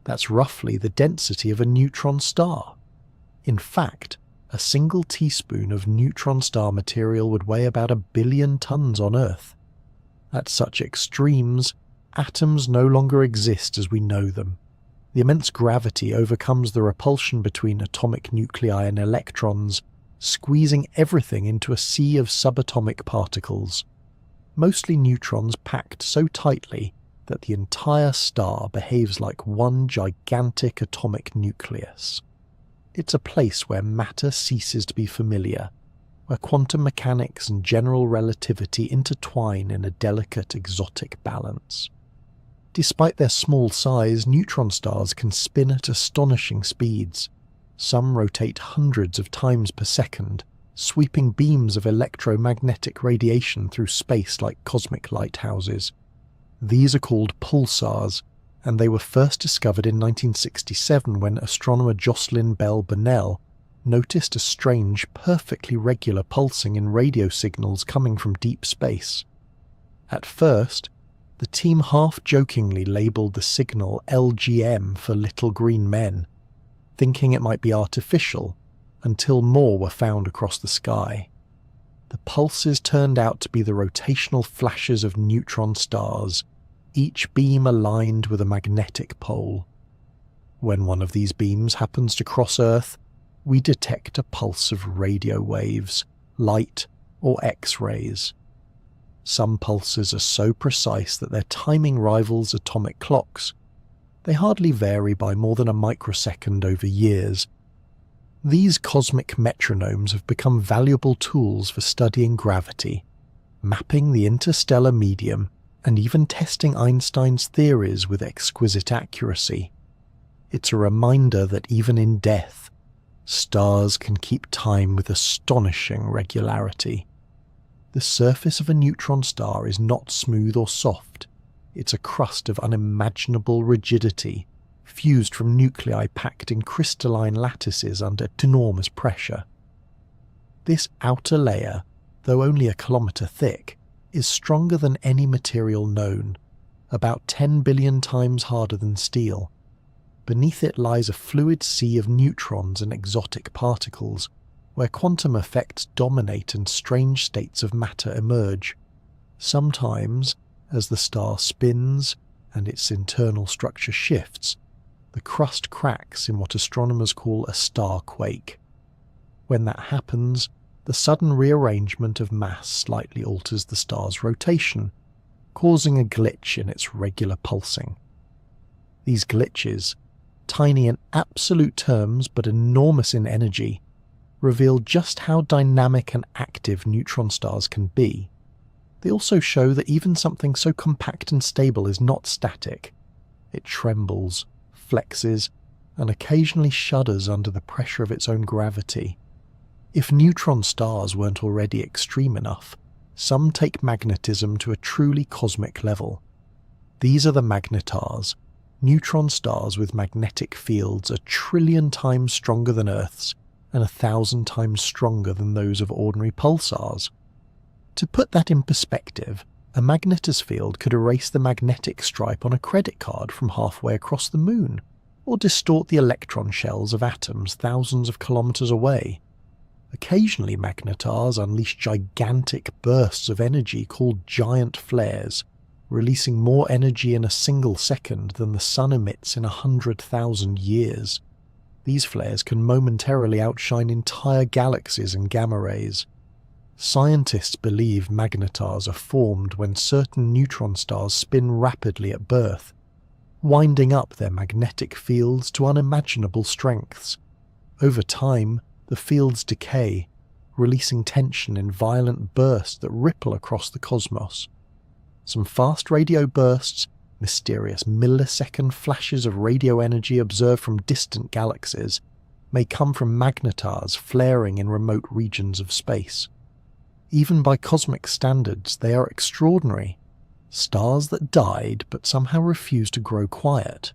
That's roughly the density of a neutron star. In fact, a single teaspoon of neutron star material would weigh about 1 billion tons on Earth. At such extremes, atoms no longer exist as we know them. The immense gravity overcomes the repulsion between atomic nuclei and electrons, squeezing everything into a sea of subatomic particles, mostly neutrons packed so tightly that the entire star behaves like one gigantic atomic nucleus. It's a place where matter ceases to be familiar, where quantum mechanics and general relativity intertwine in a delicate, exotic balance. Despite their small size, neutron stars can spin at astonishing speeds. Some rotate hundreds of times per second, sweeping beams of electromagnetic radiation through space like cosmic lighthouses. These are called pulsars, and they were first discovered in 1967 when astronomer Jocelyn Bell Burnell noticed a strange, perfectly regular pulsing in radio signals coming from deep space. At first, the team half-jokingly labelled the signal LGM for Little Green Men, thinking it might be artificial, until more were found across the sky. The pulses turned out to be the rotational flashes of neutron stars, each beam aligned with a magnetic pole. When one of these beams happens to cross Earth, we detect a pulse of radio waves, light, or X-rays. Some pulses are so precise that their timing rivals atomic clocks. They hardly vary by more than a microsecond over years. These cosmic metronomes have become valuable tools for studying gravity, mapping the interstellar medium, and even testing Einstein's theories with exquisite accuracy. It's a reminder that even in death, stars can keep time with astonishing regularity. The surface of a neutron star is not smooth or soft. It's a crust of unimaginable rigidity, fused from nuclei packed in crystalline lattices under enormous pressure. This outer layer, though only a kilometre thick, is stronger than any material known, about 10 billion times harder than steel. Beneath it lies a fluid sea of neutrons and exotic particles, where quantum effects dominate and strange states of matter emerge. Sometimes, as the star spins and its internal structure shifts, the crust cracks in what astronomers call a star quake. When that happens, the sudden rearrangement of mass slightly alters the star's rotation, causing a glitch in its regular pulsing. These glitches, tiny in absolute terms but enormous in energy, reveal just how dynamic and active neutron stars can be. They also show that even something so compact and stable is not static. It trembles, flexes, and occasionally shudders under the pressure of its own gravity. If neutron stars weren't already extreme enough, some take magnetism to a truly cosmic level. These are the magnetars, neutron stars with magnetic fields 1 trillion times stronger than Earth's and 1,000 times stronger than those of ordinary pulsars. To put that in perspective, a magnetar's field could erase the magnetic stripe on a credit card from halfway across the moon, or distort the electron shells of atoms thousands of kilometers away. Occasionally magnetars unleash gigantic bursts of energy called giant flares, releasing more energy in a single second than the sun emits in 100,000 years. These flares can momentarily outshine entire galaxies and gamma rays. Scientists believe magnetars are formed when certain neutron stars spin rapidly at birth, winding up their magnetic fields to unimaginable strengths. Over time, the fields decay, releasing tension in violent bursts that ripple across the cosmos. Some fast radio bursts, mysterious millisecond flashes of radio energy observed from distant galaxies, may come from magnetars flaring in remote regions of space. Even by cosmic standards, they are extraordinary. Stars that died but somehow refuse to grow quiet.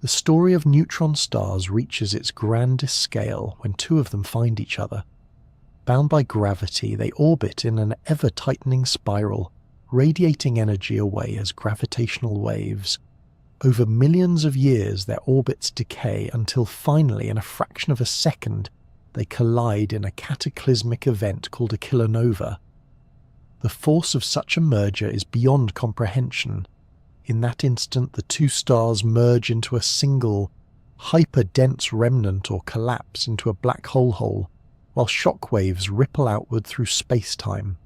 The story of neutron stars reaches its grandest scale when two of them find each other. Bound by gravity, they orbit in an ever-tightening spiral, radiating energy away as gravitational waves. Over millions of years, their orbits decay until finally, in a fraction of a second, they collide in a cataclysmic event called a kilonova. The force of such a merger is beyond comprehension. In that instant, the two stars merge into a single, hyper-dense remnant or collapse into a black hole, while shockwaves ripple outward through space-time.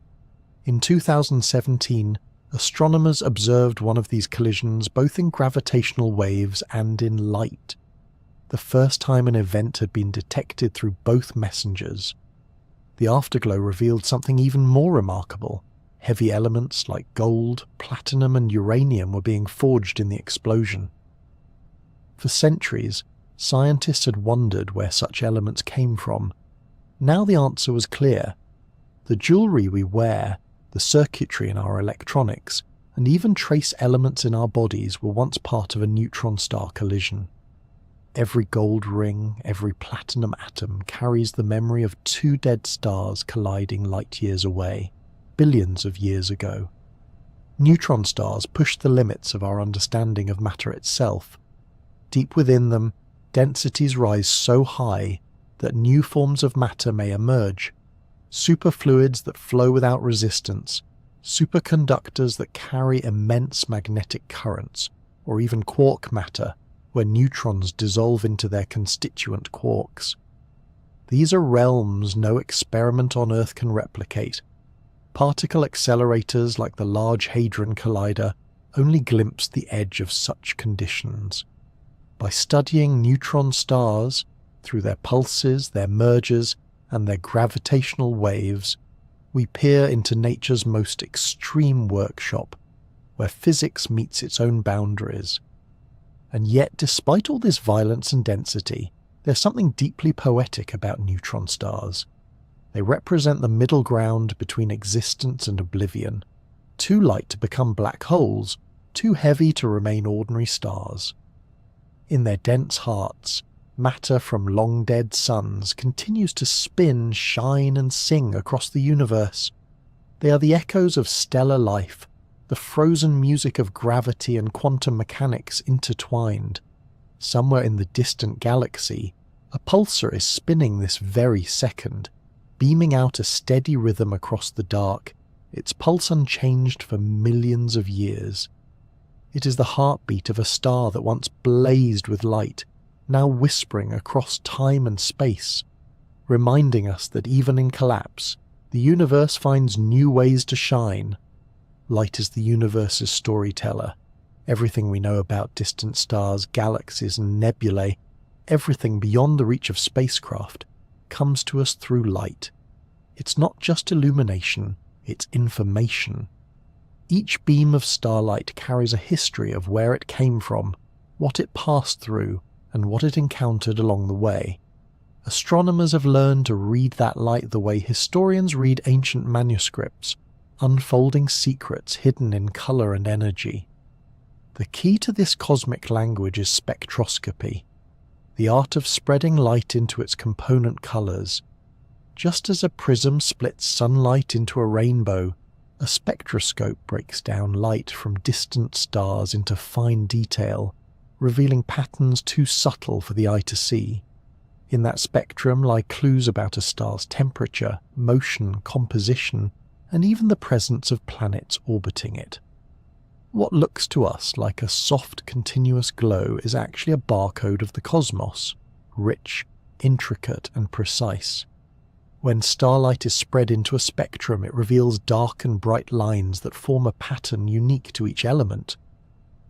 In 2017, astronomers observed one of these collisions both in gravitational waves and in light, the first time an event had been detected through both messengers. The afterglow revealed something even more remarkable. Heavy elements like gold, platinum and uranium were being forged in the explosion. For centuries, scientists had wondered where such elements came from. Now the answer was clear. The jewelry we wear, the circuitry in our electronics, and even trace elements in our bodies were once part of a neutron star collision. Every gold ring, every platinum atom carries the memory of two dead stars colliding light years away, billions of years ago. Neutron stars push the limits of our understanding of matter itself. Deep within them, densities rise so high that new forms of matter may emerge. Superfluids that flow without resistance, superconductors that carry immense magnetic currents, or even quark matter, where neutrons dissolve into their constituent quarks. These are realms no experiment on Earth can replicate. Particle accelerators like the Large Hadron Collider only glimpse the edge of such conditions. By studying neutron stars, through their pulses, their mergers, and their gravitational waves, we peer into nature's most extreme workshop, where physics meets its own boundaries. And yet, despite all this violence and density, there's something deeply poetic about neutron stars. They represent the middle ground between existence and oblivion, too light to become black holes, too heavy to remain ordinary stars. In their dense hearts, matter from long-dead suns continues to spin, shine and sing across the universe. They are the echoes of stellar life, the frozen music of gravity and quantum mechanics intertwined. Somewhere in the distant galaxy, a pulsar is spinning this very second, beaming out a steady rhythm across the dark, its pulse unchanged for millions of years. It is the heartbeat of a star that once blazed with light, now whispering across time and space. reminding us that even in collapse, the universe finds new ways to shine. Light is the universe's storyteller. Everything we know about distant stars, galaxies and nebulae, everything beyond the reach of spacecraft, comes to us through light. It's not just illumination, it's information. Each beam of starlight carries a history of where it came from, what it passed through, and what it encountered along the way. Astronomers have learned to read that light the way historians read ancient manuscripts, unfolding secrets hidden in colour and energy. The key to this cosmic language is spectroscopy, the art of spreading light into its component colours. Just as a prism splits sunlight into a rainbow, a spectroscope breaks down light from distant stars into fine detail, revealing patterns too subtle for the eye to see. In that spectrum lie clues about a star's temperature, motion, composition, and even the presence of planets orbiting it. What looks to us like a soft, continuous glow is actually a barcode of the cosmos, rich, intricate, and precise. When starlight is spread into a spectrum, it reveals dark and bright lines that form a pattern unique to each element.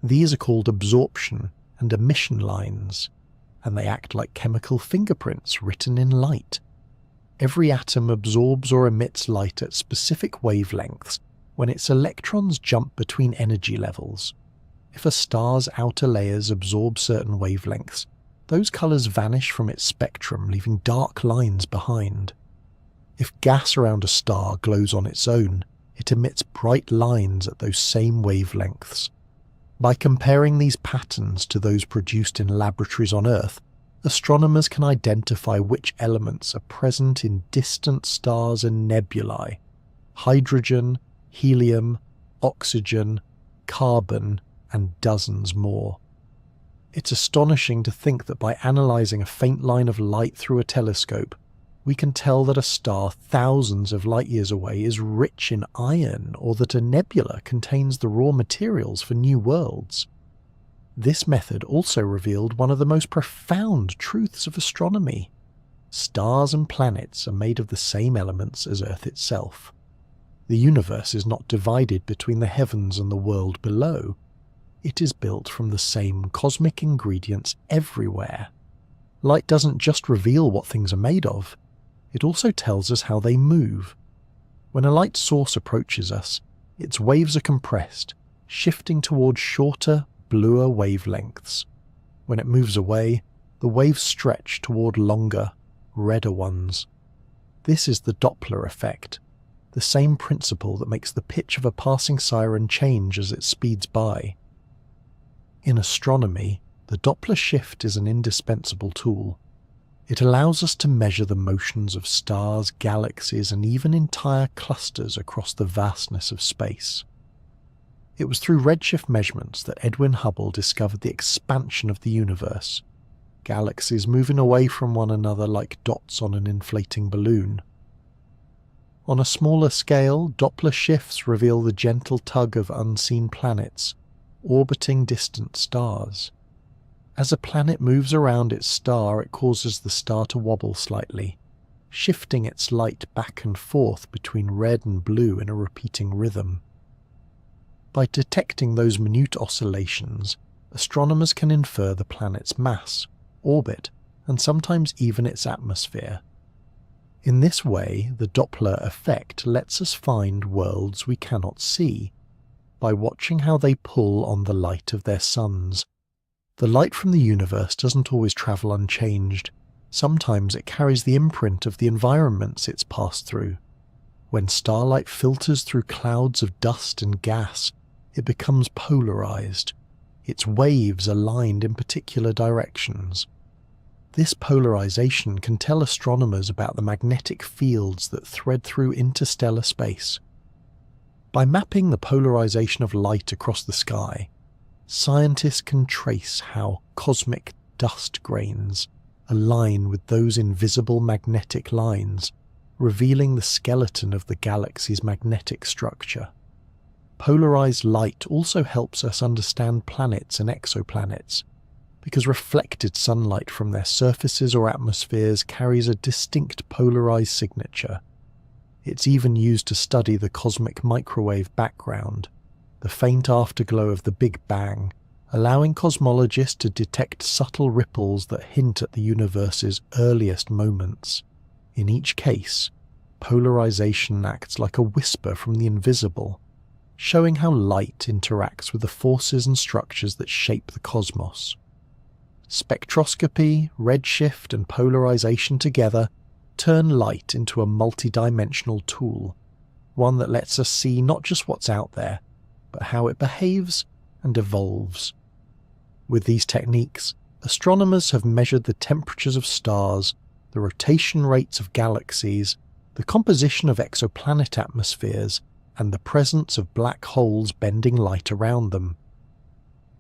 These are called absorption and emission lines, and they act like chemical fingerprints written in light. Every atom absorbs or emits light at specific wavelengths when its electrons jump between energy levels. If a star's outer layers absorb certain wavelengths, those colours vanish from its spectrum, leaving dark lines behind. If gas around a star glows on its own, it emits bright lines at those same wavelengths. By comparing these patterns to those produced in laboratories on Earth, astronomers can identify which elements are present in distant stars and nebulae: hydrogen, helium, oxygen, carbon, and dozens more. It's astonishing to think that by analysing a faint line of light through a telescope, we can tell that a star thousands of light years away is rich in iron, or that a nebula contains the raw materials for new worlds. This method also revealed one of the most profound truths of astronomy. Stars and planets are made of the same elements as Earth itself. The universe is not divided between the heavens and the world below. It is built from the same cosmic ingredients everywhere. Light doesn't just reveal what things are made of, it also tells us how they move. When a light source approaches us, its waves are compressed, shifting towards shorter, bluer wavelengths. When it moves away, the waves stretch toward longer, redder ones. This is the Doppler effect, the same principle that makes the pitch of a passing siren change as it speeds by. In astronomy, the Doppler shift is an indispensable tool. It allows us to measure the motions of stars, galaxies, and even entire clusters across the vastness of space. It was through redshift measurements that Edwin Hubble discovered the expansion of the universe, galaxies moving away from one another like dots on an inflating balloon. On a smaller scale, Doppler shifts reveal the gentle tug of unseen planets, orbiting distant stars. As a planet moves around its star, it causes the star to wobble slightly, shifting its light back and forth between red and blue in a repeating rhythm. By detecting those minute oscillations, astronomers can infer the planet's mass, orbit, and sometimes even its atmosphere. In this way, the Doppler effect lets us find worlds we cannot see, by watching how they pull on the light of their suns. The light from the universe doesn't always travel unchanged. Sometimes it carries the imprint of the environments it's passed through. When starlight filters through clouds of dust and gas, it becomes polarized. Its waves are lined in particular directions. This polarization can tell astronomers about the magnetic fields that thread through interstellar space. By mapping the polarization of light across the sky, scientists can trace how cosmic dust grains align with those invisible magnetic lines, revealing the skeleton of the galaxy's magnetic structure. Polarized light also helps us understand planets and exoplanets. because reflected sunlight from their surfaces or atmospheres carries a distinct polarized signature. It's even used to study the cosmic microwave background, the faint afterglow of the Big Bang, allowing cosmologists to detect subtle ripples that hint at the universe's earliest moments. In each case, polarization acts like a whisper from the invisible, showing how light interacts with the forces and structures that shape the cosmos. Spectroscopy, redshift, and polarization together turn light into a multidimensional tool, one that lets us see not just what's out there, but how it behaves and evolves. With these techniques, astronomers have measured the temperatures of stars, the rotation rates of galaxies, the composition of exoplanet atmospheres, and the presence of black holes bending light around them.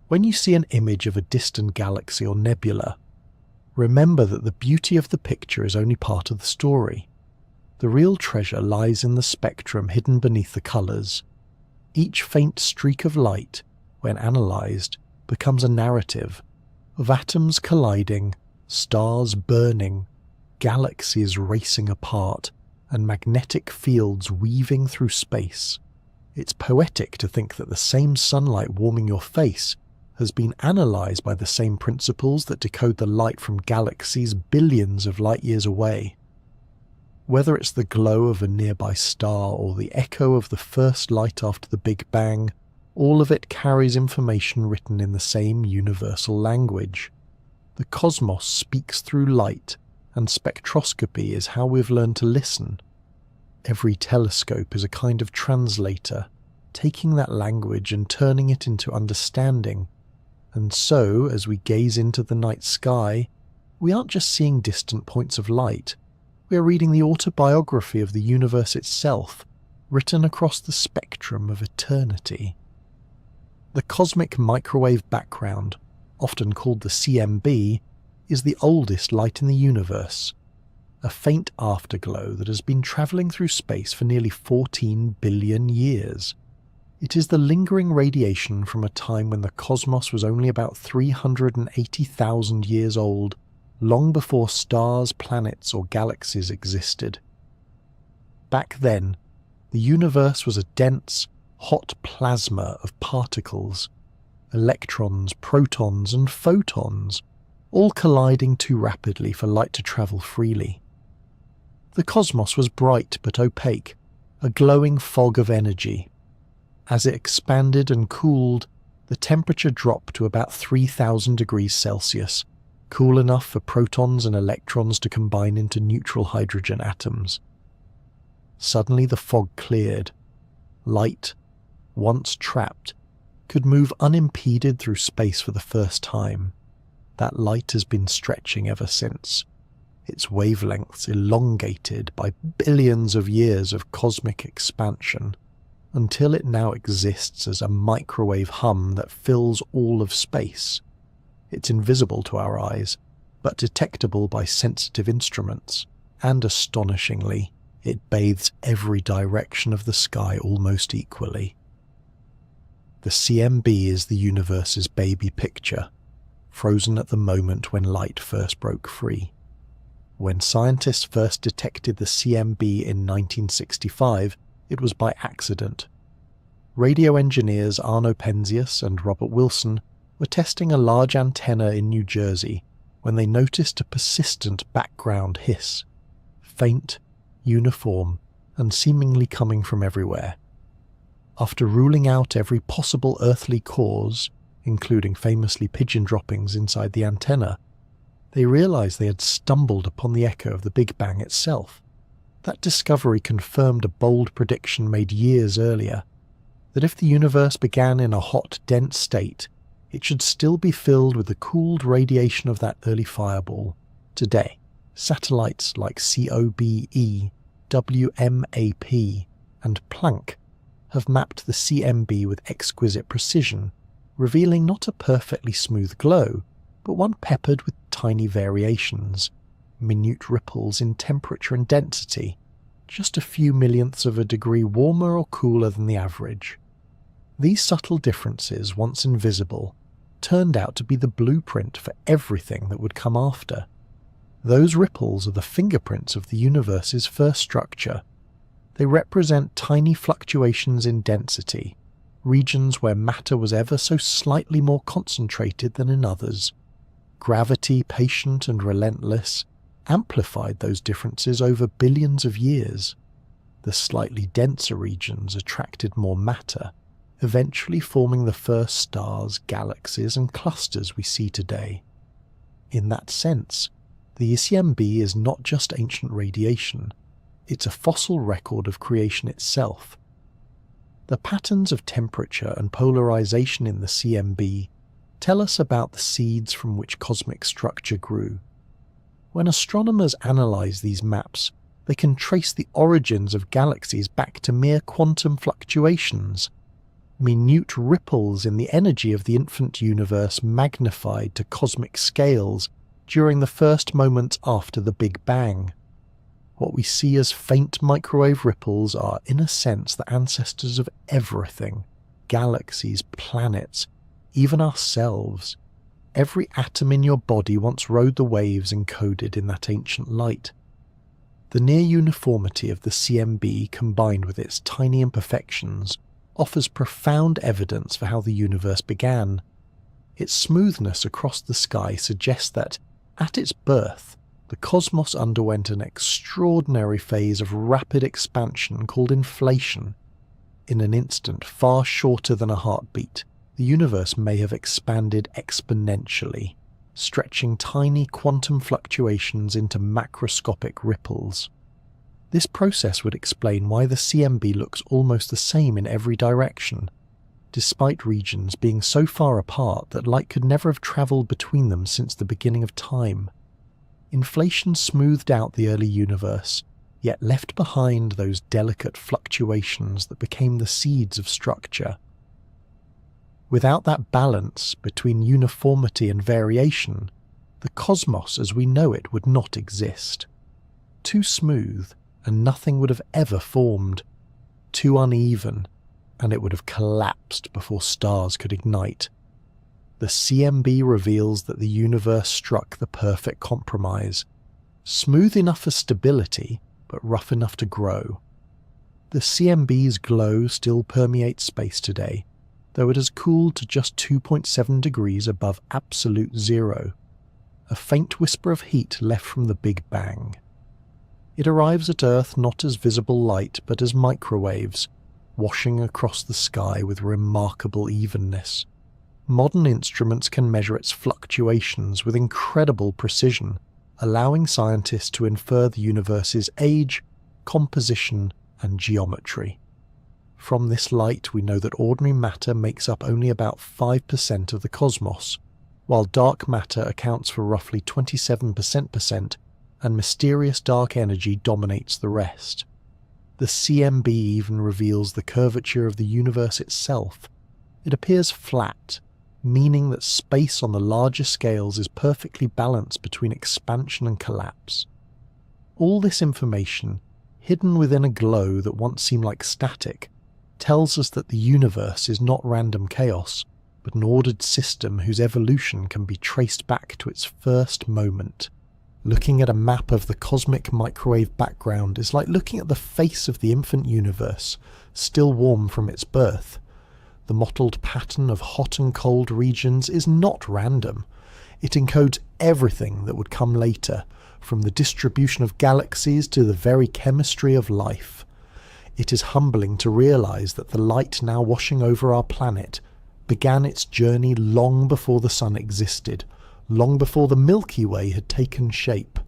When you see an image of a distant galaxy or nebula, remember that the beauty of the picture is only part of the story. The real treasure lies in the spectrum hidden beneath the colours. Each faint streak of light, when analysed, becomes a narrative of atoms colliding, stars burning, galaxies racing apart, and magnetic fields weaving through space. It's poetic to think that the same sunlight warming your face has been analysed by the same principles that decode the light from galaxies billions of light years away. Whether it's the glow of a nearby star or the echo of the first light after the Big Bang, all of it carries information written in the same universal language. The cosmos speaks through light, and spectroscopy is how we've learned to listen. Every telescope is a kind of translator, taking that language and turning it into understanding. And so, as we gaze into the night sky, we aren't just seeing distant points of light, we are reading the autobiography of the universe itself, written across the spectrum of eternity. The cosmic microwave background, often called the CMB, is the oldest light in the universe, a faint afterglow that has been travelling through space for nearly 14 billion years. It is the lingering radiation from a time when the cosmos was only about 380,000 years old, long before stars, planets, or galaxies existed. Back then, the universe was a dense, hot plasma of particles, electrons, protons, and photons, all colliding too rapidly for light to travel freely. The cosmos was bright but opaque, a glowing fog of energy. As it expanded and cooled, the temperature dropped to about 3,000 degrees Celsius, cool enough for protons and electrons to combine into neutral hydrogen atoms. Suddenly the fog cleared. Light, once trapped, could move unimpeded through space for the first time. That light has been stretching ever since, its wavelengths elongated by billions of years of cosmic expansion, until it now exists as a microwave hum that fills all of space. It's invisible to our eyes, but detectable by sensitive instruments, and astonishingly, it bathes every direction of the sky almost equally. The CMB is the universe's baby picture, frozen at the moment when light first broke free. When scientists first detected the CMB in 1965, it was by accident. Radio engineers Arno Penzias and Robert Wilson were testing a large antenna in New Jersey when they noticed a persistent background hiss, faint, uniform, and seemingly coming from everywhere. After ruling out every possible earthly cause, including famously pigeon droppings inside the antenna, they realized they had stumbled upon the echo of the Big Bang itself. That discovery confirmed a bold prediction made years earlier, that if the universe began in a hot, dense state, it should still be filled with the cooled radiation of that early fireball. Today, satellites like COBE, WMAP, and Planck have mapped the CMB with exquisite precision, revealing not a perfectly smooth glow, but one peppered with tiny variations, minute ripples in temperature and density, just a few millionths of a degree warmer or cooler than the average. These subtle differences, once invisible, turned out to be the blueprint for everything that would come after. Those ripples are the fingerprints of the universe's first structure. They represent tiny fluctuations in density, regions where matter was ever so slightly more concentrated than in others. Gravity, patient and relentless, amplified those differences over billions of years. The slightly denser regions attracted more matter, eventually forming the first stars, galaxies and clusters we see today. In that sense, the ECMB is not just ancient radiation, it's a fossil record of creation itself. The patterns of temperature and polarization in the CMB tell us about the seeds from which cosmic structure grew. When astronomers analyze these maps, they can trace the origins of galaxies back to mere quantum fluctuations, minute ripples in the energy of the infant universe magnified to cosmic scales during the first moments after the Big Bang. What we see as faint microwave ripples are, in a sense, the ancestors of everything: galaxies, planets, even ourselves. Every atom in your body once rode the waves encoded in that ancient light. The near uniformity of the CMB, combined with its tiny imperfections, offers profound evidence for how the universe began. Its smoothness across the sky suggests that, at its birth, the cosmos underwent an extraordinary phase of rapid expansion called inflation. In an instant far shorter than a heartbeat, the universe may have expanded exponentially, stretching tiny quantum fluctuations into macroscopic ripples. This process would explain why the CMB looks almost the same in every direction, despite regions being so far apart that light could never have travelled between them since the beginning of time. Inflation smoothed out the early universe, yet left behind those delicate fluctuations that became the seeds of structure. Without that balance between uniformity and variation, the cosmos as we know it would not exist. Too smooth, and nothing would have ever formed. Too uneven, and it would have collapsed before stars could ignite. The CMB reveals that the universe struck the perfect compromise, smooth enough for stability, but rough enough to grow. The CMB's glow still permeates space today, though it has cooled to just 2.7 degrees above absolute zero, a faint whisper of heat left from the Big Bang. It arrives at Earth not as visible light, but as microwaves, washing across the sky with remarkable evenness. Modern instruments can measure its fluctuations with incredible precision, allowing scientists to infer the universe's age, composition, and geometry. From this light we know that ordinary matter makes up only about 5% of the cosmos, while dark matter accounts for roughly 27% and mysterious dark energy dominates the rest. The CMB even reveals the curvature of the universe itself. It appears flat, meaning that space on the larger scales is perfectly balanced between expansion and collapse. All this information, hidden within a glow that once seemed like static, tells us that the universe is not random chaos, but an ordered system whose evolution can be traced back to its first moment. Looking at a map of the cosmic microwave background is like looking at the face of the infant universe, still warm from its birth. The mottled pattern of hot and cold regions is not random. It encodes everything that would come later, from the distribution of galaxies to the very chemistry of life. It is humbling to realize that the light now washing over our planet began its journey long before the sun existed, long before the Milky Way had taken shape.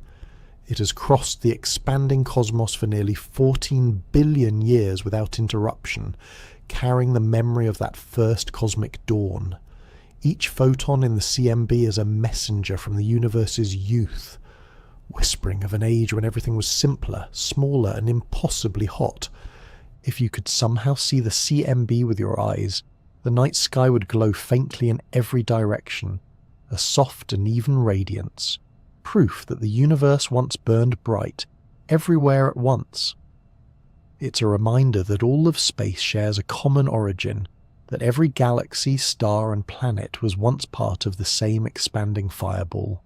It has crossed the expanding cosmos for nearly 14 billion years without interruption, carrying the memory of that first cosmic dawn. Each photon in the CMB is a messenger from the universe's youth, whispering of an age when everything was simpler, smaller, and impossibly hot. If you could somehow see the CMB with your eyes, the night sky would glow faintly in every direction, a soft and even radiance, proof that the universe once burned bright, everywhere at once. It's a reminder that all of space shares a common origin, that every galaxy, star and planet was once part of the same expanding fireball.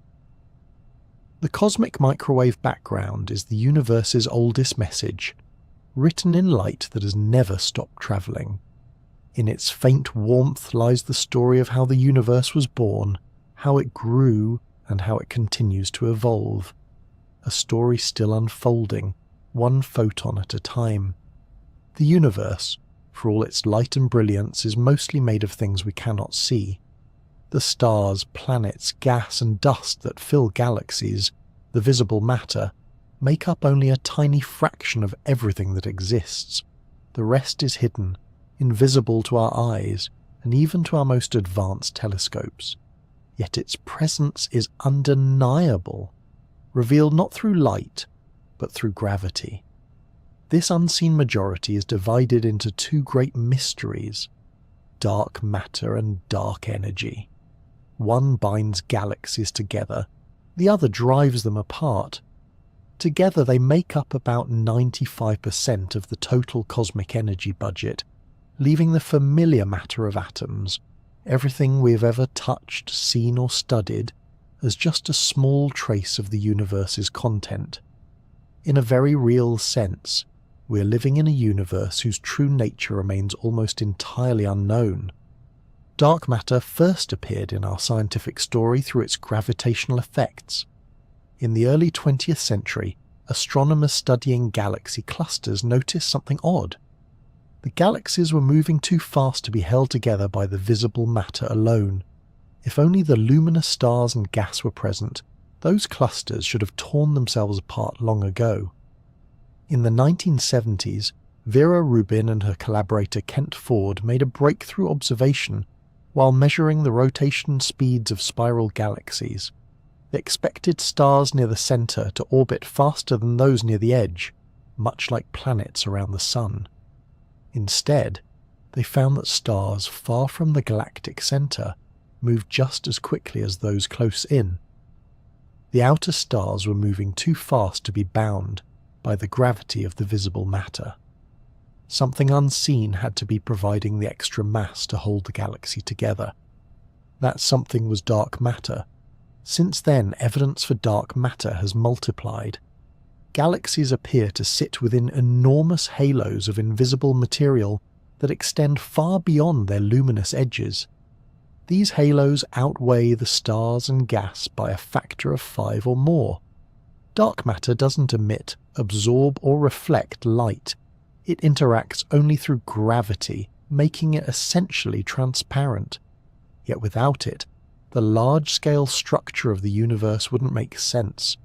The cosmic microwave background is the universe's oldest message, written in light that has never stopped travelling. In its faint warmth lies the story of how the universe was born, how it grew, and how it continues to evolve. A story still unfolding, one photon at a time. The universe, for all its light and brilliance, is mostly made of things we cannot see. The stars, planets, gas and dust that fill galaxies, the visible matter, make up only a tiny fraction of everything that exists. The rest is hidden, invisible to our eyes and even to our most advanced telescopes. Yet its presence is undeniable, revealed not through light, but through gravity. This unseen majority is divided into two great mysteries, dark matter and dark energy. One binds galaxies together, the other drives them apart. Together they make up about 95% of the total cosmic energy budget, leaving the familiar matter of atoms, everything we have ever touched, seen or studied, as just a small trace of the universe's content. In a very real sense, we are living in a universe whose true nature remains almost entirely unknown. Dark matter first appeared in our scientific story through its gravitational effects. In the early 20th century, astronomers studying galaxy clusters noticed something odd. The galaxies were moving too fast to be held together by the visible matter alone. If only the luminous stars and gas were present, those clusters should have torn themselves apart long ago. In the 1970s, Vera Rubin and her collaborator Kent Ford made a breakthrough observation while measuring the rotation speeds of spiral galaxies. They expected stars near the centre to orbit faster than those near the edge, much like planets around the Sun. Instead, they found that stars far from the galactic centre moved just as quickly as those close in. The outer stars were moving too fast to be bound by the gravity of the visible matter. Something unseen had to be providing the extra mass to hold the galaxy together. That something was dark matter. Since then, evidence for dark matter has multiplied. Galaxies appear to sit within enormous halos of invisible material that extend far beyond their luminous edges. These halos outweigh the stars and gas by a factor of 5 or more. Dark matter doesn't emit, absorb or reflect light. It interacts only through gravity, making it essentially transparent. Yet without it, the large-scale structure of the universe wouldn't make sense.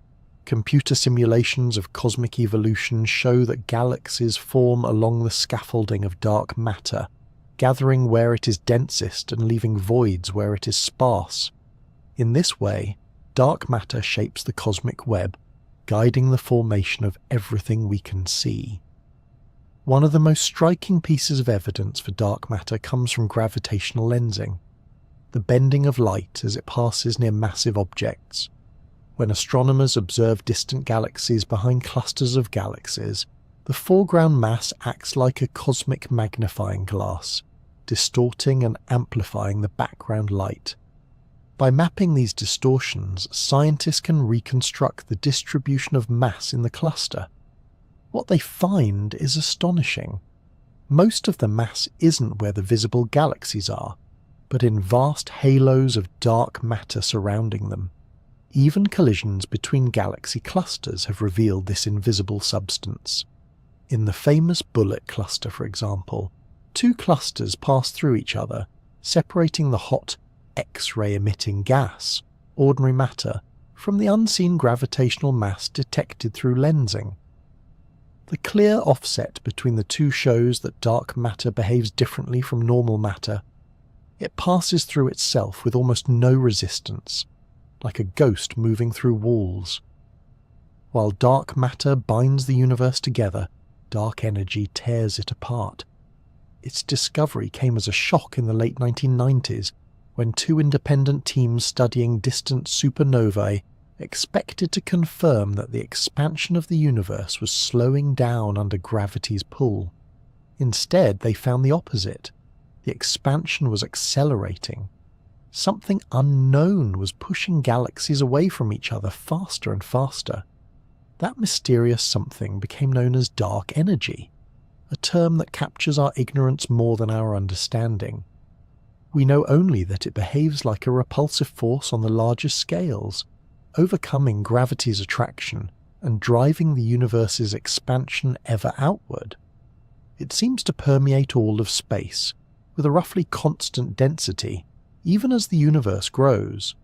Computer simulations of cosmic evolution show that galaxies form along the scaffolding of dark matter, gathering where it is densest and leaving voids where it is sparse. In this way, dark matter shapes the cosmic web, guiding the formation of everything we can see. One of the most striking pieces of evidence for dark matter comes from gravitational lensing, the bending of light as it passes near massive objects. When astronomers observe distant galaxies behind clusters of galaxies, the foreground mass acts like a cosmic magnifying glass, distorting and amplifying the background light. By mapping these distortions, scientists can reconstruct the distribution of mass in the cluster. What they find is astonishing. Most of the mass isn't where the visible galaxies are, but in vast halos of dark matter surrounding them. Even collisions between galaxy clusters have revealed this invisible substance. In the famous Bullet cluster, for example, two clusters pass through each other, separating the hot, X-ray emitting gas, ordinary matter, from the unseen gravitational mass detected through lensing. The clear offset between the two shows that dark matter behaves differently from normal matter. It passes through itself with almost no resistance, like a ghost moving through walls. While dark matter binds the universe together, dark energy tears it apart. Its discovery came as a shock in the late 1990s, when two independent teams studying distant supernovae expected to confirm that the expansion of the universe was slowing down under gravity's pull. Instead, they found the opposite. The expansion was accelerating. Something unknown was pushing galaxies away from each other faster and faster. That mysterious something became known as dark energy, a term that captures our ignorance more than our understanding. We know only that it behaves like a repulsive force on the largest scales, overcoming gravity's attraction and driving the universe's expansion ever outward. It seems to permeate all of space, with a roughly constant density, even as the universe grows.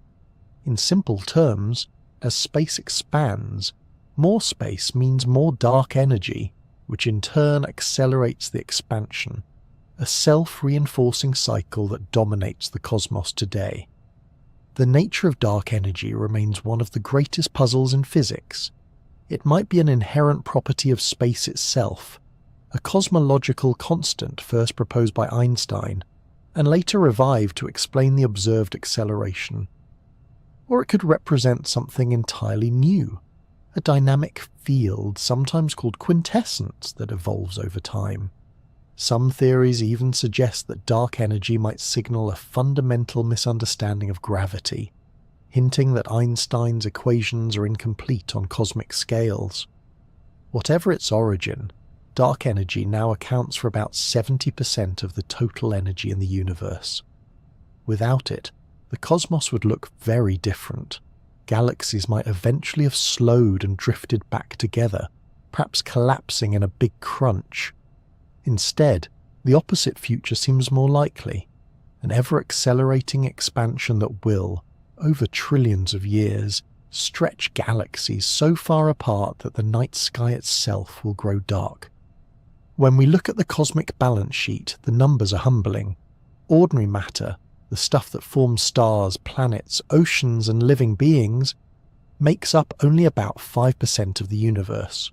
In simple terms, as space expands, more space means more dark energy, which in turn accelerates the expansion, a self-reinforcing cycle that dominates the cosmos today. The nature of dark energy remains one of the greatest puzzles in physics. It might be an inherent property of space itself, a cosmological constant first proposed by Einstein, and later revived to explain the observed acceleration. Or it could represent something entirely new, a dynamic field sometimes called quintessence that evolves over time. Some theories even suggest that dark energy might signal a fundamental misunderstanding of gravity, hinting that Einstein's equations are incomplete on cosmic scales. Whatever its origin, dark energy now accounts for about 70% of the total energy in the universe. Without it, the cosmos would look very different. Galaxies might eventually have slowed and drifted back together, perhaps collapsing in a big crunch. Instead, the opposite future seems more likely, an ever-accelerating expansion that will, over trillions of years, stretch galaxies so far apart that the night sky itself will grow dark. When we look at the cosmic balance sheet, the numbers are humbling. Ordinary matter, the stuff that forms stars, planets, oceans and living beings, makes up only about 5% of the universe.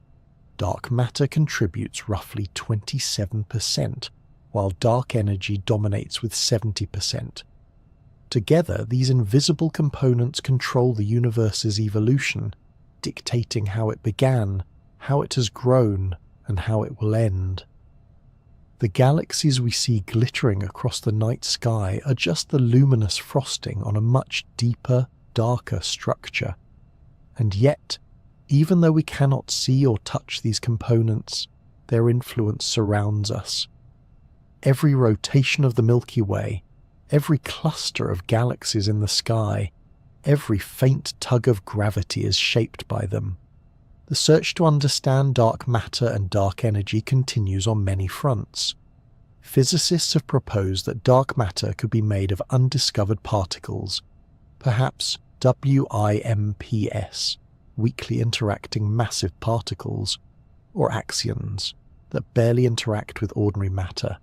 Dark matter contributes roughly 27%, while dark energy dominates with 70%. Together, these invisible components control the universe's evolution, dictating how it began, how it has grown, and how it will end. The galaxies we see glittering across the night sky are just the luminous frosting on a much deeper, darker structure. And yet, even though we cannot see or touch these components, their influence surrounds us. Every rotation of the Milky Way, every cluster of galaxies in the sky, every faint tug of gravity is shaped by them. The search to understand dark matter and dark energy continues on many fronts. Physicists have proposed that dark matter could be made of undiscovered particles, perhaps WIMPs, weakly interacting massive particles, or axions, that barely interact with ordinary matter.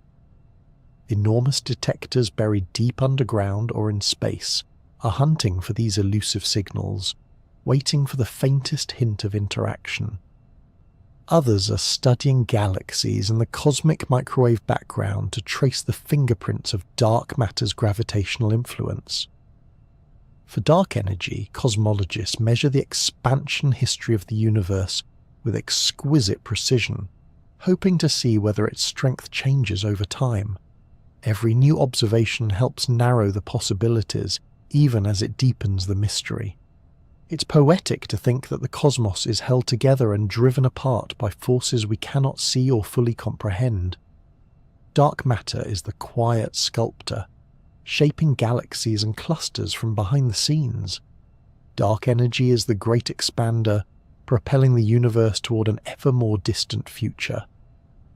Enormous detectors buried deep underground or in space are hunting for these elusive signals, waiting for the faintest hint of interaction. Others are studying galaxies and the cosmic microwave background to trace the fingerprints of dark matter's gravitational influence. For dark energy, cosmologists measure the expansion history of the universe with exquisite precision, hoping to see whether its strength changes over time. Every new observation helps narrow the possibilities, even as it deepens the mystery. It's poetic to think that the cosmos is held together and driven apart by forces we cannot see or fully comprehend. Dark matter is the quiet sculptor, shaping galaxies and clusters from behind the scenes. Dark energy is the great expander, propelling the universe toward an ever more distant future.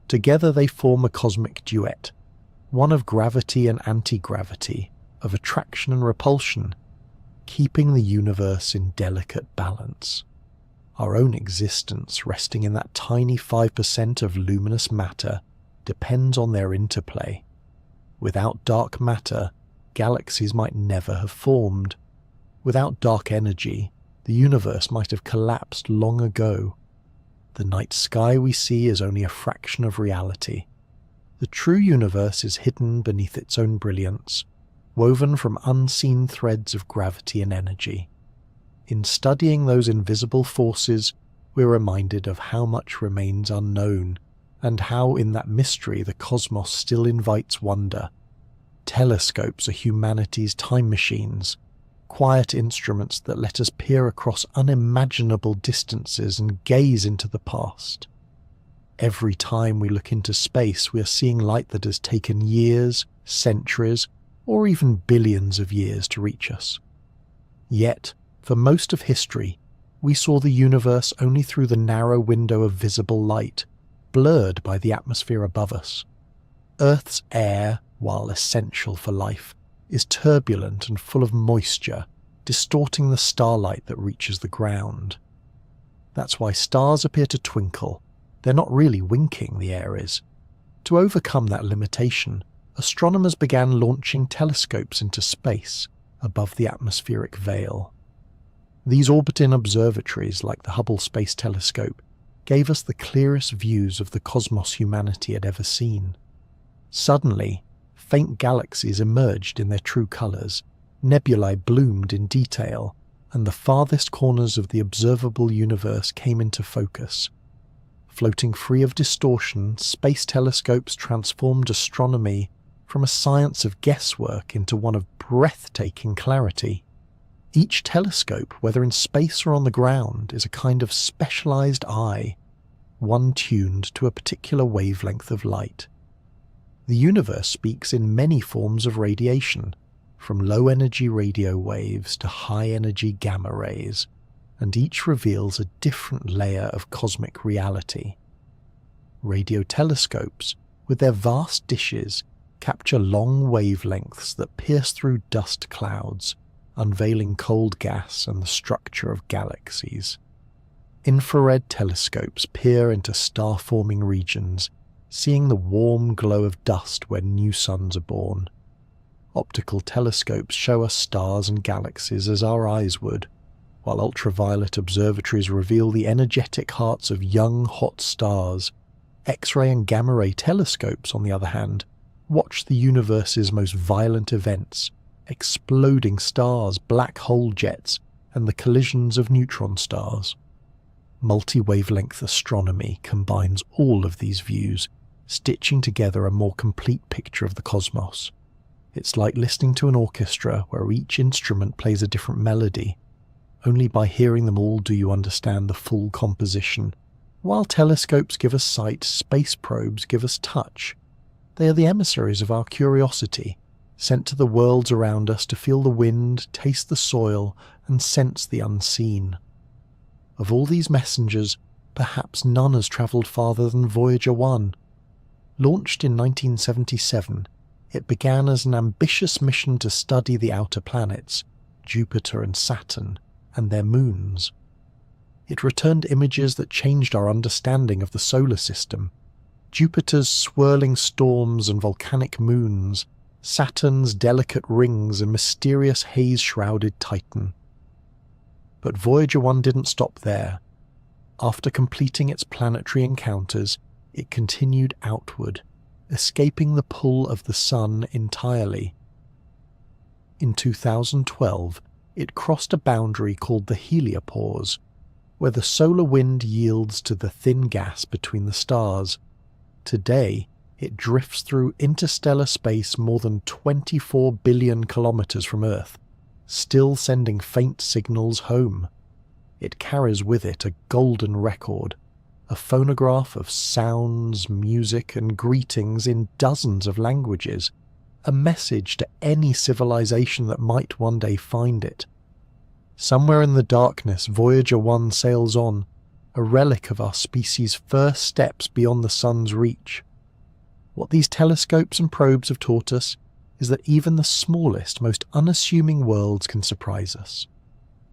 Together they form a cosmic duet, one of gravity and anti-gravity, of attraction and repulsion, keeping the universe in delicate balance. Our own existence, resting in that tiny 5% of luminous matter, depends on their interplay. Without dark matter, galaxies might never have formed. Without dark energy, the universe might have collapsed long ago. The night sky we see is only a fraction of reality. The true universe is hidden beneath its own brilliance, woven from unseen threads of gravity and energy. In studying those invisible forces, we're reminded of how much remains unknown, and how in that mystery the cosmos still invites wonder, Telescopes are humanity's time machines, quiet instruments that let us peer across unimaginable distances and gaze into the past. Every time we look into space, we are seeing light that has taken years, centuries, or even billions of years to reach us. Yet, for most of history, we saw the universe only through the narrow window of visible light, blurred by the atmosphere above us. Earth's air, while essential for life, is turbulent and full of moisture, distorting the starlight that reaches the ground. That's why stars appear to twinkle. They're not really winking, the air is. To overcome that limitation, astronomers began launching telescopes into space above the atmospheric veil. These orbiting observatories, like the Hubble Space Telescope, gave us the clearest views of the cosmos humanity had ever seen. Suddenly, faint galaxies emerged in their true colours, nebulae bloomed in detail, and the farthest corners of the observable universe came into focus. Floating free of distortion, space telescopes transformed astronomy from a science of guesswork into one of breathtaking clarity. Each telescope, whether in space or on the ground, is a kind of specialized eye, one tuned to a particular wavelength of light. The universe speaks in many forms of radiation, from low-energy radio waves to high-energy gamma rays, and each reveals a different layer of cosmic reality. Radio telescopes, with their vast dishes, capture long wavelengths that pierce through dust clouds, unveiling cold gas and the structure of galaxies. Infrared telescopes peer into star-forming regions, seeing the warm glow of dust when new suns are born. Optical telescopes show us stars and galaxies as our eyes would, while ultraviolet observatories reveal the energetic hearts of young, hot stars. X-ray and gamma-ray telescopes, on the other hand, watch the universe's most violent events, exploding stars, black hole jets, and the collisions of neutron stars. Multi-wavelength astronomy combines all of these views, stitching together a more complete picture of the cosmos. It's like listening to an orchestra where each instrument plays a different melody. Only by hearing them all do you understand the full composition. While telescopes give us sight, space probes give us touch. They are the emissaries of our curiosity, sent to the worlds around us to feel the wind, taste the soil, and sense the unseen. Of all these messengers, perhaps none has travelled farther than Voyager 1. Launched in 1977, it began as an ambitious mission to study the outer planets, Jupiter and Saturn, and their moons. It returned images that changed our understanding of the solar system. Jupiter's swirling storms and volcanic moons, Saturn's delicate rings and mysterious haze-shrouded Titan. But Voyager 1 didn't stop there. After completing its planetary encounters, it continued outward, escaping the pull of the Sun entirely. In 2012, it crossed a boundary called the heliopause, where the solar wind yields to the thin gas between the stars. Today, it drifts through interstellar space more than 24 billion kilometers from Earth, still sending faint signals home. It carries with it a golden record, a phonograph of sounds, music, and greetings in dozens of languages, a message to any civilization that might one day find it. Somewhere in the darkness, Voyager 1 sails on, a relic of our species' first steps beyond the sun's reach. What these telescopes and probes have taught us is that even the smallest, most unassuming worlds can surprise us.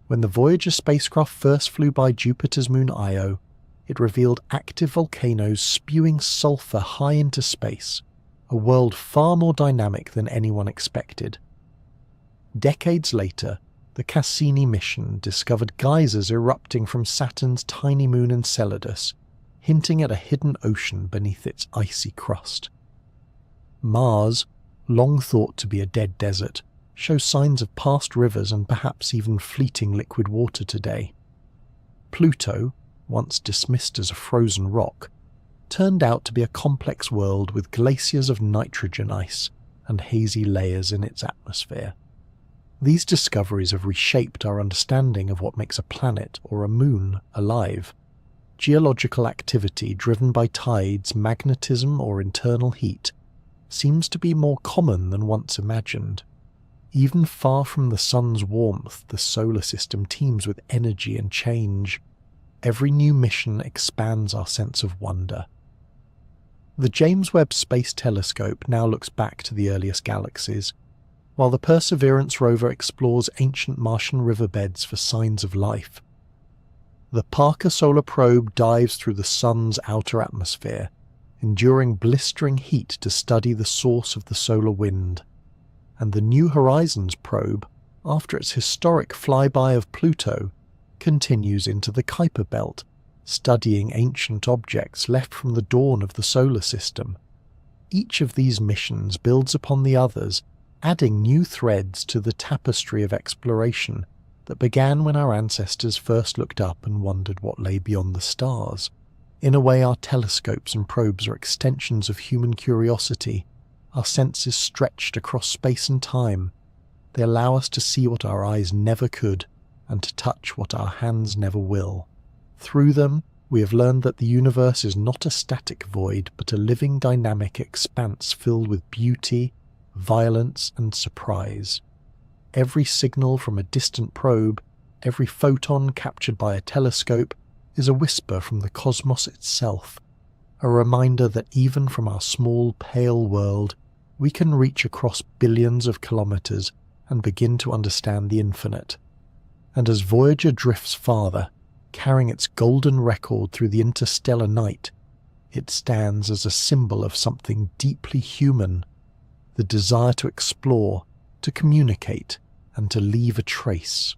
When the Voyager spacecraft first flew by Jupiter's moon Io, it revealed active volcanoes spewing sulfur high into space, a world far more dynamic than anyone expected. Decades later, the Cassini mission discovered geysers erupting from Saturn's tiny moon Enceladus, hinting at a hidden ocean beneath its icy crust. Mars, long thought to be a dead desert, shows signs of past rivers and perhaps even fleeting liquid water today. Pluto, once dismissed as a frozen rock, turned out to be a complex world with glaciers of nitrogen ice and hazy layers in its atmosphere. These discoveries have reshaped our understanding of what makes a planet or a moon alive. Geological activity driven by tides, magnetism, or internal heat seems to be more common than once imagined. Even far from the sun's warmth, the solar system teems with energy and change. Every new mission expands our sense of wonder. The James Webb Space Telescope now looks back to the earliest galaxies, while the Perseverance rover explores ancient Martian riverbeds for signs of life. The Parker Solar Probe dives through the sun's outer atmosphere, enduring blistering heat to study the source of the solar wind. And the New Horizons probe, after its historic flyby of Pluto, continues into the Kuiper Belt, studying ancient objects left from the dawn of the solar system. Each of these missions builds upon the others, adding new threads to the tapestry of exploration that began when our ancestors first looked up and wondered what lay beyond the stars. In a way, our telescopes and probes are extensions of human curiosity, our senses stretched across space and time. They allow us to see what our eyes never could, and to touch what our hands never will. Through them, we have learned that the universe is not a static void, but a living dynamic expanse filled with beauty, violence, and surprise. Every signal from a distant probe, every photon captured by a telescope, is a whisper from the cosmos itself, a reminder that even from our small, pale world, we can reach across billions of kilometers and begin to understand the infinite. And as Voyager drifts farther, carrying its golden record through the interstellar night, it stands as a symbol of something deeply human, the desire to explore, to communicate, and to leave a trace.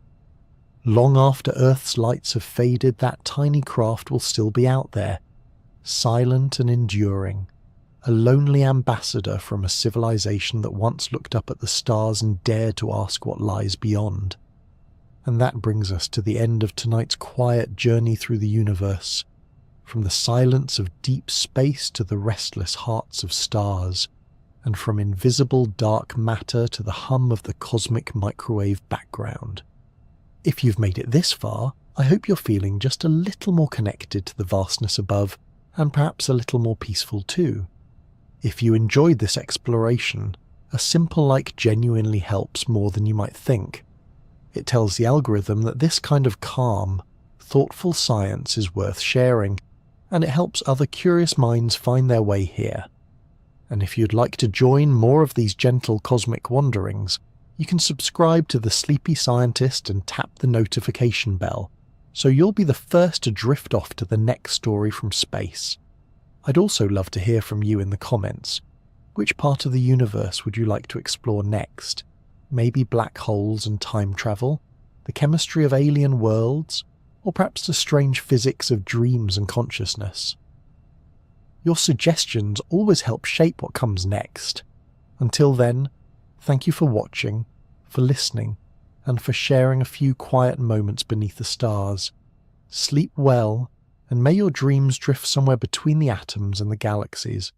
Long after Earth's lights have faded, that tiny craft will still be out there, silent and enduring, a lonely ambassador from a civilization that once looked up at the stars and dared to ask what lies beyond. And that brings us to the end of tonight's quiet journey through the universe, from the silence of deep space to the restless hearts of stars, and from invisible dark matter to the hum of the cosmic microwave background. If you've made it this far, I hope you're feeling just a little more connected to the vastness above, and perhaps a little more peaceful too. If you enjoyed this exploration, a simple like genuinely helps more than you might think. It tells the algorithm that this kind of calm, thoughtful science is worth sharing, and it helps other curious minds find their way here. And if you'd like to join more of these gentle cosmic wanderings, you can subscribe to The Sleepy Scientist and tap the notification bell, so you'll be the first to drift off to the next story from space. I'd also love to hear from you in the comments. Which part of the universe would you like to explore next? Maybe black holes and time travel, the chemistry of alien worlds, or perhaps the strange physics of dreams and consciousness? Your suggestions always help shape what comes next. Until then, thank you for watching, for listening, and for sharing a few quiet moments beneath the stars. Sleep well, and may your dreams drift somewhere between the atoms and the galaxies.